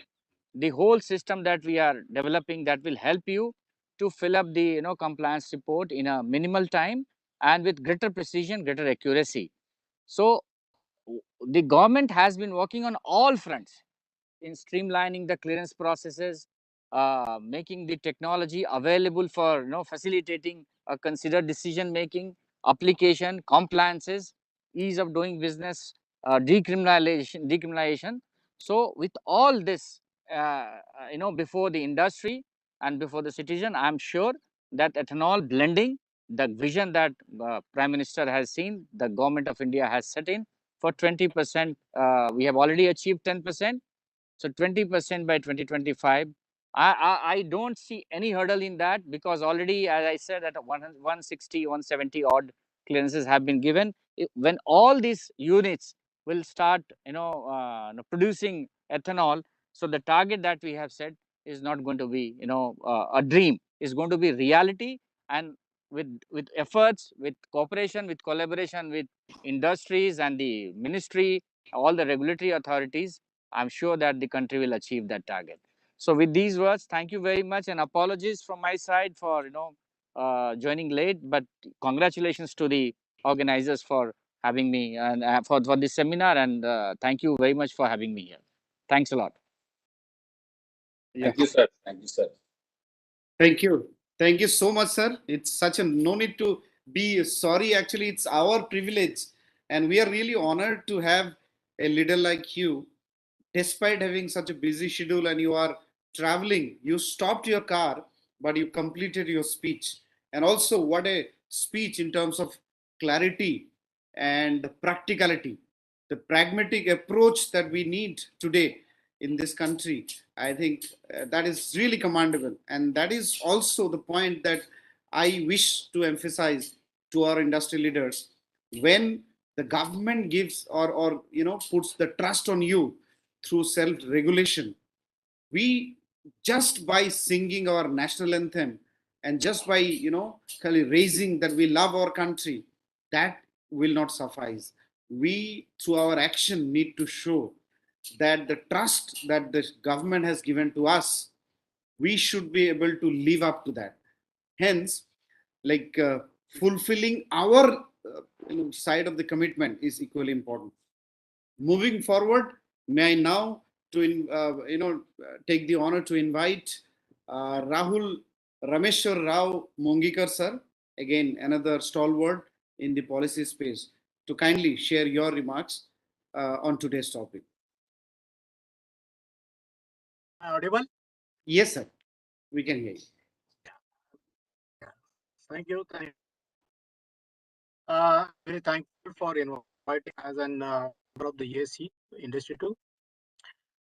S15: The whole system that we are developing, that will help you to fill up the compliance report in a minimal time and with greater precision, greater accuracy. So the government has been working on all fronts in streamlining the clearance processes, making the technology available for facilitating a considered decision making, application, compliances, ease of doing business, decriminalization. So with all this, before the industry and before the citizen, I'm sure that ethanol blending, the vision that Prime Minister has seen, the government of India has set in for 20%, we have already achieved 10%. So 20% by 2025. I don't see any hurdle in that, because already, as I said, that 160, 170 odd clearances have been given. When all these units will start, producing ethanol, so the target that we have set is not going to be, a dream. It's going to be reality, and with efforts, with cooperation, with collaboration with industries and the ministry, all the regulatory authorities, I'm sure that the country will achieve that target. So with these words, thank you very much, and apologies from my side for joining late, but congratulations to the organizers for having me and for this seminar, and thank you very much for having me here. Thanks a lot.
S2: Thank you, sir. Thank you, sir.
S1: Thank you. Thank you so much, sir. It's such a no need to be sorry. Actually, it's our privilege, and we are really honored to have a leader like you despite having such a busy schedule and you are traveling, you stopped your car, but you completed your speech. And also, what a speech in terms of clarity and practicality, the pragmatic approach that we need today in this country. I think that is really commendable. And that is also the point that I wish to emphasize to our industry leaders. When the government gives or puts the trust on you through self-regulation, we just by singing our national anthem and just by kind of raising that we love our country, that will not suffice. We through our action need to show that the trust that the government has given to us, we should be able to live up to that. Hence, like fulfilling our side of the commitment is equally important. Moving forward, may I now take the honor to invite Rahul Rameshwar Rao Mongikar sir, again another stalwart in the policy space, to kindly share your remarks on today's topic.
S16: Audible?
S1: Yes, sir. We can hear you.
S16: Thank you. Very thankful for inviting as an member of the EAC industry too.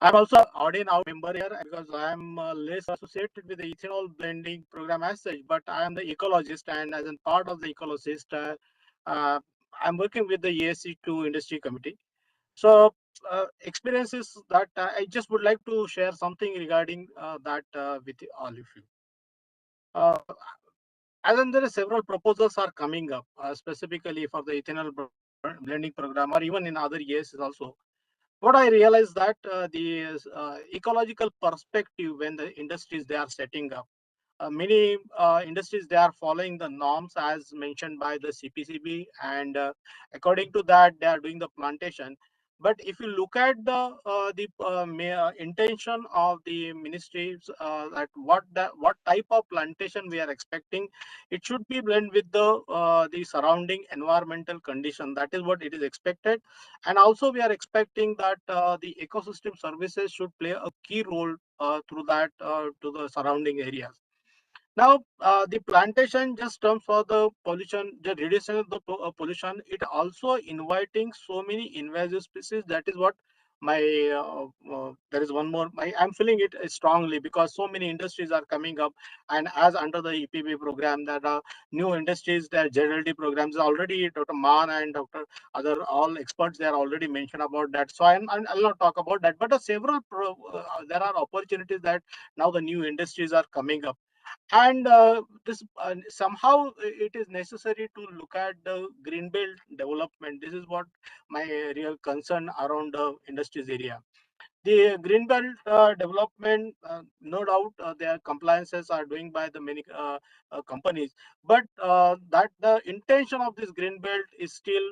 S16: I'm also already now member here because I am less associated with the ethanol blending program as such, but I am the ecologist, and as a part of the ecologist, I'm working with the EAC2 industry committee. So experiences that I just would like to share something regarding that with all of you. As in, there are several proposals are coming up specifically for the ethanol blending program, or even in other years also. What I realized that the ecological perspective when the industries they are setting up, many industries they are following the norms as mentioned by the CPCB, and according to that they are doing the plantation. But if you look at the intention of the ministries, that what type of plantation we are expecting, it should be blend with the surrounding environmental condition. That is what it is expected, and also we are expecting that the ecosystem services should play a key role through that to the surrounding areas. Now, the plantation just comes for the pollution, the reduction of the pollution. It also inviting so many invasive species. That is what my there is one more. I'm feeling it strongly because so many industries are coming up, and as under the EPP program, that new industries, their JLD programs already. Dr. Mann and Dr. Other all experts they are already mentioned about that. So I'll not talk about that. But several there are opportunities that now the new industries are coming up. And this somehow it is necessary to look at the green belt development. This is what my real concern around the industries area. The green belt development, no doubt, their compliances are doing by the many companies, but that the intention of this green belt is still,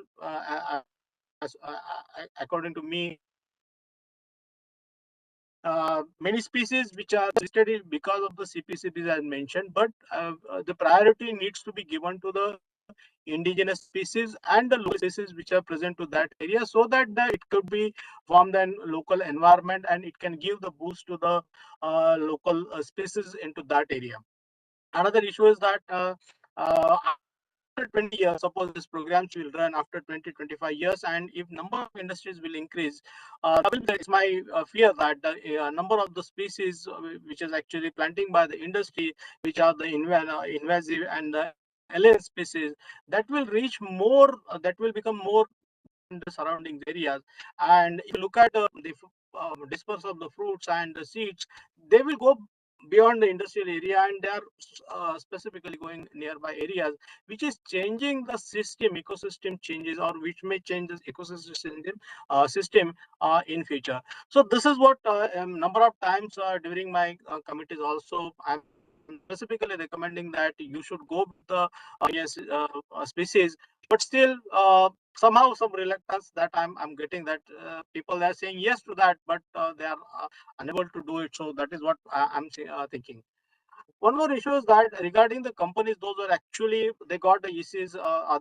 S16: according to me, many species which are listed because of the CPCBs as mentioned, but the priority needs to be given to the indigenous species and the local species which are present to that area, so that it could be formed in local environment and it can give the boost to the local species into that area. Another issue is that after 20 years, suppose this programs will run after 20-25 years, and if number of industries will increase, it's my fear that the number of the species which is actually planting by the industry, which are the invasive and the alien species, that will reach more, that will become more in the surrounding areas. And if you look at the dispersal of the fruits and the seeds, they will go beyond the industrial area, and they are specifically going nearby areas, which is changing the system, ecosystem changes, or which may change the system in future. So this is what number of times during my committees also I'm specifically recommending that you should go with the species, but still somehow some reluctance that I'm getting, that people are saying yes to that, but they are unable to do it. So that is what I'm thinking. One more issue is that regarding the companies, those are actually they got the ECs,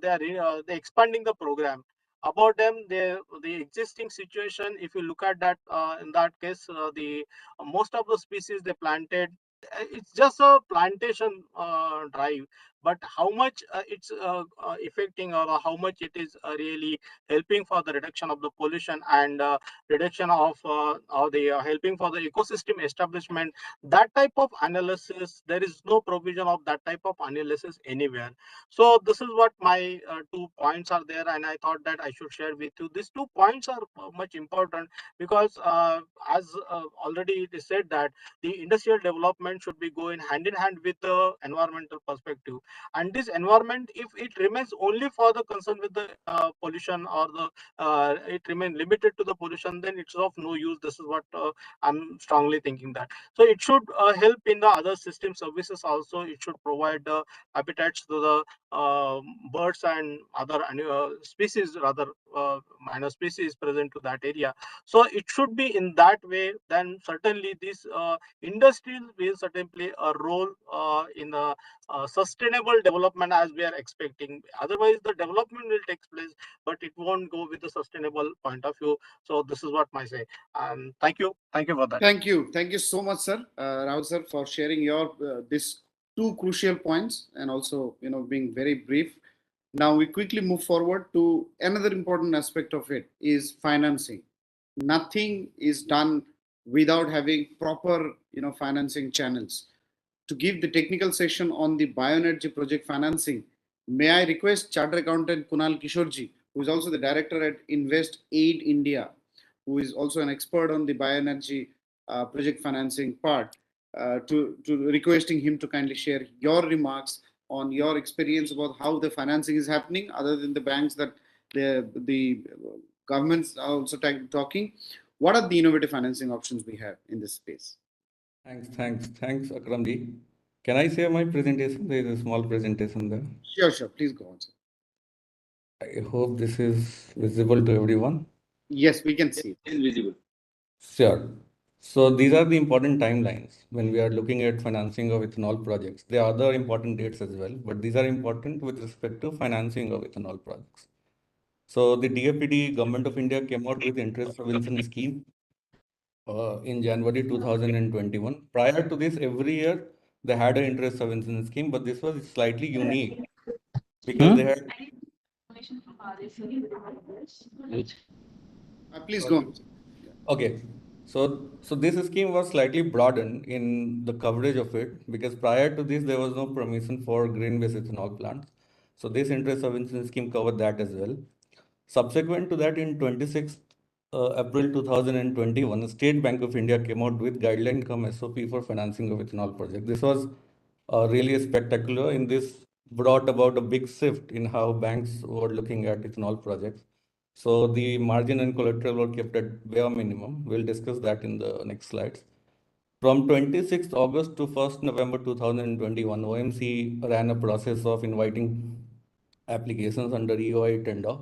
S16: they are they expanding the program. about them, the existing situation, if you look at that, in that case, the most of the species they planted, it's just a plantation drive, but how much it's affecting, or how much it is really helping for the reduction of the pollution and reduction of or the helping for the ecosystem establishment, that type of analysis, there is no provision of that type of analysis anywhere. So this is what my 2 points are there, and I thought that I should share with you. These 2 points are much important because as already it is said that the industrial development should be going hand in hand with the environmental perspective, and this environment, if it remains only for the concern with the pollution, or the it remains limited to the pollution, then it's of no use. This is what I'm strongly thinking that. So it should help in the other system services also. It should provide habitats to the birds and other species, rather minor species present to that area. So it should be in that way. Then certainly this industry will certainly play a role in the sustainable development as we are expecting. Otherwise, the development will take place, but it won't go with the sustainable point of view. So this is what I say. Thank you for that.
S1: Thank you so much, sir, Rao sir, for sharing your this 2 crucial points, and also being very brief. Now we quickly move forward to another important aspect of it is financing. Nothing is done without having proper financing channels. To give the technical session on the bioenergy project financing, may I request Chartered Accountant Kunal Kishorji, who is also the director at Invest Aid India, who is also an expert on the bioenergy project financing part, to requesting him to kindly share your remarks on your experience about how the financing is happening, other than the banks that the governments are also talking. What are the innovative financing options we have in this space?
S14: Thanks, Akramji. Can I share my presentation? There is a small presentation there.
S1: Sure. Please go on, sir.
S14: I hope this is visible to everyone.
S1: Yes, we can see it.
S2: It is visible.
S14: Sure. So these are the important timelines when we are looking at financing of ethanol projects. There are other important dates as well, but these are important with respect to financing of ethanol projects. So the DFPD Government of India came out with interest subvention scheme in January 2021. Prior to this, every year they had an interest subvention scheme, but this was slightly unique because they had.
S1: Please go on.
S14: Okay, so this scheme was slightly broadened in the coverage of it, because prior to this there was no permission for grain-based ethanol plants. So this interest subvention scheme covered that as well. Subsequent to that, in 26th April 2021, the State Bank of India came out with guideline cum SOP for financing of ethanol project. This was really spectacular. In this brought about a big shift in how banks were looking at ethanol projects. So the margin and collateral were kept at bare minimum. We'll discuss that in the next slides. From 26th August to 1st November 2021, OMC ran a process of inviting applications under EOI tender,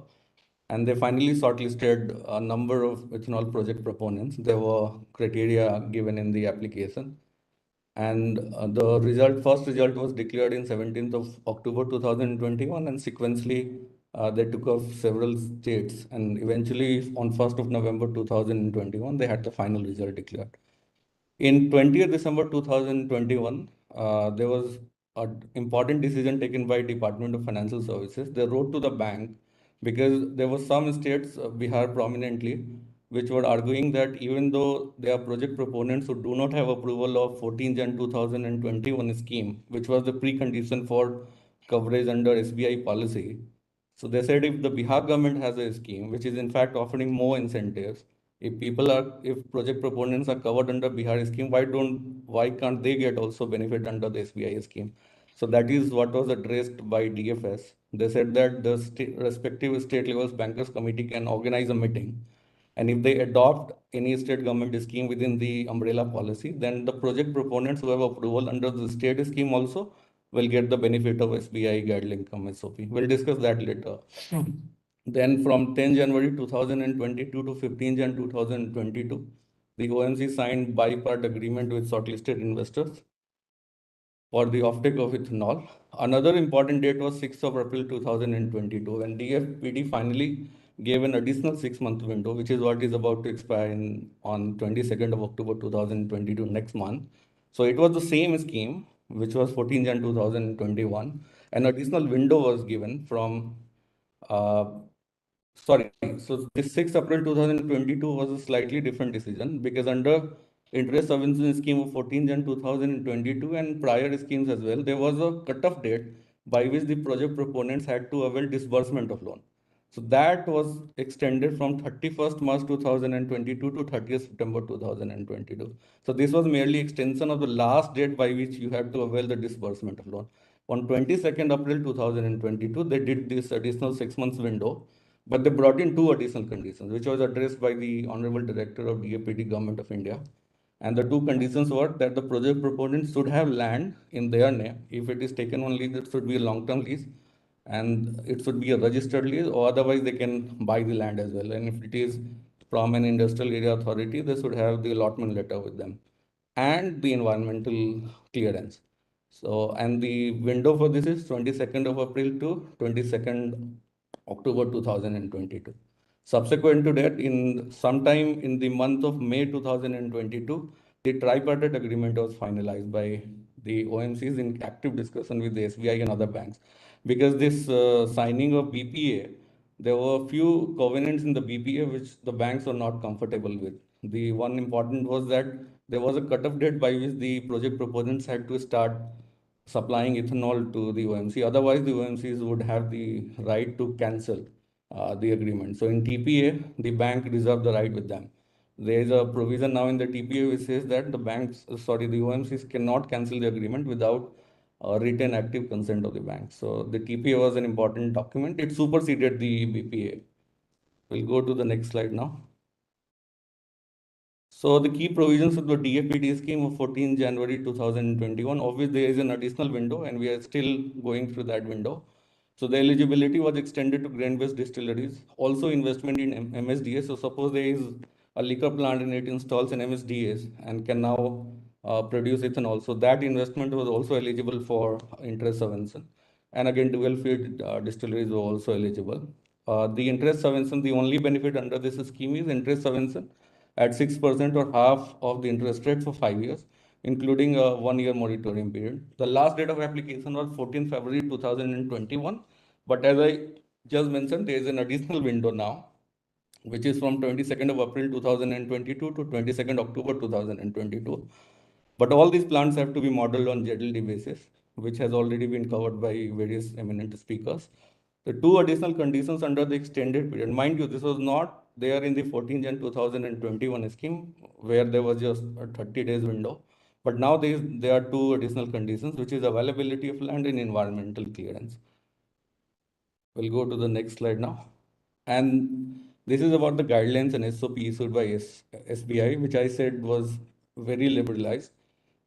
S14: and they finally shortlisted a number of ethanol project proponents. There were criteria given in the application, and the first result was declared in 17th of October 2021, and sequentially they took off several states, and eventually on 1st of November 2021 they had the final result declared. In 20th December 2021, there was an important decision taken by Department of Financial Services. They wrote to the bank because there were some states, Bihar prominently, which were arguing that even though they are project proponents who do not have approval of 14 Jan 2021 scheme, which was the precondition for coverage under SBI policy. So they said if the Bihar government has a scheme, which is in fact offering more incentives, if project proponents are covered under Bihar scheme, why can't they get also benefit under the SBI scheme? So that is what was addressed by DFS. They said that the respective state levels bankers committee can organize a meeting, and if they adopt any state government scheme within the umbrella policy, then the project proponents who have approval under the state scheme also will get the benefit of SBI guideline cum SOP. We'll discuss that later. Then from 10 January 2022 to 15 Jan 2022, the OMC signed bipart agreement with shortlisted investors for the offtake of ethanol. Another important date was 6th of April 2022, when DFPD finally
S17: gave an additional 6-month window, which is what is about to expire on 22nd of October 2022, next month. So it was the same scheme, which was 14 Jan 2021. An additional window was given from, so this 6 April 2022 was a slightly different decision, because under interest subvention scheme of 14 Jan 2022 and prior schemes as well, there was a cutoff date by which the project proponents had to avail disbursement of loan. So that was extended from 31st March 2022 to 30th September 2022. So this was merely extension of the last date by which you had to avail the disbursement of loan. On 22nd April 2022, they did this additional 6 months window, but they brought in 2 additional conditions, which was addressed by the Honorable Director of DFPD Government of India. And the 2 conditions were that the project proponents should have land in their name. If it is taken on lease, it should be a long-term lease, and it should be a registered lease, or otherwise they can buy the land as well. And if it is from an industrial area authority, they should have the allotment letter with them and the environmental clearance. So, and the window for this is 22nd of April to 22nd October 2022. Subsequent to that, in sometime in the month of May 2022, the tripartite agreement was finalized by the OMCs in active discussion with the SBI and other banks. Because this signing of BPA, there were a few covenants in the BPA which the banks were not comfortable with. The one important was that there was a cutoff date by which the project proponents had to start supplying ethanol to the OMC. Otherwise, the OMCs would have the right to cancel the agreement. So in TPA, the bank reserved the right with them. There is a provision now in the TPA which says that the OMCs cannot cancel the agreement without written active consent of the bank. So the TPA was an important document. It superseded the BPA. We'll go to the next slide now. So the key provisions of the DFPD scheme of 14 January 2021, obviously there is an additional window and we are still going through that window. So the eligibility was extended to grain-based distilleries, also investment in MSDS. So suppose there is a liquor plant and it installs an MSDS and can now produce ethanol. So that investment was also eligible for interest subvention. And again, dual feed distilleries were also eligible. The interest subvention, the only benefit under this scheme is interest subvention at 6% or half of the interest rate for 5 years, including a 1-year moratorium period. The last date of application was 14 February 2021. But as I just mentioned, there is an additional window now, which is from 22nd of April 2022 to 22nd October 2022. But all these plants have to be modeled on ZLD basis, which has already been covered by various eminent speakers. The 2 additional conditions under the extended period, mind you, this was not there in the 14 Jan 2021 scheme, where there was just a 30 days window. But now there are 2 additional conditions, which is availability of land and environmental clearance. We'll go to the next slide now. And this is about the guidelines and SOP issued by SBI, which I said was very liberalized.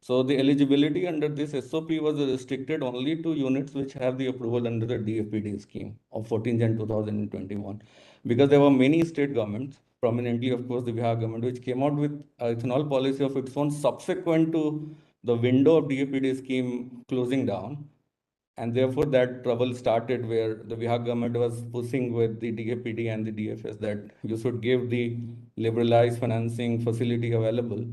S17: So the eligibility under this SOP was restricted only to units which have the approval under the DFPD scheme of 14 Jan 2021. Because there were many state governments, prominently of course the Bihar government, which came out with ethanol policy of its own subsequent to the window of DFPD scheme closing down. And therefore that trouble started, where the Bihar government was pushing with the DFPD and the DFS that you should give the liberalized financing facility available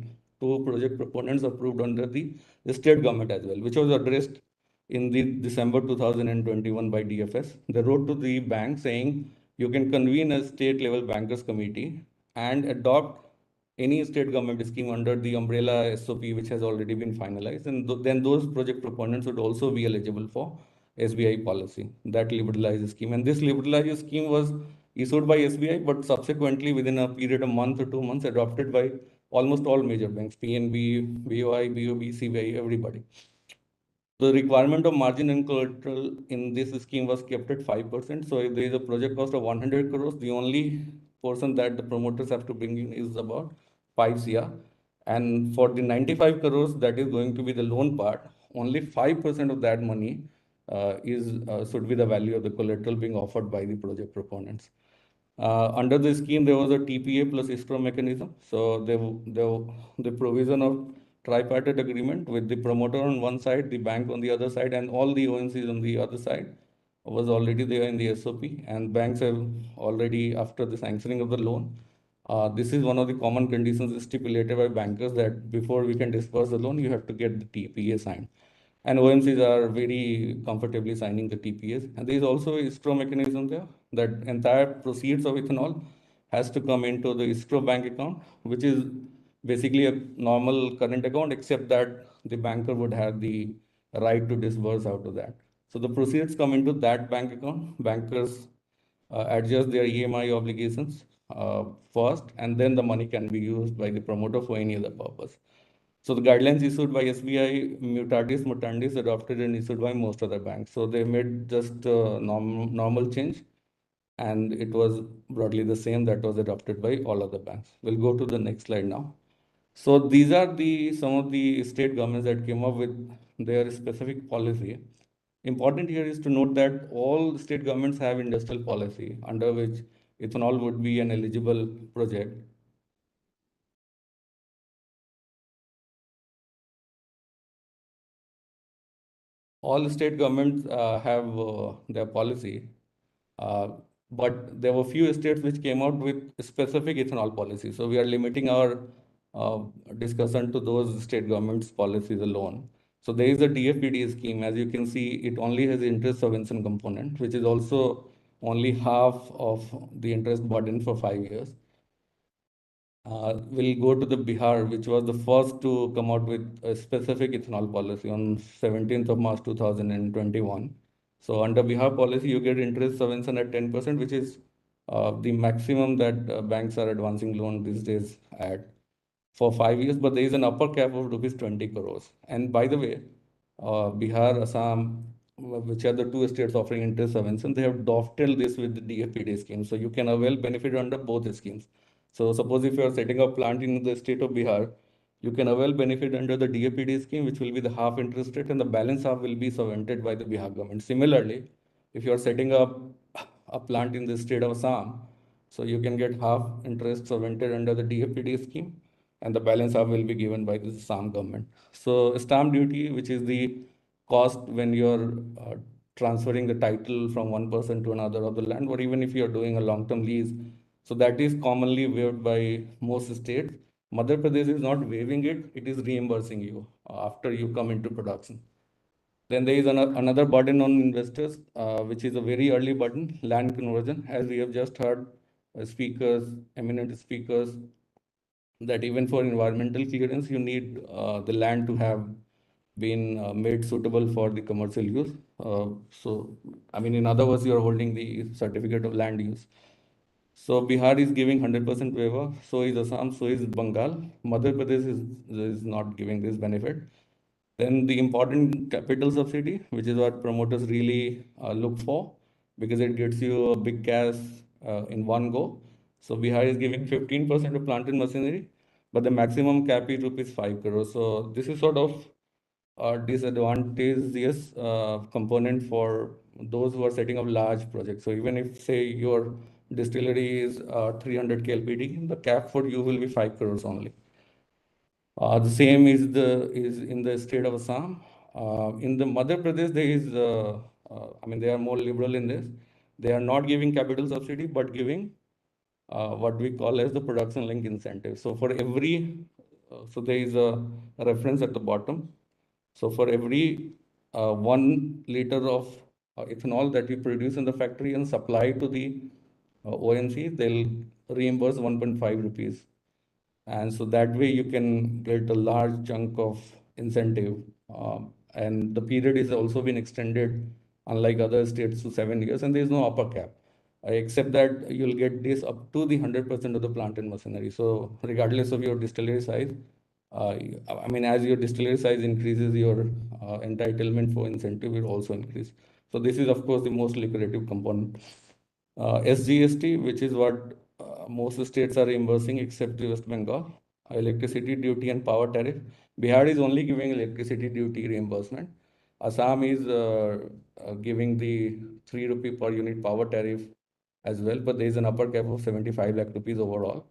S17: to project proponents approved under the state government as well, which was addressed in the December 2021 by DFS. They wrote to the bank saying you can convene a state level bankers committee and adopt any state government scheme under the umbrella SOP which has already been finalized, and then those project proponents would also be eligible for SBI policy, that liberalized scheme. And this liberalized scheme was issued by SBI, but subsequently within a period of month or 2 months adopted by almost all major banks, PNB, BOI, BOB, CBI, everybody. The requirement of margin and collateral in this scheme was kept at 5%. So if there is a project cost of 100 crores, the only portion that the promoters have to bring in is about 5 CR. And for the 95 crores, that is going to be the loan part, only 5% of that money should be the value of the collateral being offered by the project proponents. Under the scheme, there was a TPA plus escrow mechanism. So the provision of tripartite agreement with the promoter on one side, the bank on the other side, and all the OMCs on the other side. was already there in the SOP, and banks have already, after the sanctioning of the loan, this is one of the common conditions stipulated by bankers that before we can disburse the loan, you have to get the TPA signed. And OMCs are very comfortably signing the TPAs. And there is also a escrow mechanism there that entire proceeds of ethanol has to come into the escrow bank account, which is basically a normal current account, except that the banker would have the right to disburse out of that. So the proceeds come into that bank account. Bankers adjust their EMI obligations first, and then the money can be used by the promoter for any other purpose. So the guidelines issued by SBI, mutatis mutandis, adopted and issued by most other banks. So they made just normal change, and it was broadly the same that was adopted by all other banks. We'll go to the next slide now. So these are some of the state governments that came up with their specific policy. Important here is to note that all state governments have industrial policy under which ethanol would be an eligible project. All state governments have their policy, but there were few states which came out with specific ethanol policy. So we are limiting our discussion to those state governments' policies alone. So there is a DFPD scheme. As you can see, it only has interest subvention component, which is also only half of the interest burden for 5 years. We'll go to the Bihar, which was the first to come out with a specific ethanol policy on 17th of March 2021. So under Bihar policy, you get interest subvention at 10%, which is the maximum that banks are advancing loan these days at for 5 years, but there is an upper cap of rupees 20 crores. And by the way, Bihar, Assam, which are the two states offering interest subvention, they have dovetailed this with the DFPD scheme. So you can avail benefit under both the schemes. So suppose if you are setting up plant in the state of Bihar, you can avail benefit under the DFPD scheme, which will be the half interest rate, and the balance half will be subvented by the Bihar government. Similarly, if you are setting up a plant in the state of Assam, so you can get half interest subvented under the DFPD scheme, and the balance half will be given by the Assam government. So stamp duty, which is the cost when you're transferring the title from one person to another of the land, or even if you're doing a long-term lease, so that is commonly waived by most states. Madhya Pradesh is not waiving it, it is reimbursing you after you come into production. Then there is another burden on investors, which is a very early burden, land conversion. As we have just heard eminent speakers, that even for environmental clearance, you need the land to have been made suitable for the commercial use. So, I mean, in other words, you are holding the certificate of land use. So Bihar is giving 100% waiver, so is Assam, so is Bengal. Madhya Pradesh is not giving this benefit. Then the important capital subsidy, which is what promoters really look for, because it gets you a big cash in one go. So Bihar is giving 15% of plant and machinery, but the maximum cap is rupees 5 crores. So this is sort of a disadvantageous component for those who are setting up large projects. So even if, say, your distillery is 300 KLPD, the cap for you will be 5 crores only. The same is in the state of Assam. In the Madhya Pradesh, there is, I mean, they are more liberal in this. They are not giving capital subsidy, but giving what we call as the production link incentive. So for every, so there is a reference at the bottom. So for every 1 liter of ethanol that you produce in the factory and supply to the ONC, they'll reimburse 1.5 rupees. And so that way you can get a large chunk of incentive. And the period is also been extended, unlike other states, to 7 years, and there is no upper cap. Except that you'll get this up to the 100% of the plant and machinery. So regardless of your distillery size, I mean, as your distillery size increases, your entitlement for incentive will also increase. So this is, of course, the most lucrative component. SGST, which is what most states are reimbursing except West Bengal, electricity duty and power tariff. Bihar is only giving electricity duty reimbursement. Assam is giving the 3 rupee per unit power tariff as well, but there is an upper cap of 75 lakh rupees overall.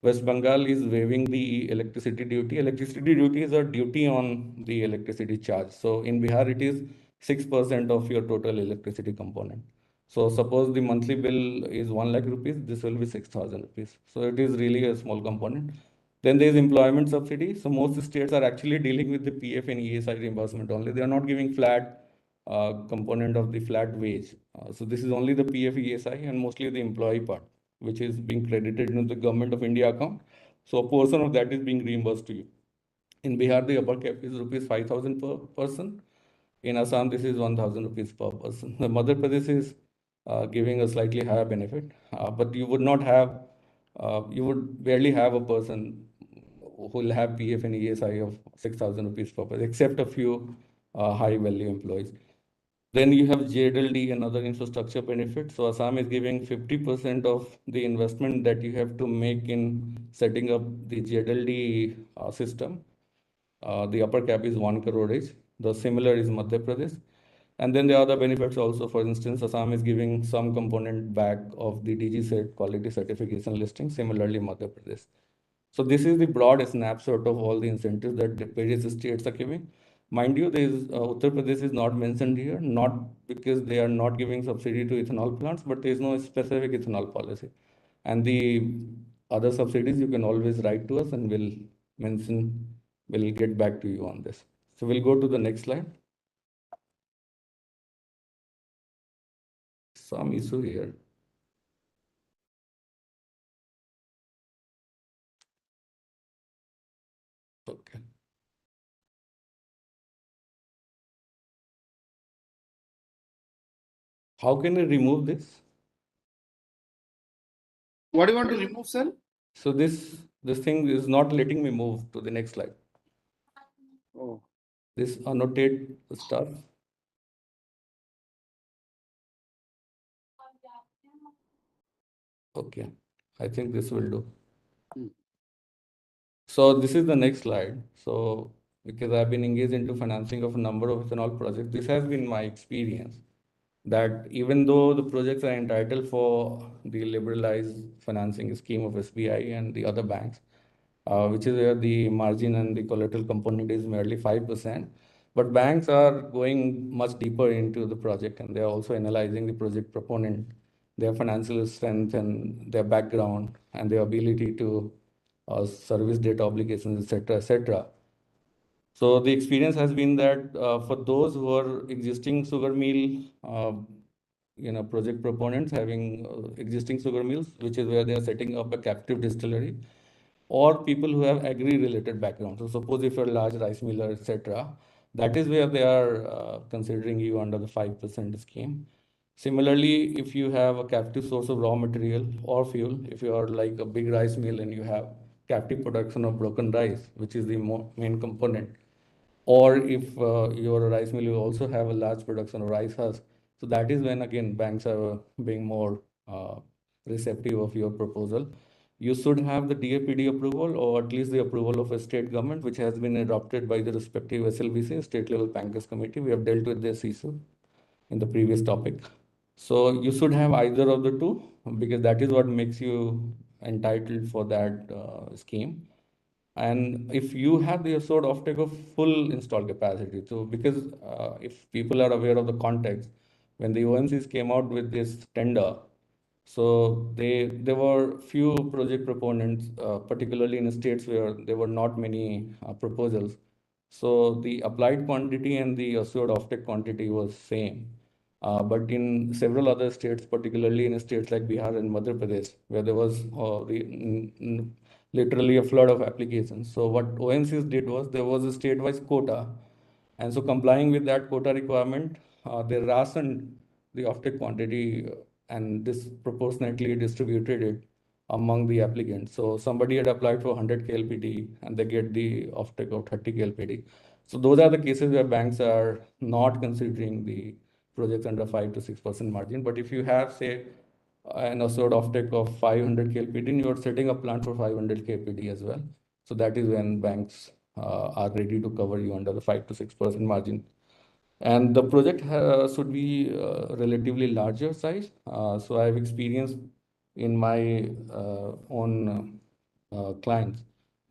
S17: West Bengal is waiving the electricity duty. Electricity duty is a duty on the electricity charge. So in Bihar, it is 6% of your total electricity component. So suppose the monthly bill is 1 lakh rupees, this will be 6,000 rupees. So it is really a small component. Then there is employment subsidy. So most states are actually dealing with the PF and ESI reimbursement only. They are not giving flat component of the flat wage. So this is only the PF ESI and mostly the employee part, which is being credited into the Government of India account. So a portion of that is being reimbursed to you. In Bihar, the upper cap is rupees 5,000 per person. In Assam, this is 1,000 rupees per person. The Madhya Pradesh is giving a slightly higher benefit, but you would not have, you would barely have a person who will have PF and ESI of 6,000 rupees per person, except a few high value employees. Then you have JLD and other infrastructure benefits. So Assam is giving 50% of the investment that you have to make in setting up the JLD system. The upper cap is 1 crore each. The similar is Madhya Pradesh. And then there are other benefits also. For instance, Assam is giving some component back of the DG set quality certification listing. Similarly, Madhya Pradesh. So this is the broad snapshot of all the incentives that the various states are giving. Mind you, there is Uttar Pradesh is not mentioned here, not because they are not giving subsidy to ethanol plants, but there is no specific ethanol policy. And the other subsidies you can always write to us and we'll mention, we'll get back to you on this. So we'll go to the next slide. Some issue here. Okay. How can I remove this?
S1: What do you want to remove, sir?
S17: So this thing is not letting me move to the next slide.
S1: Oh.
S17: This annotate stuff. Okay, I think this will do. So this is the next slide. So because I've been engaged into financing of a number of ethanol projects, this has been my experience that even though the projects are entitled for the liberalized financing scheme of SBI and the other banks, which is where the margin and the collateral component is merely 5%. But banks are going much deeper into the project and they're also analyzing the project proponent, their financial strength and their background and their ability to service debt obligations, etc., etc. So the experience has been that for those who are existing sugar mill, project proponents having existing sugar mills, which is where they are setting up a captive distillery, or people who have agri-related background. So suppose if you're a large rice miller, etc., that is where they are considering you under the 5% scheme. Similarly, if you have a captive source of raw material or fuel, if you are like a big rice mill and you have captive production of broken rice, which is the main component, or if you're a rice mill, you also have a large production of rice husk. So that is when again banks are being more receptive of your proposal. You should have the DFPD approval or at least the approval of a state government, which has been adopted by the respective SLBC, State Level Bankers Committee. We have dealt with this issue in the previous topic. So you should have either of the two because that is what makes you entitled for that scheme. And if you have the sort of take of full installed capacity, so because if people are aware of the context, when the OMCs came out with this tender, so there were few project proponents, particularly in states where there were not many proposals. So the applied quantity and the assured offtake quantity was same. But in several other states, particularly in states like Bihar and Madhya Pradesh, where there was literally a flood of applications. So what OMCs did was there was a state-wise quota. And so complying with that quota requirement, they rationed the offtake quantity and disproportionately distributed it among the applicants. So somebody had applied for 100 KLPD and they get the offtake of 30 KLPD. So those are the cases where banks are not considering the projects under 5 to 6% margin. But if you have, say, an assured offtake of 500 KLPD, you are setting a plant for 500 KLPD as well. So that is when banks are ready to cover you under the 5 to 6% margin. And the project should be relatively larger size. So I have experienced in my own clients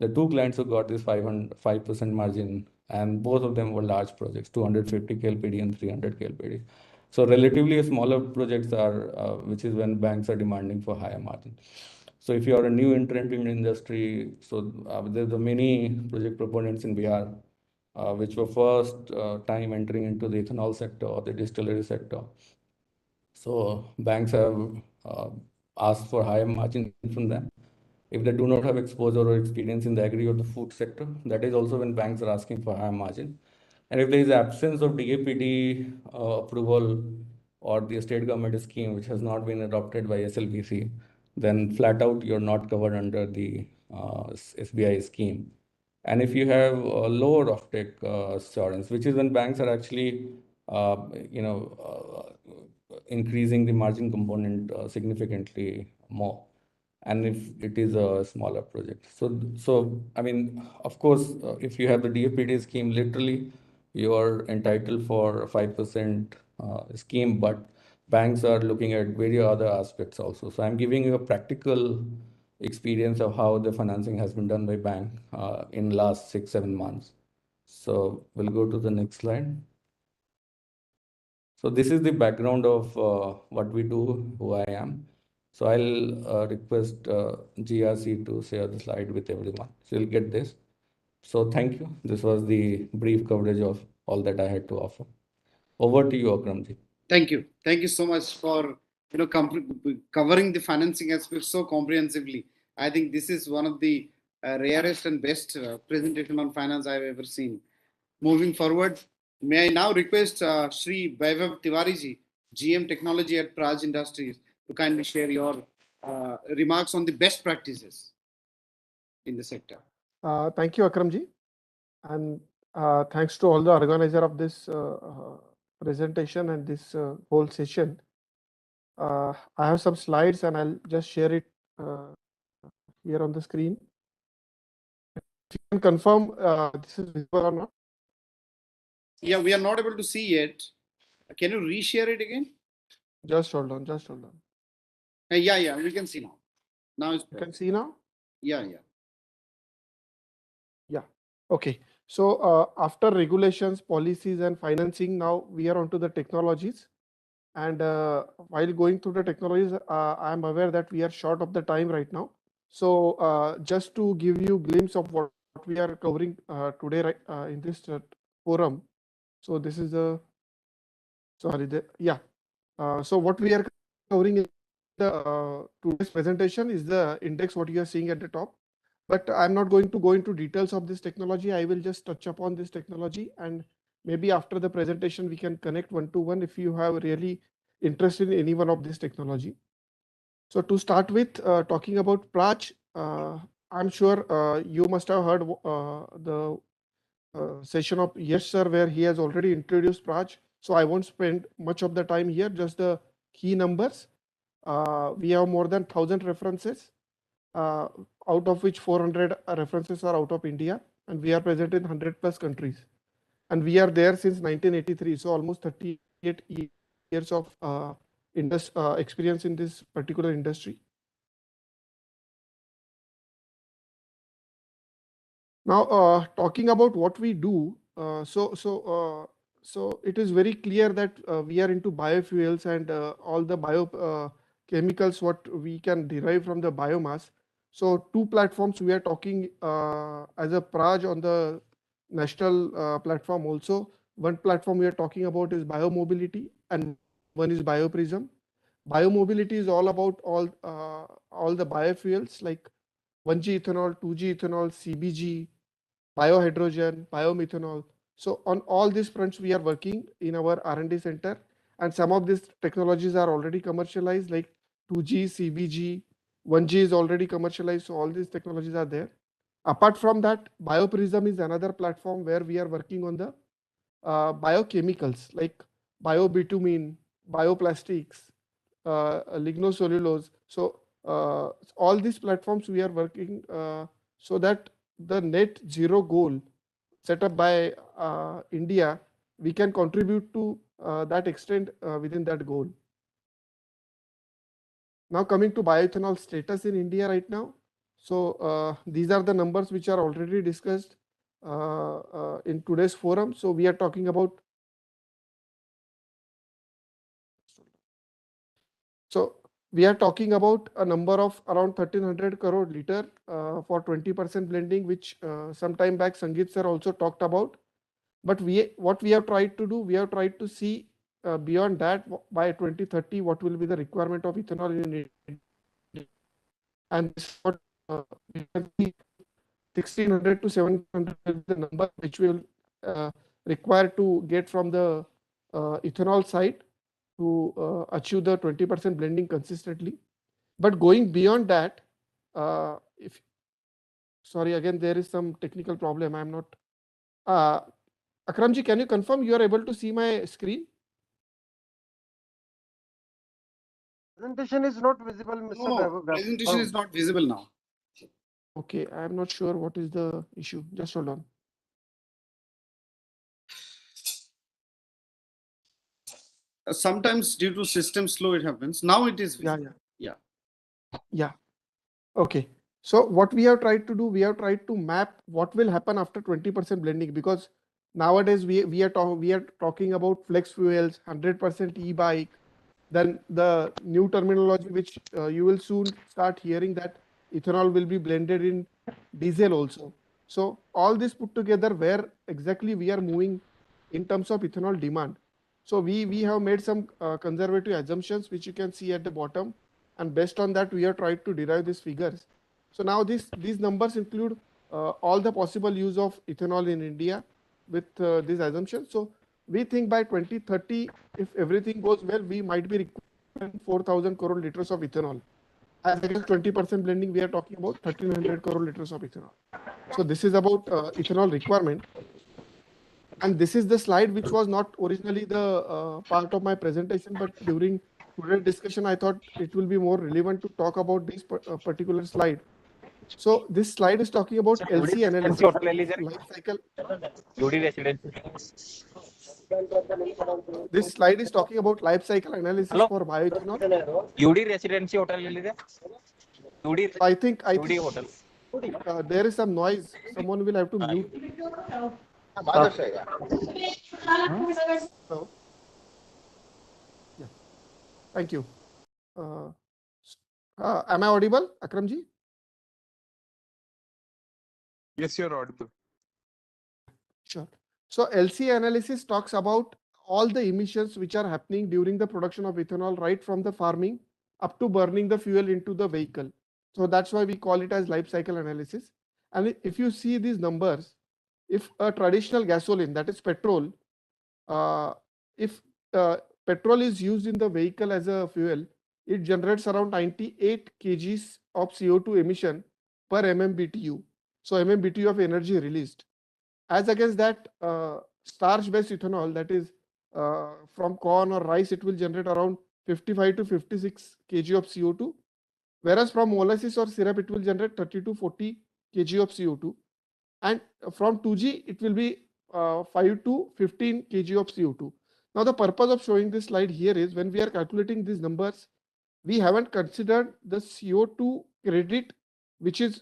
S17: The two clients who got this 5% margin, and both of them were large projects, 250 KLPD and 300 KLPD. So relatively smaller projects are, which is when banks are demanding for higher margin. So if you are a new entrant in the industry, so there's many project proponents in Bihar, which were first time entering into the ethanol sector or the distillery sector. So banks have asked for higher margin from them. If they do not have exposure or experience in the agri or the food sector, that is also when banks are asking for higher margin. And if there is absence of DFPD approval or the state government scheme which has not been adopted by SLBC, then flat out you're not covered under the SBI scheme. And if you have a lower offtake assurance, which is when banks are actually, increasing the margin component significantly more, and if it is a smaller project. So I mean, of course, if you have the DFPD scheme, literally you are entitled for 5% scheme, but banks are looking at various other aspects also. So I'm giving you a practical experience of how the financing has been done by bank in last 6-7 months. So we'll go to the next slide. So this is the background of what we do, who I am. So I'll request GRC to share the slide with everyone. So you'll get this. So thank you. This was the brief coverage of all that I had to offer. Over to you, Akramji.
S1: Thank you. Thank you so much for covering the financing aspect so comprehensively. I think this is one of the rarest and best presentation on finance I've ever seen. Moving forward, may I now request Shri Vaibhav Tiwari ji, GM Technology at Praj Industries, to kindly share your remarks on the best practices in the sector.
S18: Thank you, Akramji, and thanks to all the organizer of this presentation and this whole session. I have some slides and I'll just share it here on the screen. If you can confirm this is visible or not.
S1: Yeah, we are not able to see yet. Can you reshare it again?
S18: Just hold on, just hold on.
S1: Yeah, we can see now. Now it's
S18: you can see now?
S1: Yeah.
S18: Yeah, okay. So after regulations, policies and financing, now we are onto the technologies. And while going through the technologies, I am aware that we are short of the time right now. So just to give you a glimpse of what we are covering today in this forum. So this is the, so what we are covering in the today's presentation is the index, what you are seeing at the top. But I'm not going to go into details of this technology. I will just touch upon this technology, and maybe after the presentation, we can connect one-to-one if you have really interested in any one of this technology. So to start with, talking about Praj, I'm sure you must have heard the session of Yash sir, where he has already introduced Praj. So I won't spend much of the time here, just the key numbers. We have more than 1,000 references, out of which 400 references are out of India, and we are present in 100+ countries. And we are there since 1983, so almost 38 years of experience in this particular industry. Now, talking about what we do, so it is very clear that we are into biofuels and all the biochemicals what we can derive from the biomass. So two platforms we are talking as a Praj on the national platform also. One platform we are talking about is biomobility and one is bioprism. Biomobility is all about all the biofuels like 1G ethanol, 2G ethanol, CBG, biohydrogen, biomethanol. So on all these fronts, we are working in our R&D center, and some of these technologies are already commercialized, like 2G, CBG, 1G is already commercialized. So all these technologies are there. Apart from that, Bioprism is another platform where we are working on the biochemicals like biobitumen, bioplastics, lignocellulose. So all these platforms we are working so that the net zero goal set up by India, we can contribute to that extent within that goal. Now coming to bioethanol status in India right now. So these are the numbers which are already discussed in today's forum. So we are talking about. So we are talking about a number of around 1300 crore liter for 20% blending, which some time back Sangeet sir also talked about. But what we have tried to do, we have tried to see beyond that by 2030 what will be the requirement of ethanol in India. And this is what we can see 1600 to 700 is the number which will require to get from the ethanol side to achieve the 20% blending consistently. But going beyond that, if sorry, again there is some technical problem. I am not. Akramji, can you confirm you are able to see my screen?
S19: Presentation is not visible, Mr.
S1: No, presentation is not visible now.
S18: Okay, I am not sure what is the issue. Just hold on.
S1: Sometimes due to system slow it happens. Now it is visible.
S18: Yeah. Okay. So what we have tried to do, we have tried to map what will happen after 20% blending, because nowadays we are talking about flex fuels, 100% e-bike. Then the new terminology which you will soon start hearing, that ethanol will be blended in diesel also. So all this put together, where exactly we are moving in terms of ethanol demand. So we have made some conservative assumptions which you can see at the bottom, and based on that we have tried to derive these figures. So now these numbers include all the possible use of ethanol in India with these assumptions. So we think by 2030, if everything goes well, we might be requiring 4,000 crore liters of ethanol. As against 20% blending, we are talking about 1,300 crore liters of ethanol. So this is about ethanol requirement. And this is the slide which was not originally the part of my presentation, but during today's discussion, I thought it will be more relevant to talk about this particular slide. So this slide is talking about LC analysis, life cycle. This slide is talking about life cycle analysis for bioethanol.
S8: UD residency hotel.
S18: I think there is some noise. Someone will have to mute. Hello. Yeah. Thank you. Am I audible, Akramji?
S20: Yes, you're audible.
S18: Sure. So LC analysis talks about all the emissions which are happening during the production of ethanol, right from the farming up to burning the fuel into the vehicle. So that's why we call it as life cycle analysis. And if you see these numbers, if a traditional gasoline, that is petrol, if petrol is used in the vehicle as a fuel, it generates around 98 kgs of CO2 emission per MMBTU. So MMBTU of energy released. As against that, starch-based ethanol, that is from corn or rice, it will generate around 55 to 56 kg of CO2. Whereas from molasses or syrup, it will generate 30 to 40 kg of CO2. And from 2G, it will be 5 to 15 kg of CO2. Now, the purpose of showing this slide here is, when we are calculating these numbers, we haven't considered the CO2 credit which is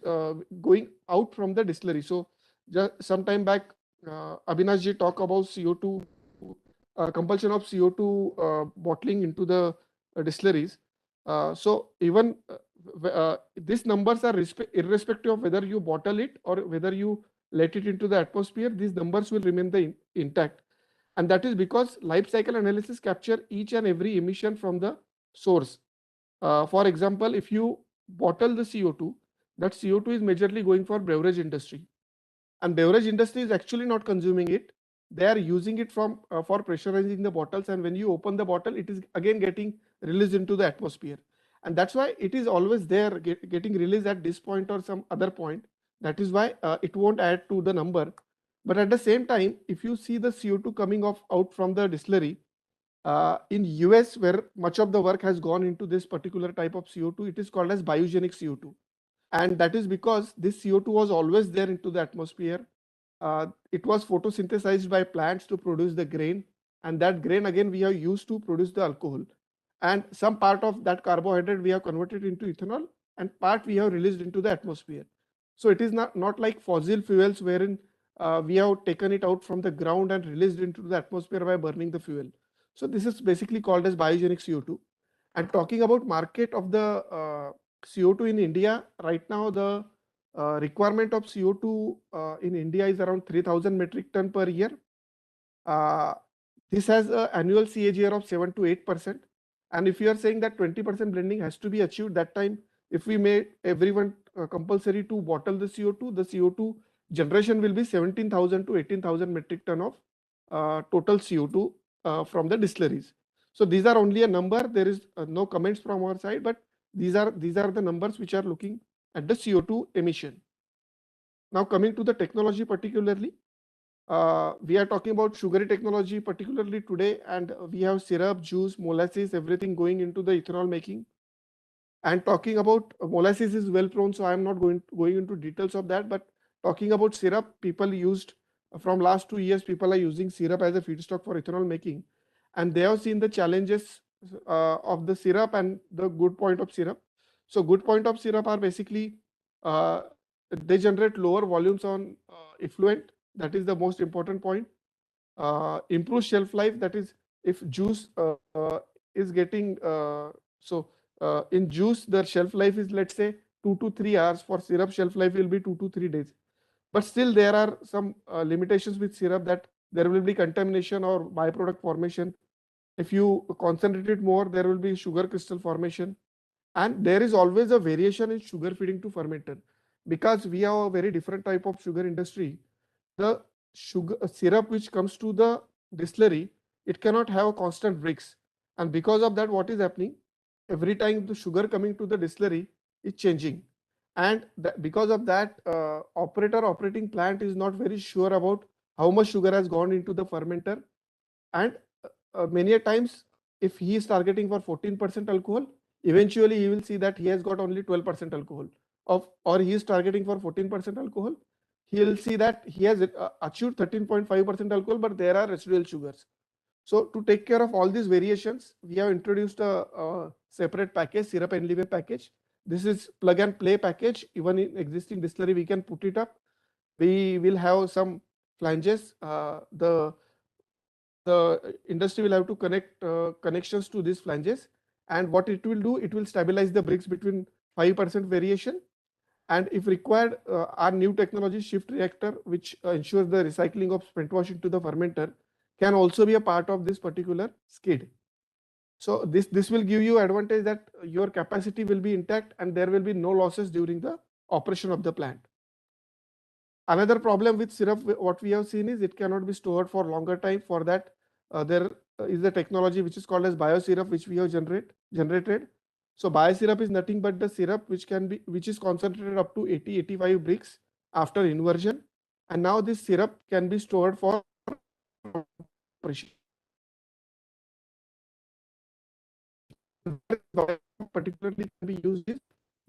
S18: going out from the distillery. So just some time back, Abhinash ji talked about CO2, compulsion of CO2 bottling into the distilleries. So even these numbers are irrespective of whether you bottle it or whether you let it into the atmosphere, these numbers will remain intact. And that is because life cycle analysis capture each and every emission from the source. For example, if you bottle the CO2, that CO2 is majorly going for beverage industry. And beverage industry is actually not consuming it. They are using it for pressurizing the bottles. And when you open the bottle, it is again getting released into the atmosphere. And that's why it is always there getting released at this point or some other point. That is why it won't add to the number. But at the same time, if you see the CO2 coming out from the distillery, in US, where much of the work has gone into this particular type of CO2, it is called as biogenic CO2. And that is because this CO2 was always there into the atmosphere. It was photosynthesized by plants to produce the grain. And that grain again we have used to produce the alcohol. And some part of that carbohydrate we have converted into ethanol. and part we have released into the atmosphere. So it is not like fossil fuels wherein we have taken it out from the ground and released into the atmosphere by burning the fuel. So this is basically called as biogenic CO2. And talking about market of the CO2 in India, right now the requirement of CO2 in India is around 3,000 metric ton per year. This has an annual CAGR of 7 to 8%. And if you are saying that 20% blending has to be achieved, that time, if we made everyone compulsory to bottle the CO2 generation will be 17,000 to 18,000 metric ton of total CO2 from the distilleries. So these are only a number. There is no comments from our side, but these are the numbers which are looking at the CO2 emission. Now coming to the technology particularly, we are talking about sugary technology particularly today, and we have syrup, juice, molasses, everything going into the ethanol making. And talking about molasses is well known, so I am not going into details of that. But talking about syrup, people used from last 2 years, people are using syrup as a feedstock for ethanol making, and they have seen the challenges of the syrup and the good point of syrup. So good point of syrup are basically they generate lower volumes on effluent. That is the most important point. Improve shelf life. That is, if juice is getting in juice, the shelf life is, let's say, 2 to 3 hours. For syrup, shelf life will be 2 to 3 days. But still, there are some limitations with syrup, that there will be contamination or byproduct formation. If you concentrate it more, there will be sugar crystal formation. And there is always a variation in sugar feeding to fermenter, because we have a very different type of sugar industry. The sugar syrup which comes to the distillery, it cannot have a constant bricks, and because of that, what is happening, every time the sugar coming to the distillery is changing, and because of that, operating plant is not very sure about how much sugar has gone into the fermenter. And many a times, if he is targeting for 14% alcohol, eventually he will see that he has got only 12% alcohol or he is targeting for 14% alcohol, he will see that he has achieved 13.5% alcohol, but there are residual sugars. So to take care of all these variations, we have introduced a separate package, syrup enlevé package. This is plug and play package. Even in existing distillery, we can put it up. We will have some flanges. The industry will have to connect connections to these flanges, and what it will do, it will stabilize the bricks between 5% variation. And if required, our new technology shift reactor, which ensures the recycling of spent wash into the fermenter, can also be a part of this particular skid. So this will give you advantage that your capacity will be intact and there will be no losses during the operation of the plant. Another problem with syrup, what we have seen is it cannot be stored for longer time. For that, there is a technology which is called as biosyrup, which we have generated. So biosyrup is nothing but the syrup which is concentrated up to 80-85 bricks after inversion, and now this syrup can be stored for particularly can be used is,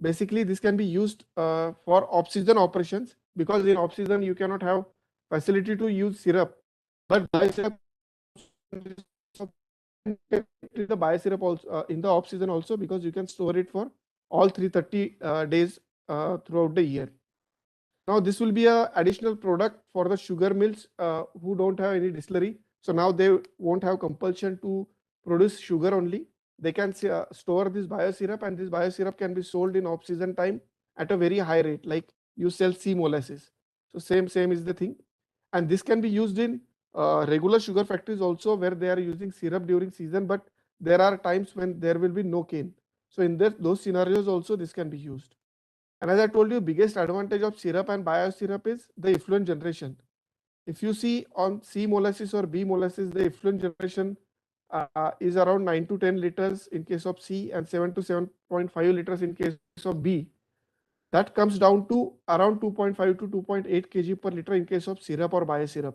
S18: basically this can be used for off-season operations, because in off-season you cannot have facility to use syrup, but biosyrup the biosyrup also in the off-season also, because you can store it for all 330 days throughout the year. Now this will be a additional product for the sugar mills who don't have any distillery. So now they won't have compulsion to produce sugar only. They can store this biosyrup, and this biosyrup can be sold in off-season time at a very high rate, like you sell sea molasses. So same is the thing, and this can be used in regular sugar factories also, where they are using syrup during season, but there are times when there will be no cane. So in those scenarios also this can be used. And as I told you, biggest advantage of syrup and biosyrup is the effluent generation. If you see on C molasses or B molasses, the effluent generation is around 9 to 10 liters in case of C and 7 to 7.5 liters in case of B. That comes down to around 2.5 to 2.8 kg per liter in case of syrup or biosyrup.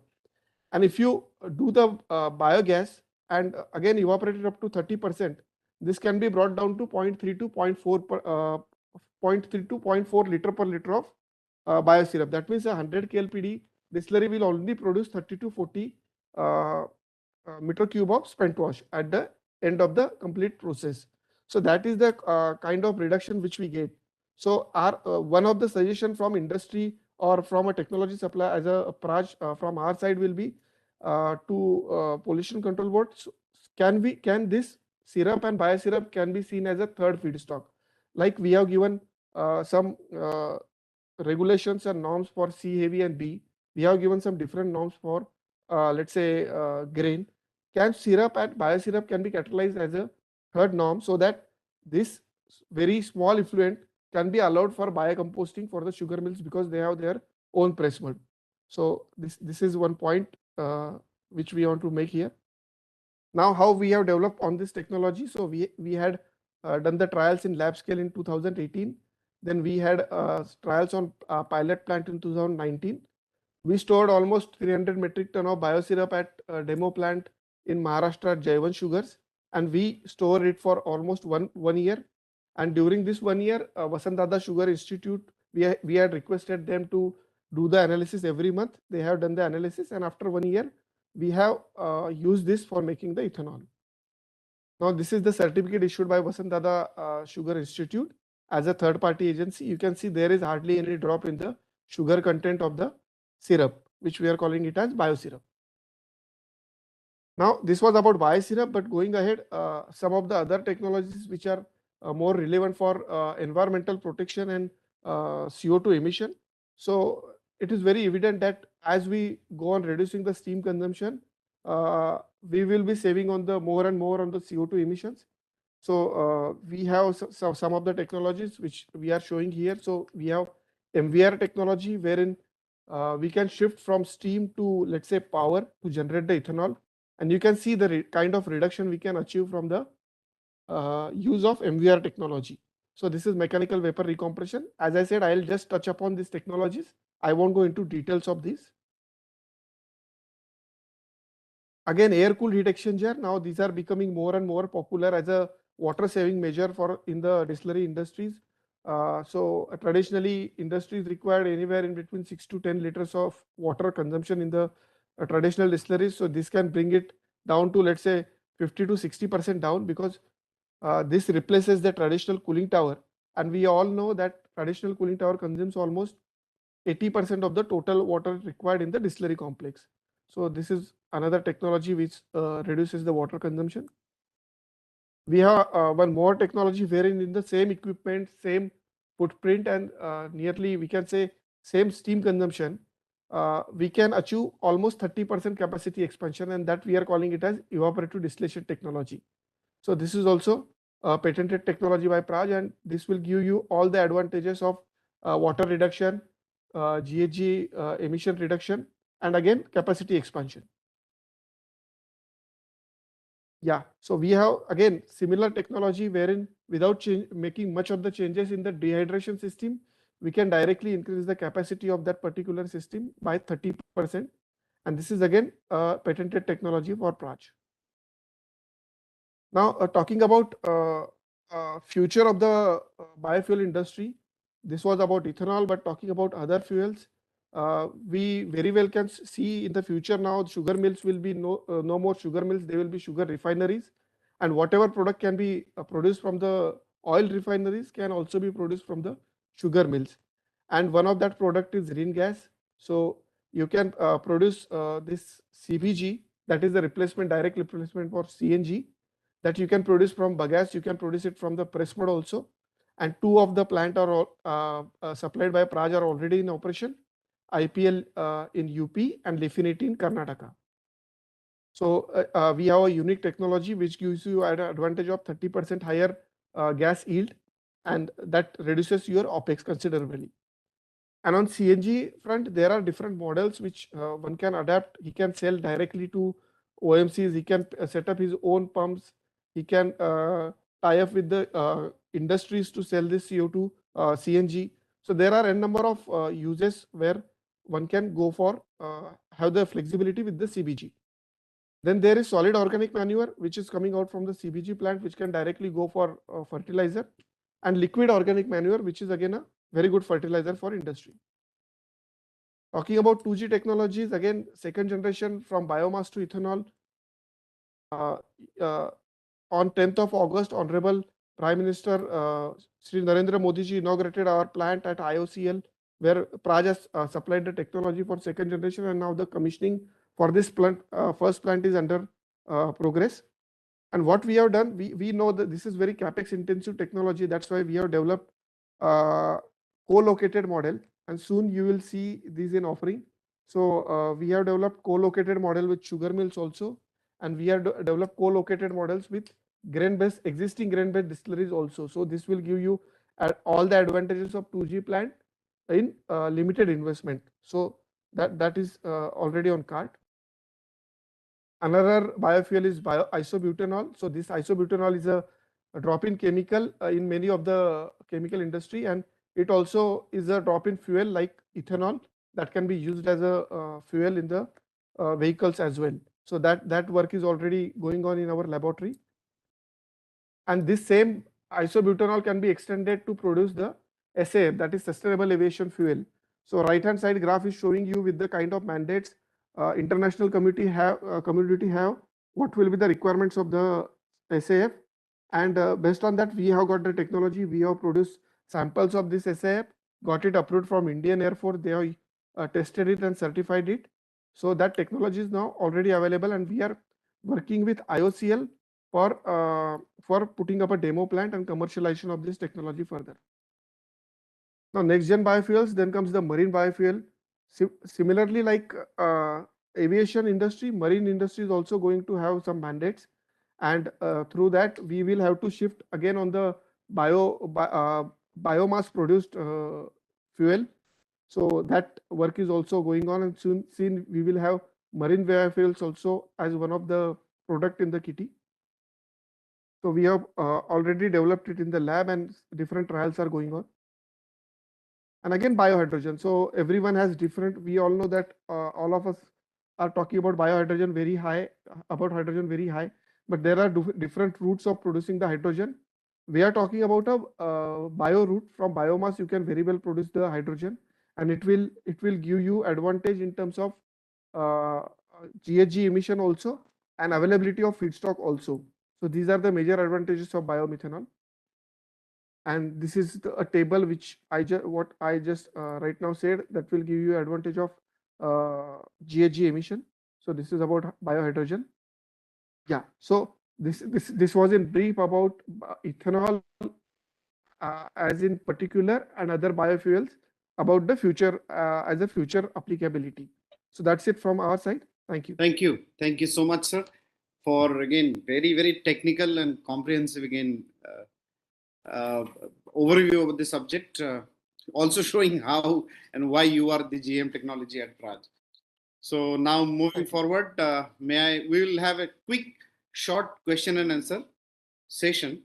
S18: And if you do the biogas and again evaporate it up to 30%, this can be brought down to 0.3 to 0.4 liter per liter of biosyrup. That means 100 KLPD distillery will only produce 30 to 40 meter cube of spent wash at the end of the complete process. So that is the kind of reduction which we get. So our one of the suggestion from industry or from a technology supplier as a Praj from our side will be to pollution control board. So can this syrup and biosyrup can be seen as a third feedstock, like we have given some regulations and norms for C heavy and B. We have given some different norms for let's say grain. Can syrup and biosyrup can be catalyzed as a third norm, so that this very small effluent can be allowed for biocomposting for the sugar mills, because they have their own press mud. So this is one point which we want to make here. Now, how we have developed on this technology? So we had done the trials in lab scale in 2018. Then we had trials on pilot plant in 2019. We stored almost 300 metric ton of biosyrup at demo plant in Maharashtra at Jaivan Sugars, and we store it for almost one year. And during this 1 year, Vasantdada Sugar Institute, we had requested them to do the analysis every month. They have done the analysis, and after 1 year, we have used this for making the ethanol. Now, this is the certificate issued by Vasantdada Sugar Institute as a third-party agency. You can see there is hardly any drop in the sugar content of the syrup, which we are calling it as biosyrup. Now, this was about biosyrup, but going ahead, some of the other technologies which are more relevant for environmental protection and CO2 emission. So it is very evident that as we go on reducing the steam consumption, we will be saving on the more and more on the CO2 emissions. So we have some of the technologies which we are showing here. So we have MVR technology, wherein we can shift from steam to, let's say, power to generate the ethanol. And you can see the kind of reduction we can achieve from the use of MVR technology. So this is mechanical vapor recompression. As I said, I'll just touch upon these technologies. I won't go into details of these. Again, air-cooled heat exchanger. Now these are becoming more and more popular as a water-saving measure for in the distillery industries. So traditionally, industries required anywhere in between 6 to 10 liters of water consumption in the traditional distilleries. So this can bring it down to, let's say, 50 to 60% down, because this replaces the traditional cooling tower. And we all know that traditional cooling tower consumes almost 80% of the total water required in the distillery complex. So this is another technology which reduces the water consumption. We have one more technology wherein in the same equipment, same footprint, and nearly we can say same steam consumption, we can achieve almost 30% capacity expansion, and that we are calling it as evaporative distillation technology. So this is also a patented technology by Praj, and this will give you all the advantages of water reduction, GHG emission reduction, and again capacity expansion. Yeah, so we have again similar technology wherein without making much of the changes in the dehydration system, we can directly increase the capacity of that particular system by 30%. And this is again a patented technology for Praj. Now, talking about future of the biofuel industry, this was about ethanol, but talking about other fuels, we very well can see in the future now sugar mills will be no more sugar mills, they will be sugar refineries, and whatever product can be produced from the oil refineries can also be produced from the sugar mills. And one of that product is green gas. So you can produce this CBG, that is the replacement, direct replacement for CNG, that you can produce from bagasse, you can produce it from the press mud also. And 2 of the plant are supplied by Praj are already in operation, IPL in UP and Lifinity in Karnataka. So we have a unique technology which gives you an advantage of 30% higher gas yield, and that reduces your OPEX considerably. And on CNG front, there are different models which one can adapt. He can sell directly to OMCs, he can set up his own pumps, he can tie up with the industries to sell this CO2 CNG. So there are a number of uses where one can go for have the flexibility with the CBG. Then there is solid organic manure which is coming out from the CBG plant, which can directly go for fertilizer, and liquid organic manure, which is again a very good fertilizer for industry. Talking about 2G technologies, again second generation from biomass to ethanol. On 10th of August, Honorable Prime Minister Sri Narendra Modi ji inaugurated our plant at IOCL, where Praj has supplied the technology for second generation, and now the commissioning for this plant, first plant, is under progress. And what we have done, we know that this is very capex intensive technology. That's why we have developed co-located model, and soon you will see these in offering. So we have developed co-located model with sugar mills also, and we have developed co-located models with grain-based existing grain-based distilleries also. So this will give you all the advantages of 2G plant in limited investment. So that is already on card. Another biofuel is isobutanol. So this isobutanol is a drop-in chemical in many of the chemical industry, and it also is a drop-in fuel like ethanol that can be used as a fuel in the vehicles as well. So that work is already going on in our laboratory. And this same isobutanol can be extended to produce the SAF, that is sustainable aviation fuel. So right hand side graph is showing you with the kind of mandates international community have what will be the requirements of the SAF, and based on that we have got the technology. We have produced samples of this SAF, got it approved from Indian Air Force. They have tested it and certified it. So that technology is now already available, and we are working with IOCL for putting up a demo plant and commercialization of this technology further. Now next gen biofuels, then comes the marine biofuel. Similarly, like aviation industry, marine industry is also going to have some mandates, and through that we will have to shift again on the biomass produced fuel. So that work is also going on, and soon we will have marine biofuels also as one of the product in the kitty. So we have already developed it in the lab, and different trials are going on. And again, biohydrogen. So everyone has different. We all know that all of us are talking about biohydrogen very high, but there are different routes of producing the hydrogen. We are talking about a bio route. From biomass you can very well produce the hydrogen, and it will give you advantage in terms of GHG emission also, and availability of feedstock also. So these are the major advantages of biomethanol. And this is a table which I just right now said, that will give you advantage of GHG emission. So this is about biohydrogen. Yeah. So this was in brief about ethanol as in particular, and other biofuels about the future as a future applicability. So that's it from our side. Thank you.
S1: Thank you so much, sir, for again very technical and comprehensive again overview of the subject, also showing how and why you are the GM technology at Praj. So now moving forward, we will have a quick short question and answer session.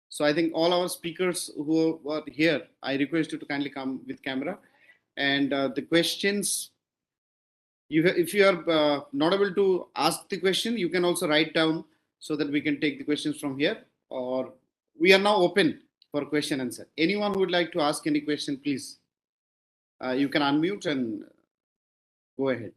S1: So I think all our speakers who are here, I request you to kindly come with camera, and the questions, if you are not able to ask the question, you can also write down so that we can take the questions from here, or we are now open for question and answer. Anyone who would like to ask any question, please, you can unmute and go ahead.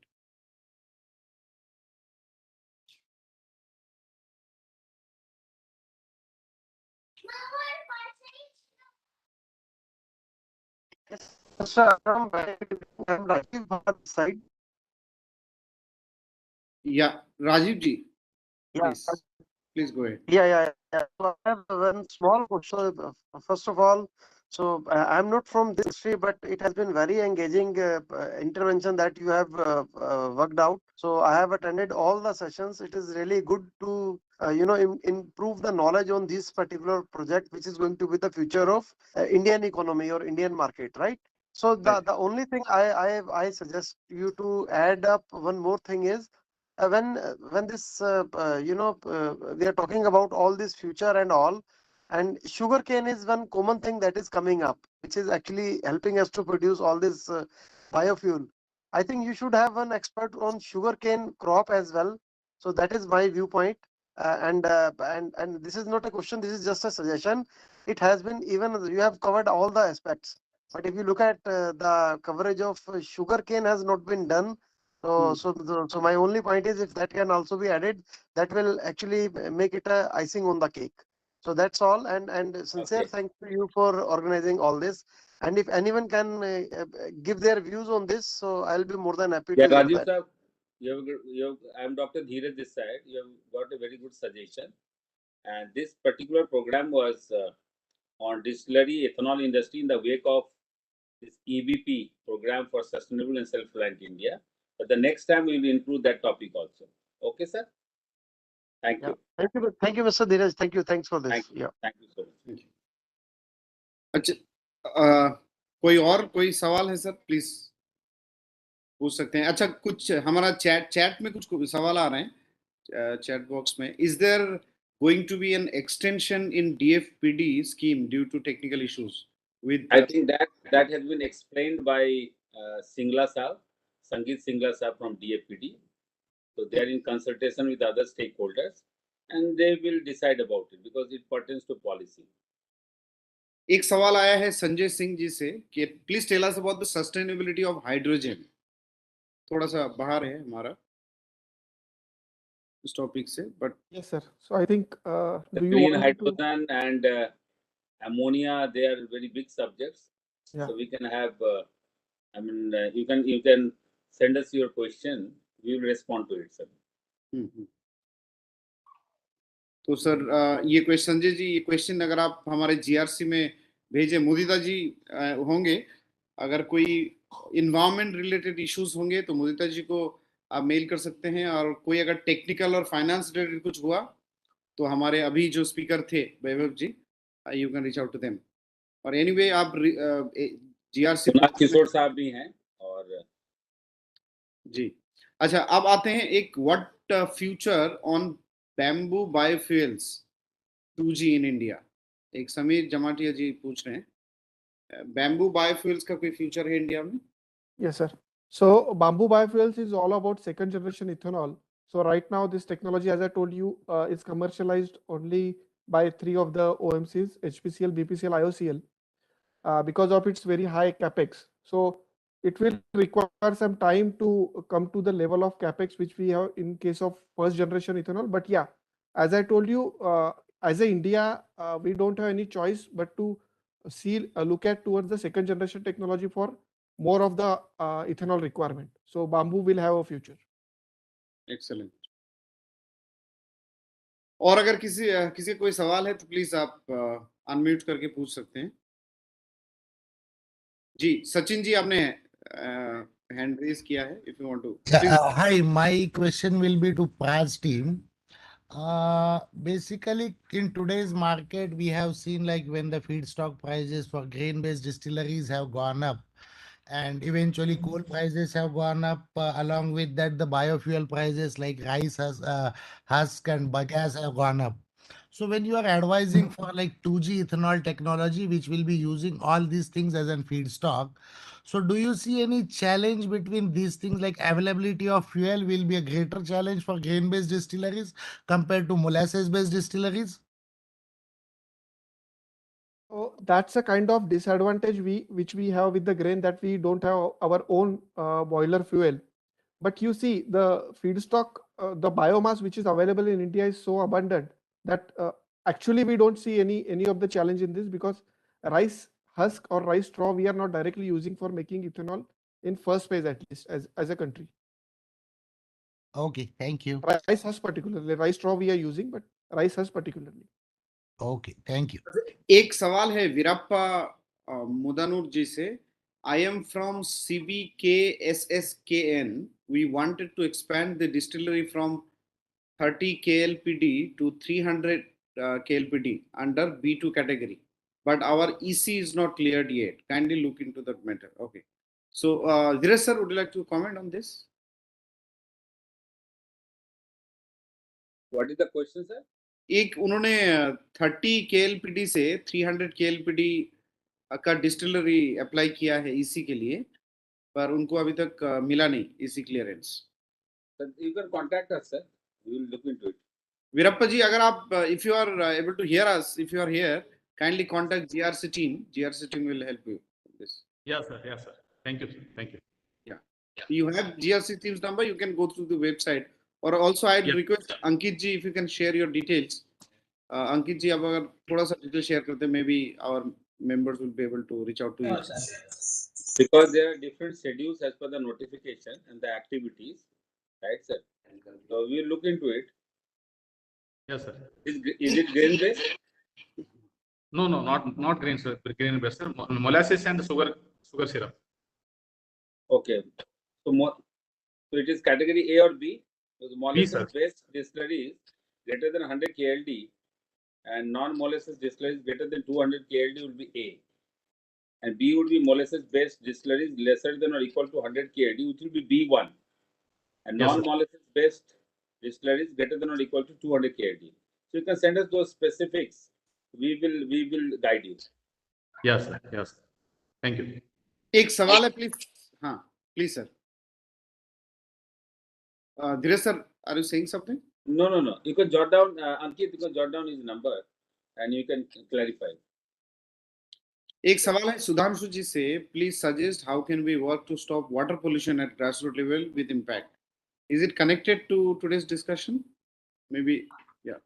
S19: Yes, Mr. Akram, I'm Rajiv Bhatt side.
S1: Yeah, Rajiv ji, please go ahead.
S19: Yeah. So I have one small question. First of all, so I'm not from this industry, but it has been very engaging intervention that you have worked out. So I have attended all the sessions. It is really good to improve the knowledge on this particular project, which is going to be the future of Indian economy or Indian market, right? So the only thing I suggest you to add up one more thing is, when this we are talking about all this future and all, and sugarcane is one common thing that is coming up, which is actually helping us to produce all this biofuel. I think you should have an expert on sugarcane crop as well. So that is my viewpoint. And this is not a question, this is just a suggestion. It has been, even you have covered all the aspects, but if you look at the coverage of sugarcane has not been done. So my only point is, if that can also be added, that will actually make it a icing on the cake. So that's all, and sincere thanks to you for organizing all this. And if anyone can give their views on this, so I'll be more than happy
S2: Yeah,
S19: to hear
S2: Rajiv
S19: that.
S2: sir, I'm Dr. Dheeraj this side. You have got a very good suggestion. And this particular program was on distillery ethanol industry in the wake of this EBP program for sustainable and self-reliant India. But the next time we will include that topic also. Okay, sir? Thank you.
S19: Thank you, Mr. Dheeraj. Thank you. Thanks for this.
S2: Thank you so much.
S1: अच्छा, कोई सवाल है sir? Please पूछ सकते हैं. अच्छा, कुछ हमारा चैट में कुछ सवाल आ रहे हैं चैट बॉक्स में. Is there going to be an extension in DFPD scheme due to technical issues with
S2: I think that has been explained by Singla Saab, Sangeet Singla Saab from DFPD. So they are in consultation with other stakeholders and they will decide about it because it pertains to policy.
S1: एक सवाल आया है संजय सिंह जी से कि please tell us about the sustainability of hydrogen. थोड़ा सा बाहर है हमारा इस टॉपिक से, but
S18: yes sir. So I think do you
S2: Clean
S18: want
S2: hydrogen and ammonia, they are very big subjects.
S18: Yeah.
S2: So we can have you can send us your question, we will respond to it, sir.
S1: तो sir ये question Sanjay ji, ये question अगर आप हमारे GRC में भेजें, मुदिता जी होंगे, अगर कोई इन्वायरमेंट रिलेटेड इश्यूज होंगे तो मुदिता जी को आप मेल कर सकते हैं, और कोई अगर टेक्निकल और फाइनेंस रिलेटेड कुछ हुआ तो हमारे अभी जो स्पीकर थे Vaibhav ji, you can reach out to them. और एनीवे आप GRC
S2: किशोर साहब भी हैं और
S1: जी. अच्छा, अब आते हैं एक what future on bamboo biofuels 2G in India. एक समीर जमाटिया जी पूछ रहे हैं, बैम्बू बायोफ्यूल्स का कोई फ्यूचर है इंडिया में?
S18: Yes sir. So bamboo biofuels is all about second generation ethanol. So right now this technology, as I told you, is commercialized only by 3 of the OMCs, HPCL, BPCL, IOCL, because of its very high capex. So it will require some time to come to the level of capex which we have in case of first generation ethanol. But yeah, as I told you, as a India, we don't have any choice but to look at towards the second generation technology for more of the ethanol requirement. So bamboo will have a future.
S1: Excellent. और अगर किसी कोई सवाल है तो please आप unmute करके पूछ सकते हैं. जी सचिन जी, आपने हैंड रेज किया है. If you want to.
S21: Hi, my question will be to Praj team. Basically, in today's market, we have seen like when the feedstock prices for grain-based distilleries have gone up, and eventually coal prices have gone up. Along with that, the biofuel prices like rice husk and bagasse have gone up. So when you are advising for like 2G ethanol technology, which will be using all these things as a feedstock, so do you see any challenge between these things, like availability of fuel will be a greater challenge for grain-based distilleries compared to molasses-based distilleries?
S18: So that's a kind of disadvantage which we have with the grain, that we don't have our own boiler fuel. But you see, the feedstock, the biomass which is available in India is so abundant that actually we don't see any of the challenge in this, because rice husk or rice straw we are not directly using for making ethanol in first phase, at least as a country.
S21: Okay, thank you.
S18: Rice husk particularly, rice straw we are using, but rice husk particularly.
S21: Okay, thank you.
S1: एक सवाल है वीरप्पा मुदानूर जी से. I am from CBKSSKN. We wanted to expand the distillery from 30 KLPD to 300 KLPD under B2 category, but our EC is not cleared yet. Kindly look into that matter. Okay. So, Dheeraj sir, would you like to comment on this?
S2: What is the question, sir?
S1: एक उन्होंने 30 KLPD से 300 KLPD का distillery apply किया है EC के लिए, पर उनको अभी तक मिला नहीं EC clearance.
S2: You can contact us, sir. We will look into it.
S1: Veerappa ji, अगर आप if you are able to hear us, if you are here, kindly contact GRC team. GRC team will help you with this.
S9: Yes, sir. Yes, sir. Thank you, sir. Thank you.
S1: Yeah. You have GRC team's number. You can go through the website. Or also, I'd request Ankit ji, if you can share your details अंकित जी, अब अगर थोड़ा सा detail share करते, maybe our members will be able to reach out to you.
S2: Because there are different schedules as per the notification and the activities, right, sir? So we'll look into it.
S9: Yes, sir.
S2: Is it grain based?
S9: No, not grain, sir. Grain based, sir. Molasses and sugar syrup.
S2: Okay. So it is category A or B. So the molasses based distilleries greater than 100 KLD and non-molasses distilleries greater than 200 KLD will be A. And B would be molasses-based distilleries lesser than or equal to 100 KLD, which will be B1. And non-molasses-based distilleries greater than or equal to 200 KLD. So you can send us those specifics. We will guide you.
S9: Yes, sir. Yes. Thank you.
S1: एक सवाल है, please. हाँ, please sir. Dhiraj sir, are you saying something?
S2: No. You can jot down, Ankit, you can jot down his number and you can clarify.
S1: एक सवाल है सुधांशु जी से, please suggest how can we work to stop water pollution at grassroot level with impact. Is it connected to today's discussion? Maybe, yeah.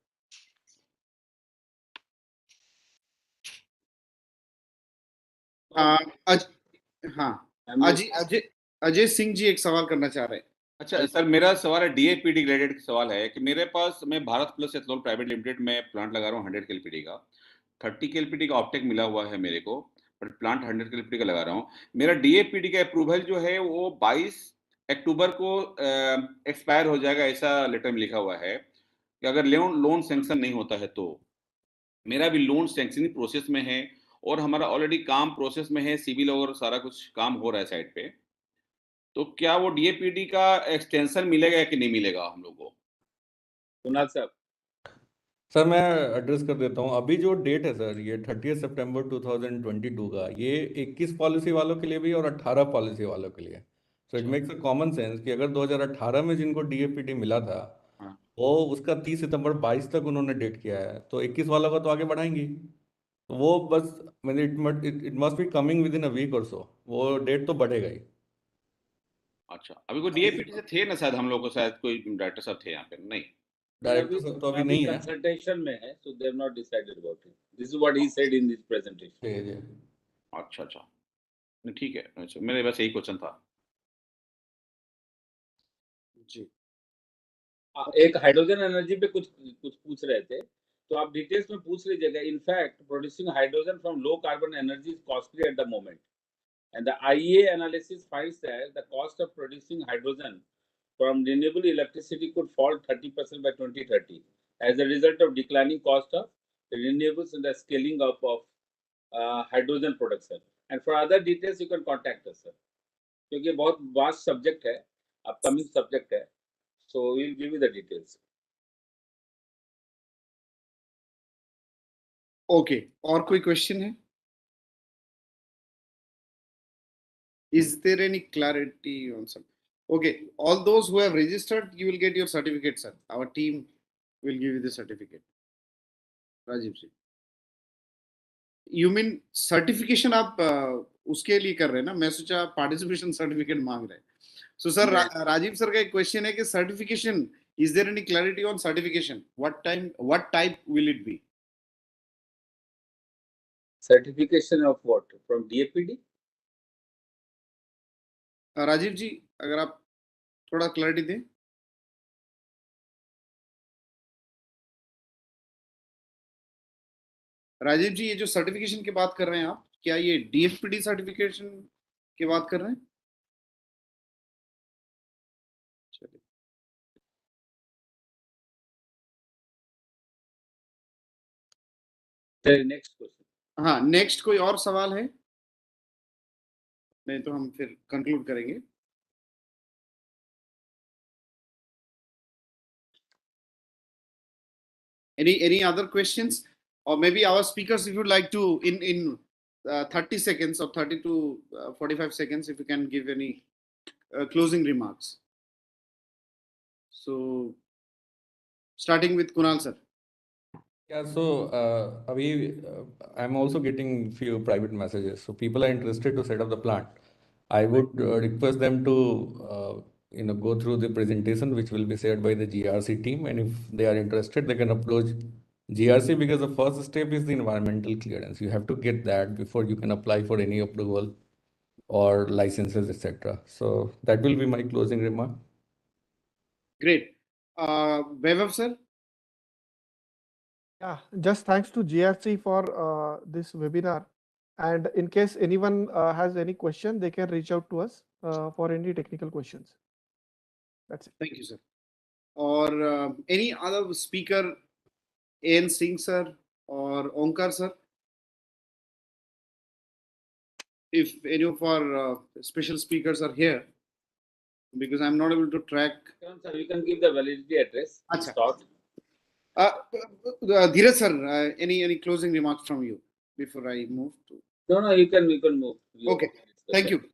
S1: हाँ, अजय सिंह जी एक सवाल करना चाह रहे हैं.
S5: अच्छा सर, मेरा सवाल है DFPD रिलेटेड सवाल है कि मेरे पास, मैं Bharat plus ethanol private limited में प्लांट लगा रहा हूँ 100 KLPD का. 30 KLPD का ऑप्टेक मिला हुआ है मेरे को, बट प्लांट 100 KLPD का लगा रहा हूँ. मेरा DFPD का अप्रूवल जो है वो 22 अक्टूबर को एक्सपायर हो जाएगा, ऐसा लेटर में लिखा हुआ है कि अगर लोन सैंक्शन नहीं होता है तो. मेरा भी लोन सैंक्शनिंग प्रोसेस में है और हमारा ऑलरेडी काम प्रोसेस में है, सिविल और सारा कुछ काम हो रहा है साइड पे. तो क्या वो DFPD का एक्सटेंशन मिलेगा कि नहीं मिलेगा हम लोग को?
S2: कुणाल साहब.
S17: सर मैं एड्रेस कर देता हूँ. अभी जो डेट है सर, ये 30 सितंबर 2022 का, ये 21 पॉलिसी वालों के लिए भी और 18 पॉलिसी वालों के लिए. So it makes a common sense कि अगर 2018 में जिनको DFPD मिला था वो उसका 30 सितंबर 22 तक उन्होंने डेट किया है, तो 21 वालों का तो आगे बढ़ाएंगी. तो वो बस मैंने it must be coming within a week और सो, वो डेट तो बढ़ेगा ही.
S5: अच्छा, अभी कोई DFPD से थे ना शायद हम लोग को, शायद कोई डायरेक्टर साहब थे यहाँ पे? नहीं,
S17: डायरेक्टर साहब तो अभी नहीं है,
S2: कंसल्टेशन में है, so they have not decided about it. This is what he said in his presentation.
S5: अच्छा, नहीं ठीक है. अच्छा, मेरे बस यही क्वेश्चन था
S1: जी.
S2: एक हाइड्रोजन एनर्जी पे कुछ पूछ रहे थे, तो आप डिटेल्स में पूछ लीजिएगा. In fact producing hydrogen from low carbon energy is costly at the moment, and the IEA analysis finds that the cost of producing hydrogen from renewable electricity could fall 30% by 2030 as a result of declining cost of renewables and the scaling up of hydrogen production. And for other details you can contact us, sir, क्योंकि बहुत vast subject है, upcoming subject है, so we'll give you the details.
S1: Okay, और कोई question है? Is there any clarity on some? Okay, all those who have registered, you will get your certificate, sir. Our team will give you the certificate. Rajiv ji, you mean certification आप उसके लिए कर रहे हैं ना? मैं सोचा participation certificate मांग रहे हैं. So sir, राजीव सर का एक क्वेश्चन है कि certification, is there any clarity on certification? What type will it be?
S2: Certification of what? From DFPD?
S1: Rajiv जी, अगर आप थोड़ा क्लैरिटी दें. राजीव जी, ये जो सर्टिफिकेशन की बात कर रहे हैं आप, क्या ये DFPD सर्टिफिकेशन की बात कर रहे हैं?
S2: चलिए नेक्स्ट क्वेश्चन.
S1: हाँ, नेक्स्ट कोई और सवाल है? नहीं तो हम फिर कंक्लूड करेंगे. Any other questions, or maybe our speakers, if you'd like to in 30 seconds or 30 to 45 seconds, if you can give any closing remarks. So starting with Kunal sir.
S17: Yeah, so Avi, I'm also getting few private messages. So people are interested to set up the plant. I would request them to go through the presentation which will be shared by the GRC team, and if they are interested, they can approach GRC, because the first step is the environmental clearance. You have to get that before you can apply for any approval or licenses, etc. So that will be my closing remark.
S1: Great. Vaibhav sir?
S18: Yeah, just thanks to GRC for this webinar. And in case anyone has any question, they can reach out to us for any technical questions. That's it.
S1: Thank you, sir. Or any other speaker, A.N. Singh sir or Onkar sir? If any of our special speakers are here, because I'm not able to track.
S2: Sir, you can give the validity address.
S1: Achha.
S2: Start.
S1: Dheeraj sir, any closing remarks from you before I move to?
S2: No, you can move.
S1: Okay,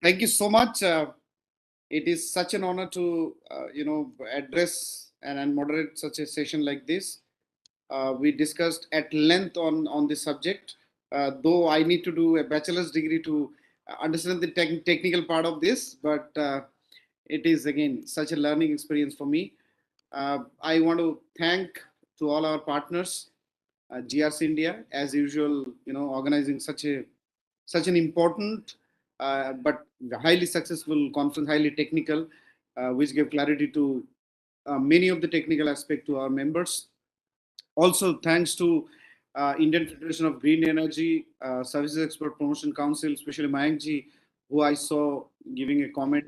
S1: thank you so much. It is such an honor to address and moderate such a session like this. We discussed at length on this subject. Though I need to do a bachelor's degree to understand the technical part of this, but it is again such a learning experience for me. I want to thank to all our partners, GRC India, as usual, organizing such an important but highly successful conference, highly technical, which gave clarity to many of the technical aspects to our members. Also, thanks to Indian Federation of Green Energy Services Export Promotion Council, especially Mayankji, who I saw giving a comment,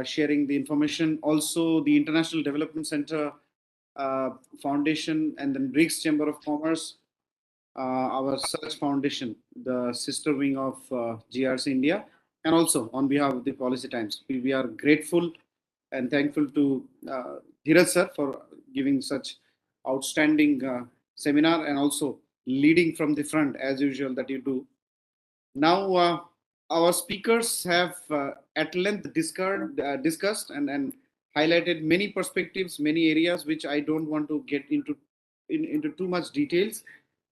S1: sharing the information. Also, the International Development Center Foundation, and then BRICS Chamber of Commerce, our Search Foundation, the sister wing of GRC India, and also on behalf of the Policy Times. We are grateful and thankful to Dheeraj sir for giving such outstanding seminar and also leading from the front as usual that you do. Now, our speakers have at length discussed and highlighted many perspectives, many areas which I don't want to get into too much details.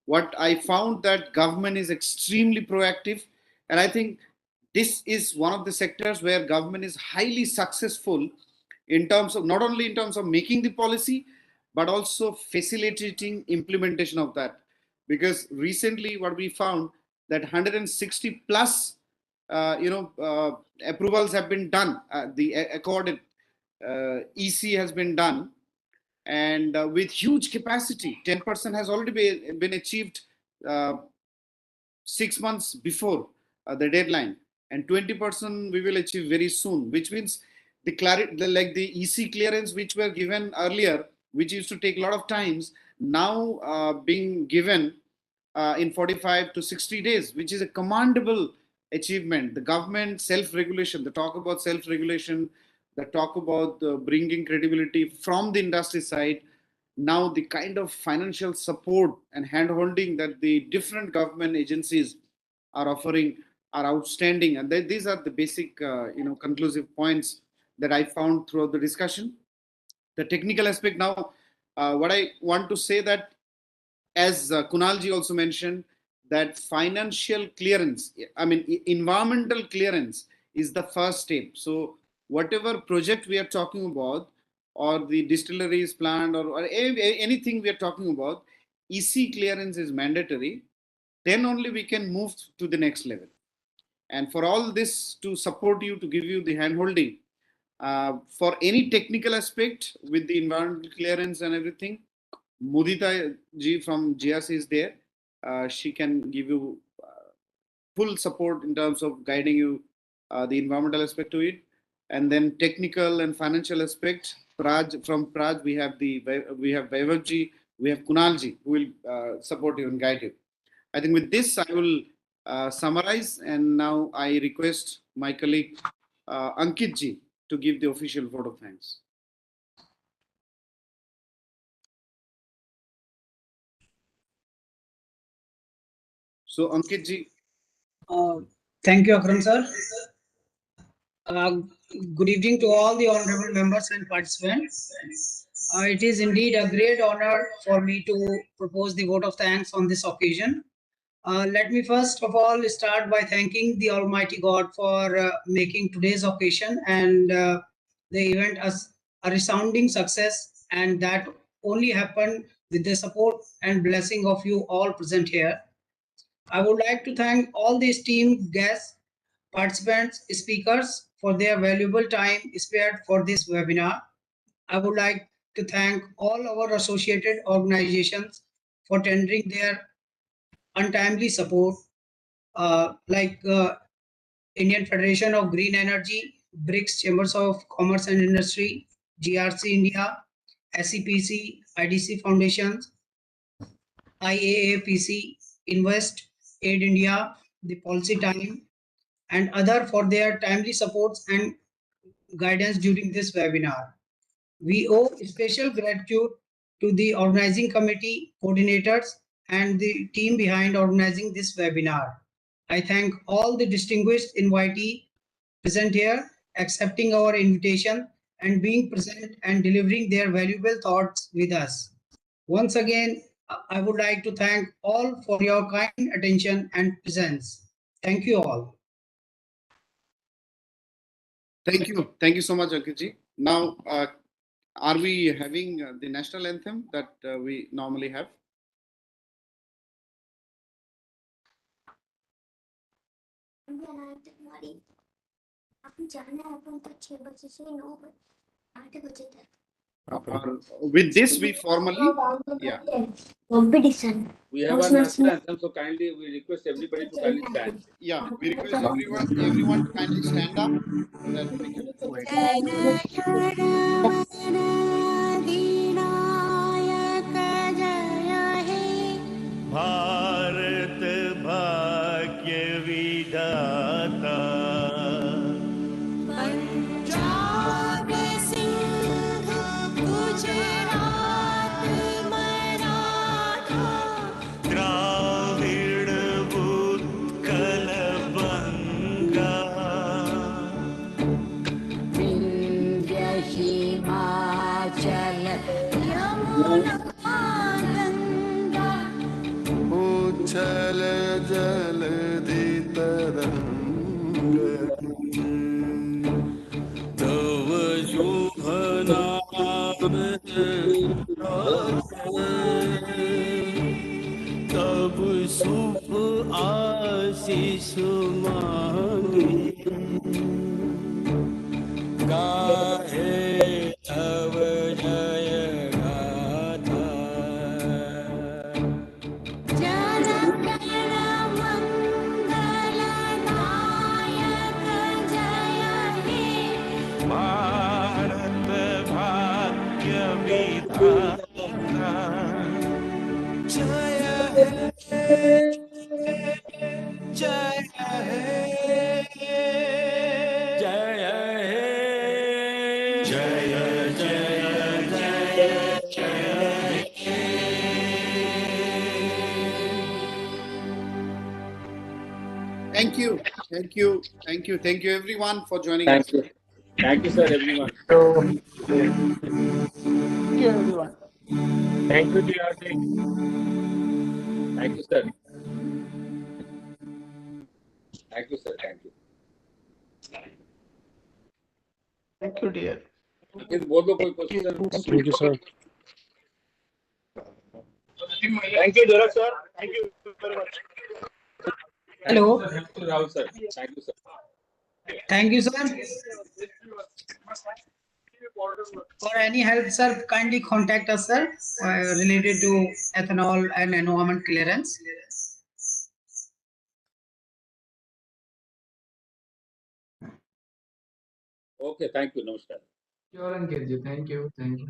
S1: What I found that government is extremely proactive, and I think this is one of the sectors where government is highly successful in terms of not only in terms of making the policy, but also facilitating implementation of that. Because recently what we found that 160 plus approvals have been done, the accorded EC has been done, and with huge capacity, 10% has already been achieved 6 months before the deadline, and 20% we will achieve very soon, which means the clarity, like the EC clearance which were given earlier, which used to take a lot of times, now being given in 45 to 60 days, which is a commendable achievement. The government self-regulation, the talk about self-regulation, the talk about bringing credibility from the industry side, now the kind of financial support and hand-holding that the different government agencies are offering are outstanding. And these are the basic, conclusive points that I found throughout the discussion. The technical aspect now, what I want to say that, as Kunalji also mentioned, that financial clearance, environmental clearance is the first step. So whatever project we are talking about, or the distilleries plant, or anything we are talking about, EC clearance is mandatory. Then only we can move to the next level. And for all this to support you, to give you the hand-holding, for any technical aspect with the environmental clearance and everything, Mudita ji from GRC is there. She can give you full support in terms of guiding you the environmental aspect to it. And then technical and financial aspect, from Praj, we have Vaibhav ji, we have Kunal ji, who will support you and guide you. I think with this, I will summarize, and now I request my colleague Ankit ji to give the official vote of thanks. So Ankit ji.
S4: Thank you, Akram sir. Good evening to all the honorable members and participants. It is indeed a great honor for me to propose the vote of thanks on this occasion. Let me first of all start by thanking the Almighty God for making today's occasion and the event as a resounding success, and that only happened with the support and blessing of you all present here. I would like to thank all the esteemed guests, participants, speakers for their valuable time spared for this webinar. I would like to thank all our associated organizations for tendering their untimely support, like Indian Federation of Green Energy, BRICS Chambers of Commerce and Industry, GRC India, SEPC, IDC Foundations, IAAPC, Invest, Aid India, the Policy Time, and other for their timely supports and guidance during this webinar. We owe special gratitude to the organizing committee, coordinators, and the team behind organizing this webinar. I thank all the distinguished invitees present here, accepting our invitation and being present and delivering their valuable thoughts with us. Once again, I would like to thank all for your kind attention and presence. Thank you all.
S1: Thank you so much, Ankitji. Now, are we having the national anthem that we normally have? With this, we formally, yeah.
S2: We have our national anthem, so kindly we request everybody to kindly stand.
S1: Yeah, we request everyone to kindly stand up so that we can go ahead.
S7: Bharat भाग्य विधाता पंजाब सिंध गुजरात मराठा द्राविड़ उत्कल बंगा विंध्य हिमाचल यमुना उच्छल जलधि तरंग तव शुभ नाम तब शुभ आशीष मांगे गाहे तव जय गाथा भारत भाग्य विधाता जय हे जय हे जय हे जय जय जय
S1: Thank you everyone for joining us.
S2: Thank you, sir, everyone.
S16: Thank you, everyone.
S2: Thank you, DRC. Thank you, sir. Thank you, sir. Thank you.
S16: Thank you, dear.
S2: बोल दो कोई question.
S16: Thank you, sir.
S2: Thank you, Dharak sir. Thank you very much.
S4: Hello.
S2: Thank you, Rahul sir. Thank you, sir.
S4: Thank you, sir. For any help, sir, kindly contact us, sir, related to ethanol and environment clearance.
S2: Okay, thank you. Namaskar.
S22: Sure, Ankit ji. Thank you. Thank you.